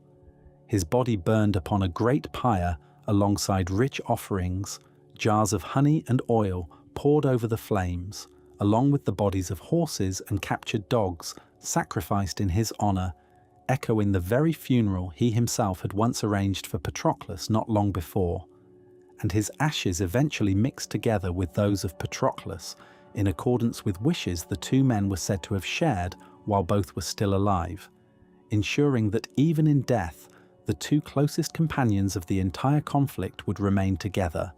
His body burned upon a great pyre alongside rich offerings, jars of honey and oil poured over the flames, along with the bodies of horses and captured dogs sacrificed in his honor, echoing the very funeral he himself had once arranged for Patroclus not long before, and his ashes eventually mixed together with those of Patroclus in accordance with wishes the two men were said to have shared while both were still alive, ensuring that even in death, the two closest companions of the entire conflict would remain together,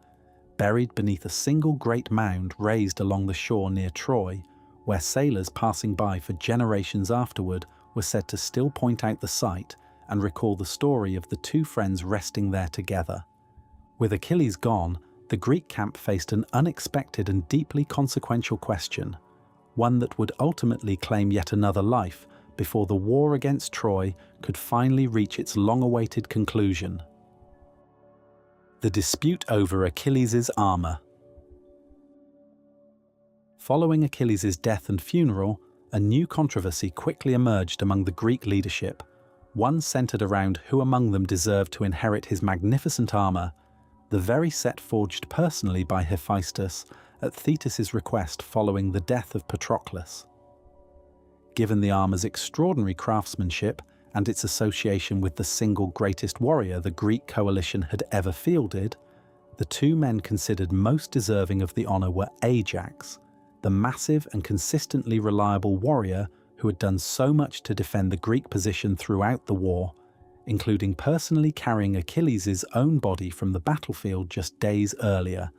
buried beneath a single great mound raised along the shore near Troy, where sailors passing by for generations afterward were said to still point out the site and recall the story of the two friends resting there together. With Achilles gone, the Greek camp faced an unexpected and deeply consequential question, one that would ultimately claim yet another life before the war against Troy could finally reach its long-awaited conclusion. The dispute over Achilles' armour. Following Achilles' death and funeral, a new controversy quickly emerged among the Greek leadership, one centered around who among them deserved to inherit his magnificent armour, the very set forged personally by Hephaestus at Thetis' request following the death of Patroclus. Given the armour's extraordinary craftsmanship and its association with the single greatest warrior the Greek coalition had ever fielded, the two men considered most deserving of the honour were Ajax, the massive and consistently reliable warrior who had done so much to defend the Greek position throughout the war, including personally carrying Achilles' own body from the battlefield just days earlier,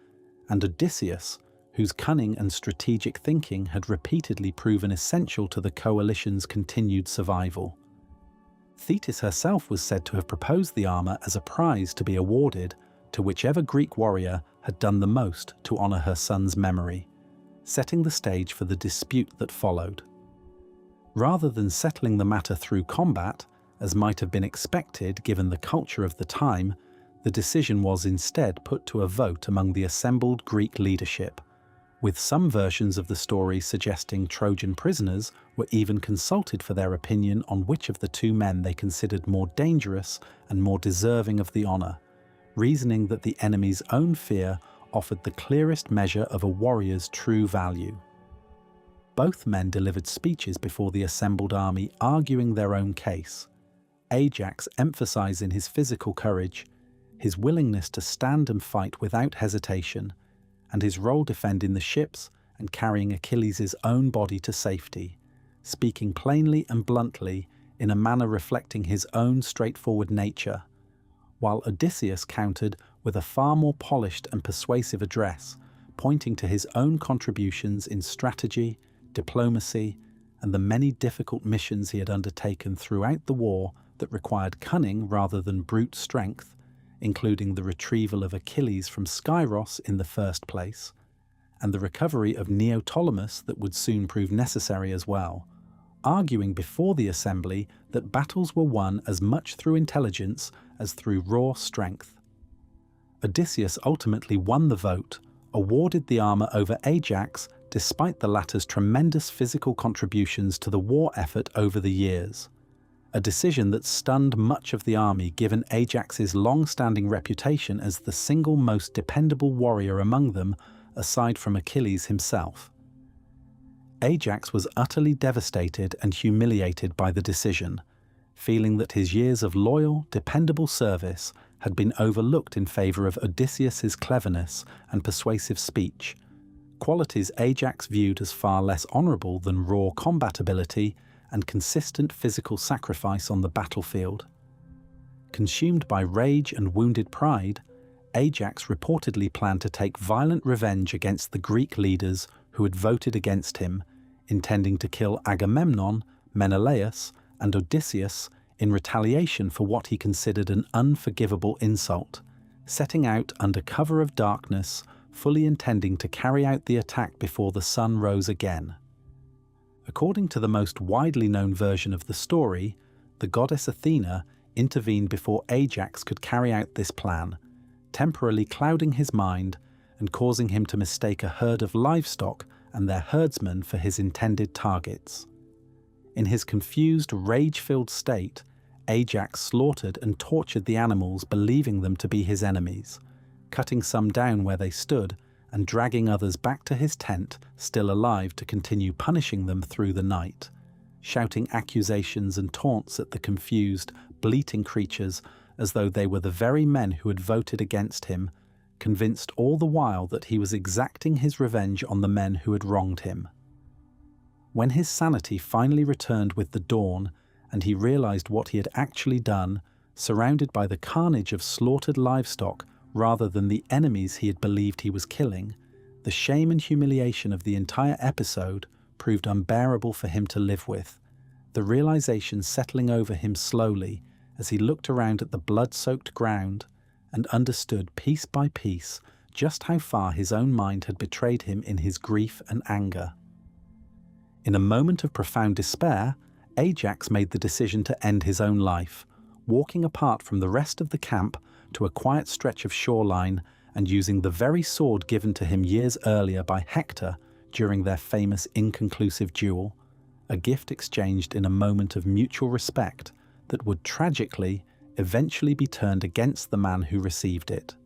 and Odysseus, whose cunning and strategic thinking had repeatedly proven essential to the coalition's continued survival. Thetis herself was said to have proposed the armour as a prize to be awarded to whichever Greek warrior had done the most to honour her son's memory, setting the stage for the dispute that followed. Rather than settling the matter through combat, as might have been expected given the culture of the time, the decision was instead put to a vote among the assembled Greek leadership, with some versions of the story suggesting Trojan prisoners were even consulted for their opinion on which of the two men they considered more dangerous and more deserving of the honour, reasoning that the enemy's own fear offered the clearest measure of a warrior's true value. Both men delivered speeches before the assembled army arguing their own case, Ajax emphasizing his physical courage, his willingness to stand and fight without hesitation, and his role defending the ships and carrying Achilles' own body to safety, speaking plainly and bluntly in a manner reflecting his own straightforward nature, while Odysseus countered with a far more polished and persuasive address, pointing to his own contributions in strategy, diplomacy, and the many difficult missions he had undertaken throughout the war that required cunning rather than brute strength, including the retrieval of Achilles from Skyros in the first place, and the recovery of Neoptolemus that would soon prove necessary as well, arguing before the assembly that battles were won as much through intelligence as through raw strength. Odysseus ultimately won the vote, awarded the armour over Ajax despite the latter's tremendous physical contributions to the war effort over the years, a decision that stunned much of the army given Ajax's long-standing reputation as the single most dependable warrior among them, aside from Achilles himself. Ajax was utterly devastated and humiliated by the decision, feeling that his years of loyal, dependable service had been overlooked in favour of Odysseus's cleverness and persuasive speech, qualities Ajax viewed as far less honourable than raw combat ability and consistent physical sacrifice on the battlefield. Consumed by rage and wounded pride, Ajax reportedly planned to take violent revenge against the Greek leaders who had voted against him, intending to kill Agamemnon, Menelaus, and Odysseus in retaliation for what he considered an unforgivable insult, setting out under cover of darkness, fully intending to carry out the attack before the sun rose again. According to the most widely known version of the story, the goddess Athena intervened before Ajax could carry out this plan, temporarily clouding his mind and causing him to mistake a herd of livestock and their herdsmen for his intended targets. In his confused, rage-filled state, Ajax slaughtered and tortured the animals, believing them to be his enemies, cutting some down where they stood and dragging others back to his tent, still alive, to continue punishing them through the night, shouting accusations and taunts at the confused, bleating creatures as though they were the very men who had voted against him, convinced all the while that he was exacting his revenge on the men who had wronged him. When his sanity finally returned with the dawn, and he realized what he had actually done, surrounded by the carnage of slaughtered livestock rather than the enemies he had believed he was killing, the shame and humiliation of the entire episode proved unbearable for him to live with, the realization settling over him slowly as he looked around at the blood-soaked ground and understood piece by piece just how far his own mind had betrayed him in his grief and anger. In a moment of profound despair, Ajax made the decision to end his own life, walking apart from the rest of the camp to a quiet stretch of shoreline and using the very sword given to him years earlier by Hector during their famous inconclusive duel, a gift exchanged in a moment of mutual respect that would tragically eventually be turned against the man who received it.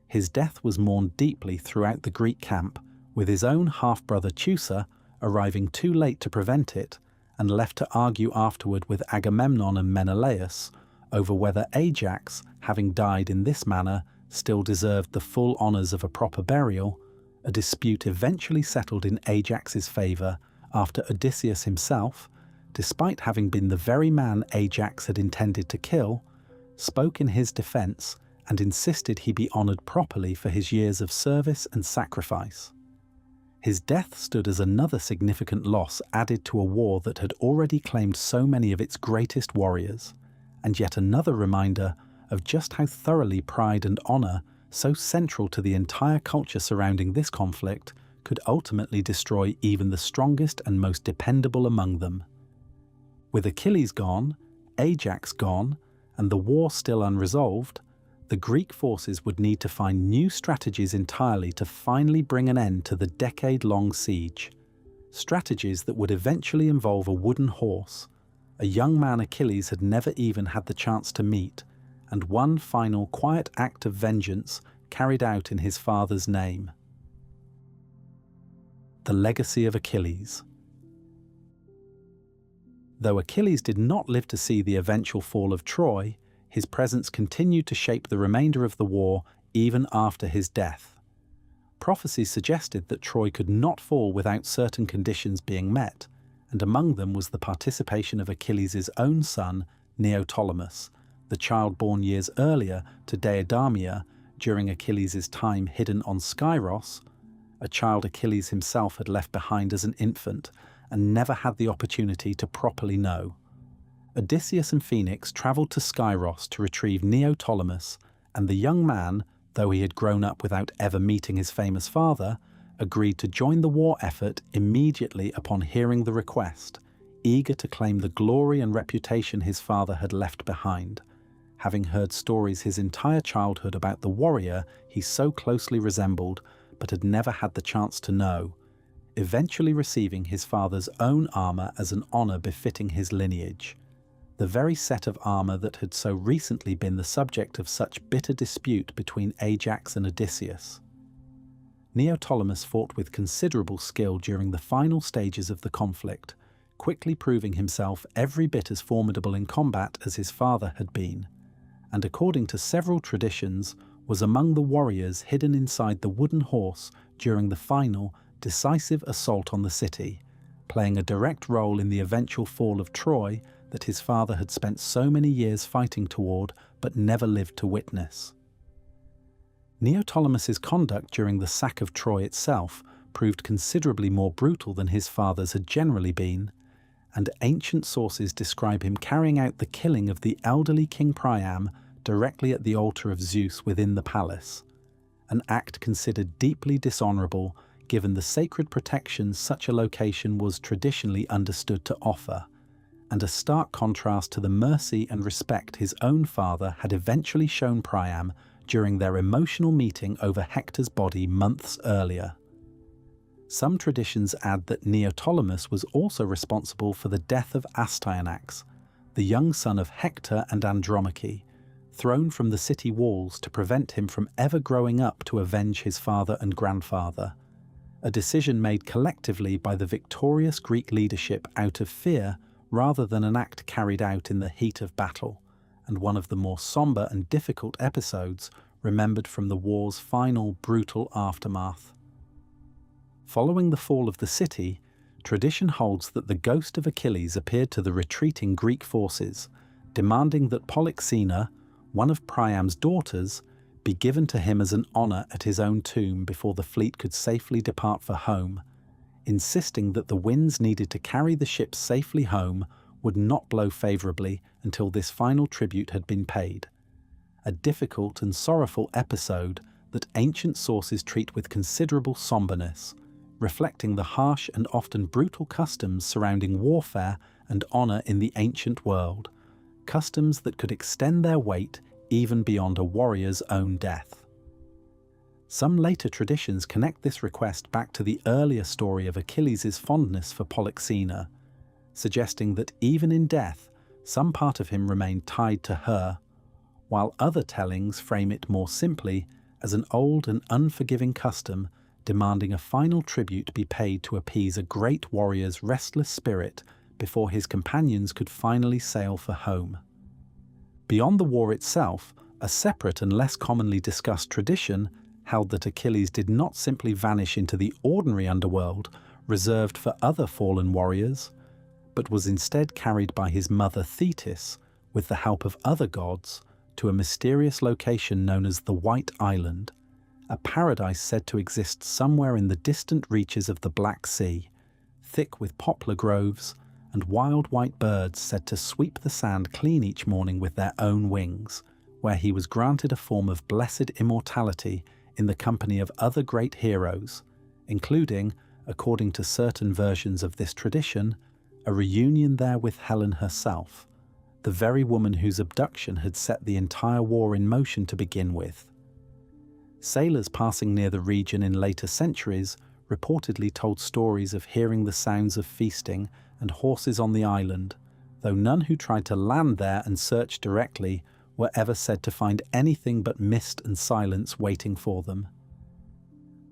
His death was mourned deeply throughout the Greek camp, with his own half-brother Teucer arriving too late to prevent it and left to argue afterward with Agamemnon and Menelaus over whether Ajax, having died in this manner, still deserved the full honours of a proper burial, a dispute eventually settled in Ajax's favour after Odysseus himself, despite having been the very man Ajax had intended to kill, spoke in his defence and insisted he be honoured properly for his years of service and sacrifice. His death stood as another significant loss added to a war that had already claimed so many of its greatest warriors, and yet another reminder of just how thoroughly pride and honour, so central to the entire culture surrounding this conflict, could ultimately destroy even the strongest and most dependable among them. With Achilles gone, Ajax gone, and the war still unresolved, the Greek forces would need to find new strategies entirely to finally bring an end to the decade-long siege. Strategies that would eventually involve a wooden horse, a young man Achilles had never even had the chance to meet, and one final quiet act of vengeance carried out in his father's name. The Legacy of Achilles. Though Achilles did not live to see the eventual fall of Troy, his presence continued to shape the remainder of the war even after his death. Prophecy suggested that Troy could not fall without certain conditions being met, and among them was the participation of Achilles' own son, Neoptolemus, the child born years earlier to Deidamia during Achilles' time hidden on Skyros, a child Achilles himself had left behind as an infant and never had the opportunity to properly know. Odysseus and Phoenix travelled to Skyros to retrieve Neoptolemus, and the young man, though he had grown up without ever meeting his famous father, agreed to join the war effort immediately upon hearing the request, eager to claim the glory and reputation his father had left behind, having heard stories his entire childhood about the warrior he so closely resembled but had never had the chance to know, eventually receiving his father's own armour as an honour befitting his lineage, the very set of armour that had so recently been the subject of such bitter dispute between Ajax and Odysseus. Neoptolemus fought with considerable skill during the final stages of the conflict, quickly proving himself every bit as formidable in combat as his father had been, and according to several traditions, was among the warriors hidden inside the wooden horse during the final, decisive assault on the city, playing a direct role in the eventual fall of Troy that his father had spent so many years fighting toward but never lived to witness. Neoptolemus's conduct during the sack of Troy itself proved considerably more brutal than his father's had generally been, and ancient sources describe him carrying out the killing of the elderly King Priam directly at the altar of Zeus within the palace, an act considered deeply dishonourable given the sacred protection such a location was traditionally understood to offer, and a stark contrast to the mercy and respect his own father had eventually shown Priam during their emotional meeting over Hector's body months earlier. Some traditions add that Neoptolemus was also responsible for the death of Astyanax, the young son of Hector and Andromache, thrown from the city walls to prevent him from ever growing up to avenge his father and grandfather, a decision made collectively by the victorious Greek leadership out of fear rather than an act carried out in the heat of battle, and one of the more sombre and difficult episodes remembered from the war's final brutal aftermath. Following the fall of the city, tradition holds that the ghost of Achilles appeared to the retreating Greek forces, demanding that Polyxena, one of Priam's daughters, be given to him as an honour at his own tomb before the fleet could safely depart for home, insisting that the winds needed to carry the ship safely home would not blow favourably until this final tribute had been paid. A difficult and sorrowful episode that ancient sources treat with considerable somberness, reflecting the harsh and often brutal customs surrounding warfare and honour in the ancient world, customs that could extend their weight even beyond a warrior's own death. Some later traditions connect this request back to the earlier story of Achilles' fondness for Polyxena, suggesting that even in death, some part of him remained tied to her, while other tellings frame it more simply as an old and unforgiving custom demanding a final tribute be paid to appease a great warrior's restless spirit before his companions could finally sail for home. Beyond the war itself, a separate and less commonly discussed tradition held that Achilles did not simply vanish into the ordinary underworld reserved for other fallen warriors, but was instead carried by his mother Thetis, with the help of other gods, to a mysterious location known as the White Island, a paradise said to exist somewhere in the distant reaches of the Black Sea, thick with poplar groves and wild white birds said to sweep the sand clean each morning with their own wings, where he was granted a form of blessed immortality in the company of other great heroes, including, according to certain versions of this tradition, a reunion there with Helen herself, the very woman whose abduction had set the entire war in motion to begin with. Sailors passing near the region in later centuries reportedly told stories of hearing the sounds of feasting and horses on the island, though none who tried to land there and search directly were ever said to find anything but mist and silence waiting for them.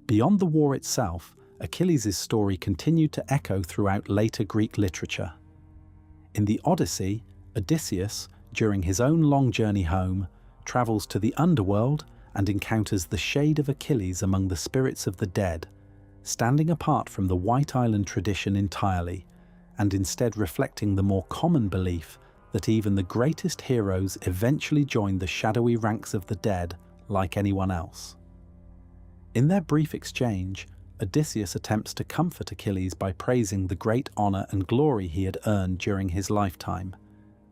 Beyond the war itself, Achilles' story continued to echo throughout later Greek literature. In the Odyssey, Odysseus, during his own long journey home, travels to the underworld and encounters the shade of Achilles among the spirits of the dead, standing apart from the White Island tradition entirely, and instead reflecting the more common belief that even the greatest heroes eventually join the shadowy ranks of the dead like anyone else. In their brief exchange, Odysseus attempts to comfort Achilles by praising the great honour and glory he had earned during his lifetime,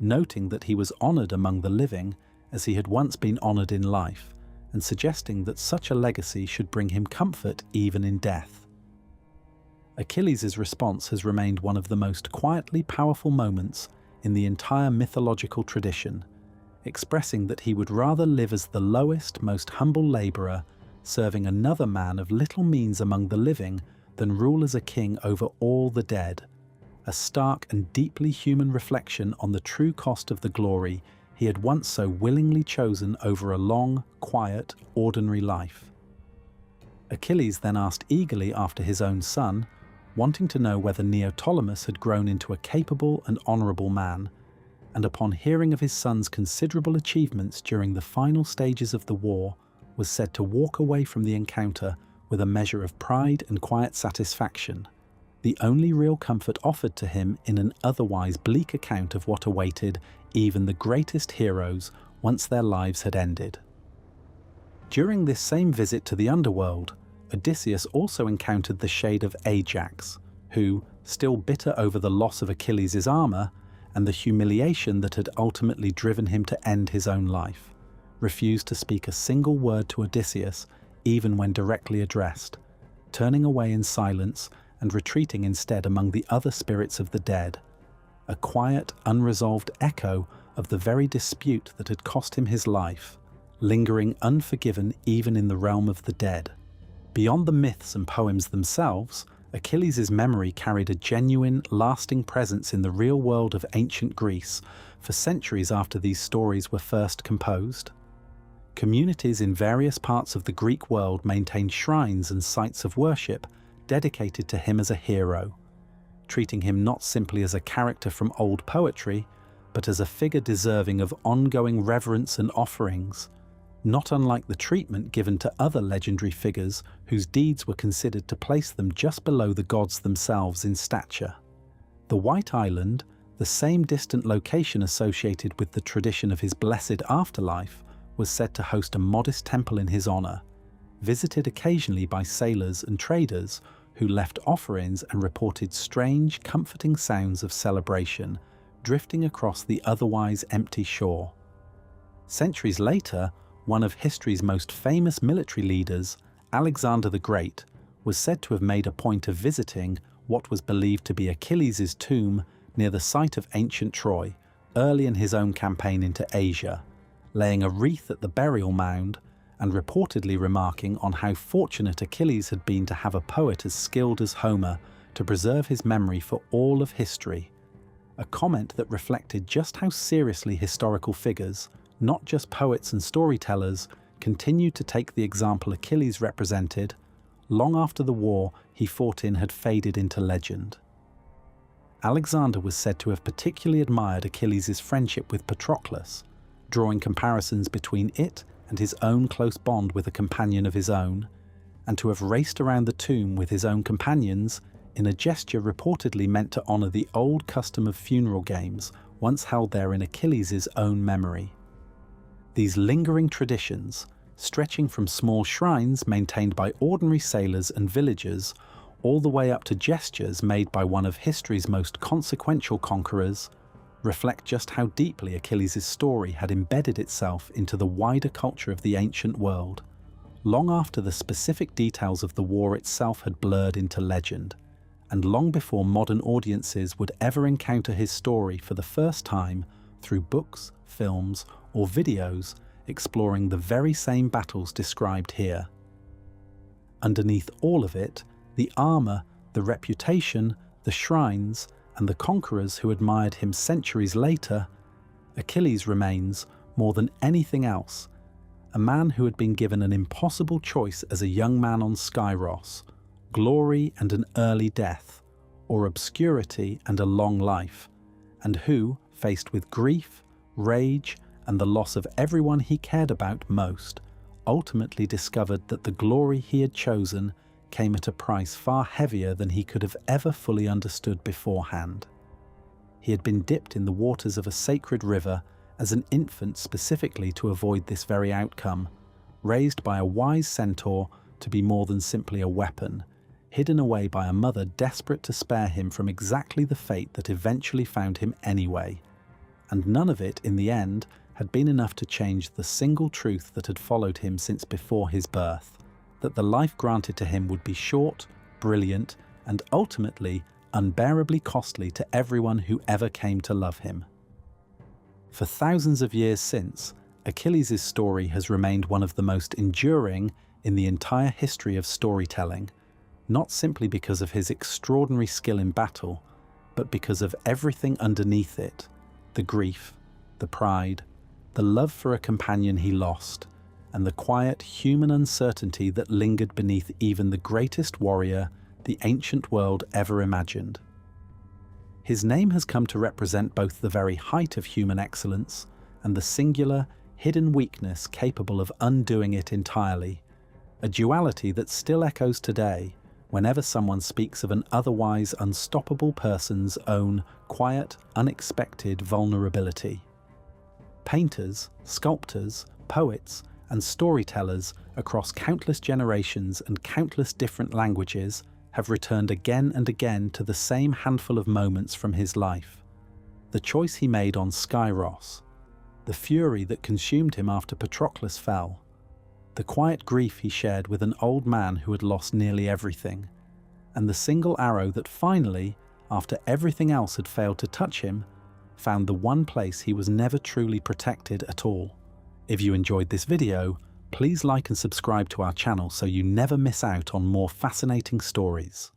noting that he was honoured among the living as he had once been honoured in life, and suggesting that such a legacy should bring him comfort even in death. Achilles' response has remained one of the most quietly powerful moments in the entire mythological tradition, expressing that he would rather live as the lowest, most humble labourer, serving another man of little means among the living, than rule as a king over all the dead, a stark and deeply human reflection on the true cost of the glory he had once so willingly chosen over a long, quiet, ordinary life. Achilles then asked eagerly after his own son, wanting to know whether Neoptolemus had grown into a capable and honourable man, and upon hearing of his son's considerable achievements during the final stages of the war, was said to walk away from the encounter with a measure of pride and quiet satisfaction, the only real comfort offered to him in an otherwise bleak account of what awaited even the greatest heroes once their lives had ended. During this same visit to the underworld, Odysseus also encountered the shade of Ajax, who, still bitter over the loss of Achilles' armour and the humiliation that had ultimately driven him to end his own life, refused to speak a single word to Odysseus even when directly addressed, turning away in silence and retreating instead among the other spirits of the dead, a quiet, unresolved echo of the very dispute that had cost him his life, lingering unforgiven even in the realm of the dead. Beyond the myths and poems themselves, Achilles' memory carried a genuine, lasting presence in the real world of ancient Greece for centuries after these stories were first composed. Communities in various parts of the Greek world maintained shrines and sites of worship dedicated to him as a hero, treating him not simply as a character from old poetry, but as a figure deserving of ongoing reverence and offerings, not unlike the treatment given to other legendary figures whose deeds were considered to place them just below the gods themselves in stature. The White Island, the same distant location associated with the tradition of his blessed afterlife, was said to host a modest temple in his honor, visited occasionally by sailors and traders who left offerings and reported strange, comforting sounds of celebration drifting across the otherwise empty shore. Centuries later, one of history's most famous military leaders, Alexander the Great, was said to have made a point of visiting what was believed to be Achilles' tomb near the site of ancient Troy, early in his own campaign into Asia, laying a wreath at the burial mound and reportedly remarking on how fortunate Achilles had been to have a poet as skilled as Homer to preserve his memory for all of history, a comment that reflected just how seriously historical figures, not just poets and storytellers, continued to take the example Achilles represented, long after the war he fought in had faded into legend. Alexander was said to have particularly admired Achilles' friendship with Patroclus, drawing comparisons between it and his own close bond with a companion of his own, and to have raced around the tomb with his own companions in a gesture reportedly meant to honour the old custom of funeral games once held there in Achilles' own memory. These lingering traditions, stretching from small shrines maintained by ordinary sailors and villagers, all the way up to gestures made by one of history's most consequential conquerors, reflect just how deeply Achilles' story had embedded itself into the wider culture of the ancient world, long after the specific details of the war itself had blurred into legend, and long before modern audiences would ever encounter his story for the first time through books, films, or videos exploring the very same battles described here. Underneath all of it, the armour, the reputation, the shrines, and the conquerors who admired him centuries later, Achilles remains, more than anything else, a man who had been given an impossible choice as a young man on Skyros: glory and an early death, or obscurity and a long life, and who, faced with grief, rage, and the loss of everyone he cared about most, ultimately discovered that the glory he had chosen came at a price far heavier than he could have ever fully understood beforehand. He had been dipped in the waters of a sacred river as an infant specifically to avoid this very outcome, raised by a wise centaur to be more than simply a weapon, hidden away by a mother desperate to spare him from exactly the fate that eventually found him anyway. And none of it, in the end, had been enough to change the single truth that had followed him since before his birth, that the life granted to him would be short, brilliant, and ultimately unbearably costly to everyone who ever came to love him. For thousands of years since, Achilles' story has remained one of the most enduring in the entire history of storytelling, not simply because of his extraordinary skill in battle, but because of everything underneath it: the grief, the pride, the love for a companion he lost, and the quiet human uncertainty that lingered beneath even the greatest warrior the ancient world ever imagined. His name has come to represent both the very height of human excellence and the singular, hidden weakness capable of undoing it entirely, a duality that still echoes today whenever someone speaks of an otherwise unstoppable person's own quiet, unexpected vulnerability. Painters, sculptors, poets, and storytellers across countless generations and countless different languages have returned again and again to the same handful of moments from his life: the choice he made on Skyros, the fury that consumed him after Patroclus fell, the quiet grief he shared with an old man who had lost nearly everything, and the single arrow that finally, after everything else had failed to touch him, found the one place he was never truly protected at all. If you enjoyed this video, please like and subscribe to our channel so you never miss out on more fascinating stories.